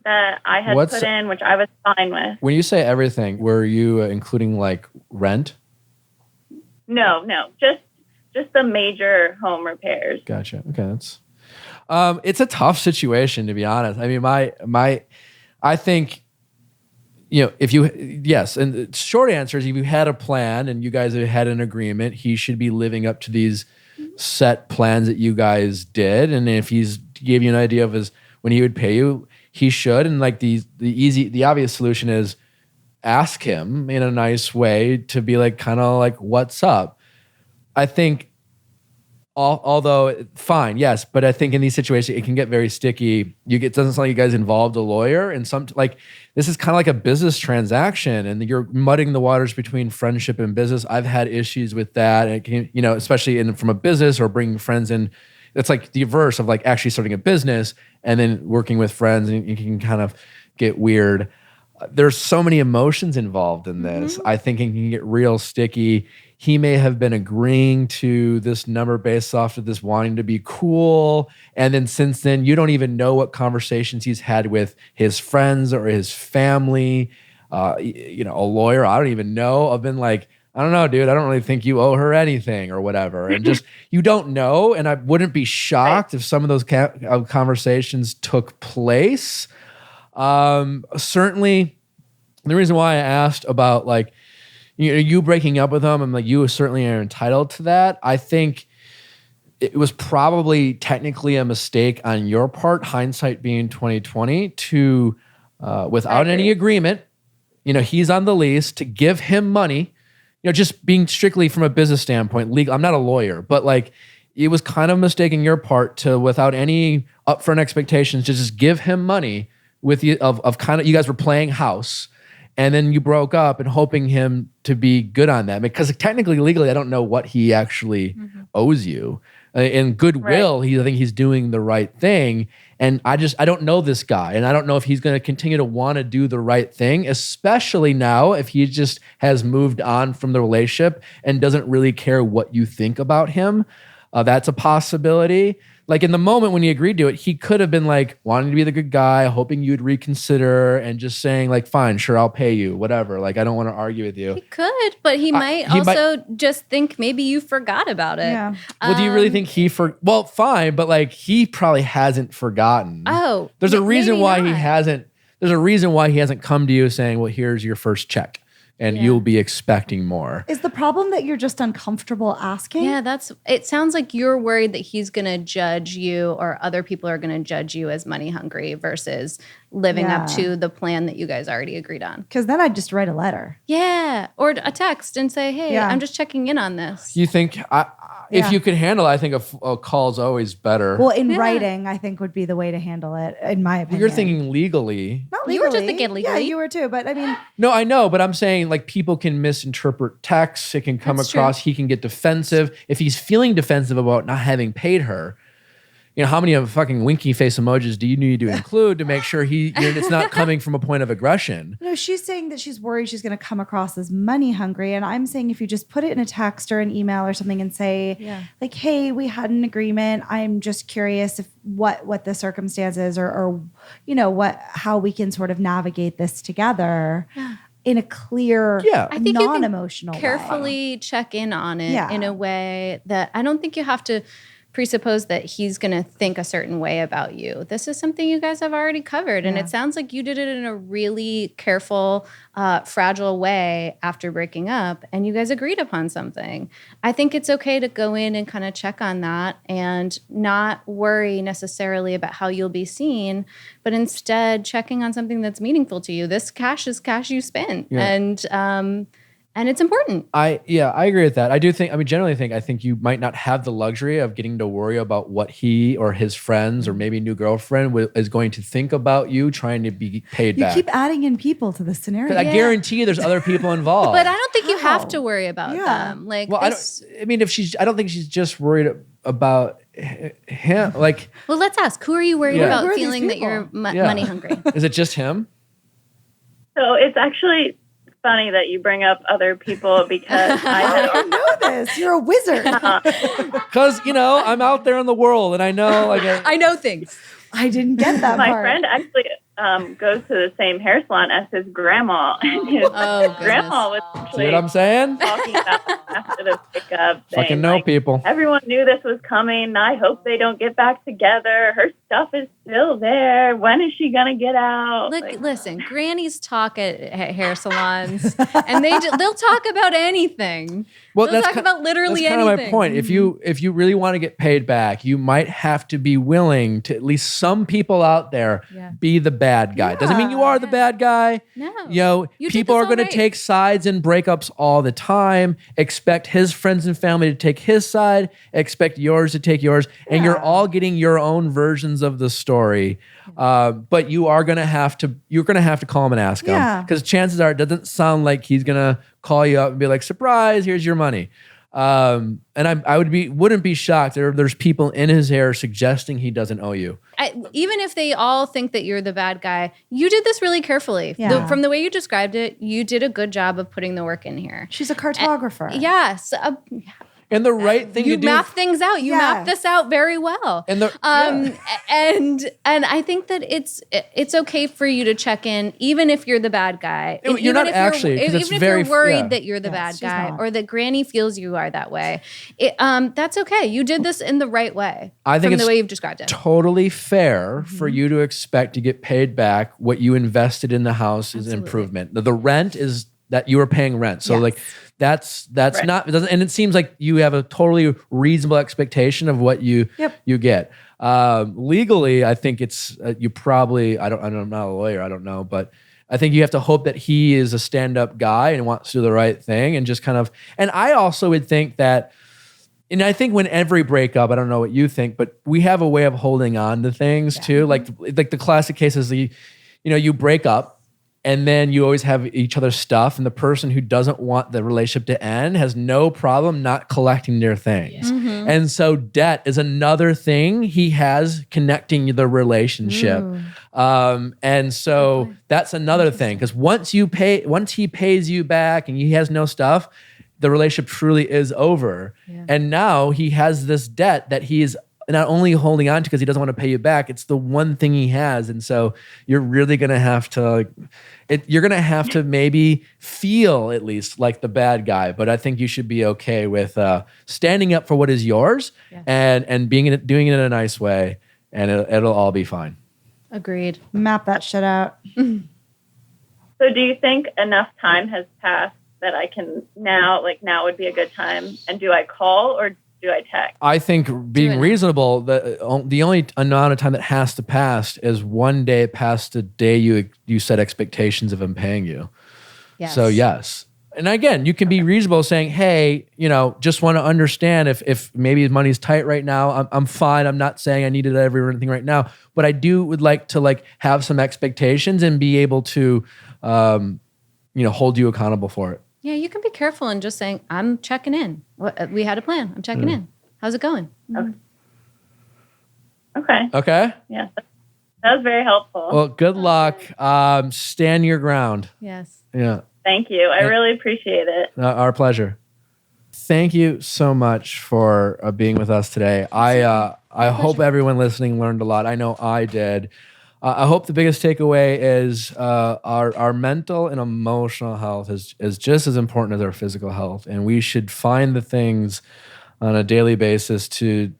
Speaker 6: that I had put in, which I was fine with.
Speaker 1: When you say everything, were you including like rent?
Speaker 6: No, just the major home repairs.
Speaker 1: Gotcha. Okay, that's it's a tough situation, to be honest. I mean, I think, if and the short answer is if you had a plan and you guys had an agreement, he should be living up to these set plans that you guys did. And if he gave you an idea of when he would pay you, he should. And like the obvious solution is ask him in a nice way to be like, kind of like, what's up? I think, although fine, yes, but I think in these situations it can get very sticky. It doesn't sound like you guys involved a lawyer, and this is kind of like a business transaction, and you're muddying the waters between friendship and business. I've had issues with that, and it can, especially from a business or bringing friends in. It's like the reverse of like actually starting a business and then working with friends, and you can kind of get weird. There's so many emotions involved in this. I think it can get real sticky. He may have been agreeing to this number based off of this wanting to be cool. And then since then, you don't even know what conversations he's had with his friends or his family. A lawyer, I don't even know. I've been like, I don't know, dude, I don't really think you owe her anything or whatever. And just, you don't know. And I wouldn't be shocked if some of those conversations took place. Certainly, the reason why I asked about like, you breaking up with him, I'm like, you certainly are entitled to that. I think it was probably technically a mistake on your part, hindsight being 2020, to without any agreement, he's on the lease, to give him money, just being strictly from a business standpoint, legal. I'm not a lawyer, but like it was kind of a mistake on your part to, without any upfront expectations, to just give him money with you of kind of, you guys were playing house, and then you broke up and hoping him to be good on that, because technically, legally, I don't know what he actually owes you. In goodwill, I think he's doing the right thing. And I don't know this guy, and I don't know if he's going to continue to want to do the right thing, especially now if he just has moved on from the relationship and doesn't really care what you think about him. That's a possibility. Like in the moment when he agreed to it, he could have been like wanting to be the good guy, hoping you'd reconsider, and just saying like, fine, sure, I'll pay you, whatever. Like, I don't want to argue with you.
Speaker 3: He could, but he might also just think maybe you forgot about it. Yeah.
Speaker 1: Well, do you really think well, fine, but like he probably hasn't forgotten.
Speaker 3: Oh,
Speaker 1: there's a reason why he hasn't. There's a reason why he hasn't come to you saying, well, here's your first check. And you'll be expecting more.
Speaker 2: Is the problem that you're just uncomfortable asking?
Speaker 3: Yeah, it sounds like you're worried that he's going to judge you, or other people are going to judge you as money hungry versus living up to the plan that you guys already agreed on.
Speaker 2: Because then I'd just write a letter.
Speaker 3: Yeah, or a text and say, hey, I'm just checking in on this.
Speaker 1: You think, if you could handle it, I think a call's always better.
Speaker 2: Well, in writing, I think would be the way to handle it, in my opinion.
Speaker 1: You're thinking legally.
Speaker 2: Not legally.
Speaker 3: You were just thinking legally.
Speaker 2: Yeah, you were too, but I mean.
Speaker 1: No, I know, but I'm saying like people can misinterpret texts. It can come across, he can get defensive. If he's feeling defensive about not having paid her, you know, how many fucking winky face emojis do you need to include to make sure it's not coming from a point of aggression?
Speaker 2: No, she's saying that she's worried she's going to come across as money hungry. And I'm saying if you just put it in a text or an email or something and say, like, hey, we had an agreement. I'm just curious if what the circumstances or you know, how we can sort of navigate this together. Yeah. In a clear,
Speaker 3: I think
Speaker 2: non-emotional
Speaker 3: you can carefully check in on it in a way that I don't think you have to presuppose that he's going to think a certain way about you. This is something you guys have already covered. And it sounds like you did it in a really careful, fragile way after breaking up, and you guys agreed upon something. I think it's okay to go in and kind of check on that and not worry necessarily about how you'll be seen, but instead checking on something that's meaningful to you. This cash is cash you spent. Yeah. And it's important. I
Speaker 1: agree with that. I think you might not have the luxury of getting to worry about what he or his friends or maybe new girlfriend is going to think about you trying to be paid back.
Speaker 2: You keep adding in people to the scenario.
Speaker 1: I guarantee you there's other people involved.
Speaker 3: But I don't think you have to worry about them. Like,
Speaker 1: well, I don't think she's just worried about him. Like,
Speaker 3: well, let's ask. Who are you worried about feeling that you're money hungry?
Speaker 1: Is it just him?
Speaker 6: So it's actually funny that you bring up other people because
Speaker 2: I don't know this. You're a wizard.
Speaker 1: Because, I'm out there in the world and I know.
Speaker 3: I know things.
Speaker 2: I didn't get that
Speaker 6: My
Speaker 2: part.
Speaker 6: friend actually goes to the same hair salon as his grandma. And his grandma was actually
Speaker 1: see what I'm saying?
Speaker 6: talking about after the breakup.
Speaker 1: Fucking know people.
Speaker 6: Everyone knew this was coming. I hope they don't get back together. Her stuff is still there. When is she going to get out?
Speaker 3: Listen, grannies talk at hair salons and they'll talk about anything. Well, they'll talk about literally anything.
Speaker 1: That's kind of my point. If you really want to get paid back, you might have to be willing to, at least some people out there, be the bad guy. Doesn't mean you are the bad guy.
Speaker 3: No.
Speaker 1: People are going to take sides in breakups all the time. Expect his friends and family to take his side. Expect yours to take yours. And you're all getting your own versions of the story. But you're going to have to call him and ask him. Because chances are it doesn't sound like he's going to call you up and be like, surprise, here's your money. And I wouldn't be shocked. There's people in his hair suggesting he doesn't owe you.
Speaker 3: Even if they all think that you're the bad guy, you did this really carefully. From the way you described it, you did a good job of putting the work in here.
Speaker 2: She's a cartographer.
Speaker 3: Yes.
Speaker 1: And the right thing to do.
Speaker 3: You map things out. You map this out very well. And I think that it's okay for you to check in, even if you're the bad guy.
Speaker 1: You're not actually.
Speaker 3: Even if you're worried that you're the bad guy or that Granny feels you are that way. That's okay. You did this in the right way.
Speaker 1: I think it's
Speaker 3: the way you've described it.
Speaker 1: Totally fair for you to expect to get paid back what you invested in the house is improvement. The rent is that you are paying rent. So that's right. Not, it doesn't, and it seems like you have a totally reasonable expectation of what you get. Legally, I think it's, you probably, I'm not a lawyer, I don't know, but I think you have to hope that he is a stand-up guy and wants to do the right thing and just kind of, and I also would think that And I think when every breakup, I don't know what you think, but we have a way of holding on to things too. Like the classic case is you break up and then you always have each other's stuff, and the person who doesn't want the relationship to end has no problem not collecting their things. And so debt is another thing he has connecting the relationship. And so that's another thing, because once he pays you back and he has no stuff, the relationship truly is over. And now he has this debt that he is not only holding on to because he doesn't want to pay you back, it's the one thing he has. And so you're really going to have to, you're going to have to maybe feel at least like the bad guy, but I think you should be okay with standing up for what is yours and doing it in a nice way, and it'll all be fine.
Speaker 3: Agreed.
Speaker 2: Map that shit out.
Speaker 6: So do you think enough time has passed that I can now would be a good time? And do I call or do I text?
Speaker 1: I think being reasonable, the only amount of time that has to pass is one day past the day you set expectations of him paying you.
Speaker 3: Yes.
Speaker 1: So yes. And again, you can be reasonable saying, hey, just want to understand if maybe his money's tight right now. I'm fine. I'm not saying I need it everything right now, but I would like to have some expectations and be able to, hold you accountable for it.
Speaker 3: Yeah, you can be careful in just saying, I'm checking in. We had a plan. I'm checking in. How's it going?
Speaker 6: Okay. Yeah, that was very helpful.
Speaker 1: Well, good luck. Stand your ground.
Speaker 3: Yes.
Speaker 1: Yeah.
Speaker 6: Thank you. I really appreciate it.
Speaker 1: Our pleasure. Thank you so much for being with us today. I hope everyone listening learned a lot. I know I did. I hope the biggest takeaway is our mental and emotional health is just as important as our physical health, and we should find the things on a daily basis to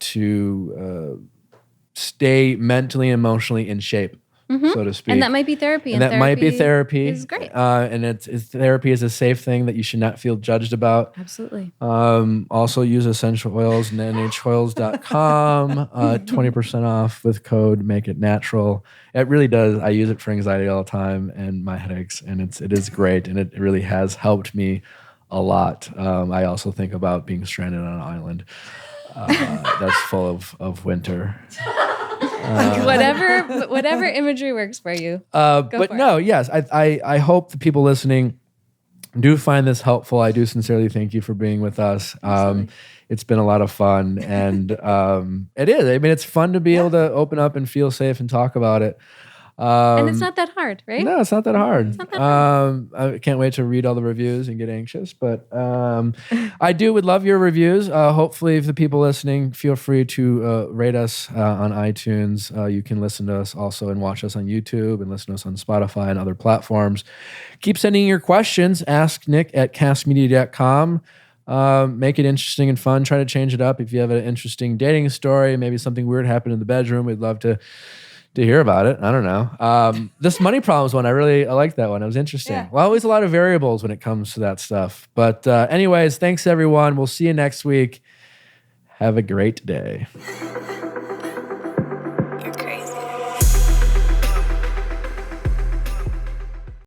Speaker 1: stay mentally and emotionally in shape, so to speak.
Speaker 3: And that might be therapy.
Speaker 1: And that might be therapy.
Speaker 3: It's great.
Speaker 1: And therapy is a safe thing that you should not feel judged about.
Speaker 3: Absolutely.
Speaker 1: Also use essential oils, nhoils.com, 20% off with code Make It Natural. It really does. I use it for anxiety all the time and my headaches, and it is great, and it really has helped me a lot. I also think about being stranded on an island that's full of winter.
Speaker 3: Whatever imagery works for you.
Speaker 1: Yes, I hope the people listening do find this helpful. I do sincerely thank you for being with us. It's been a lot of fun, and it is. I mean, it's fun to be able to open up and feel safe and talk about it.
Speaker 3: And it's not that hard, right?
Speaker 1: No, it's not that hard.
Speaker 3: It's not that hard.
Speaker 1: I can't wait to read all the reviews and get anxious, but I would love your reviews. Hopefully, if the people listening, feel free to rate us on iTunes. You can listen to us also and watch us on YouTube and listen to us on Spotify and other platforms. Keep sending your questions. asknick@castmedia.com. Make it interesting and fun. Try to change it up. If you have an interesting dating story, maybe something weird happened in the bedroom, we'd love to hear about it. I don't know. This money problems one, I like that one. It was interesting. Yeah. Well, always a lot of variables when it comes to that stuff. But anyways, thanks everyone. We'll see you next week. Have a great day.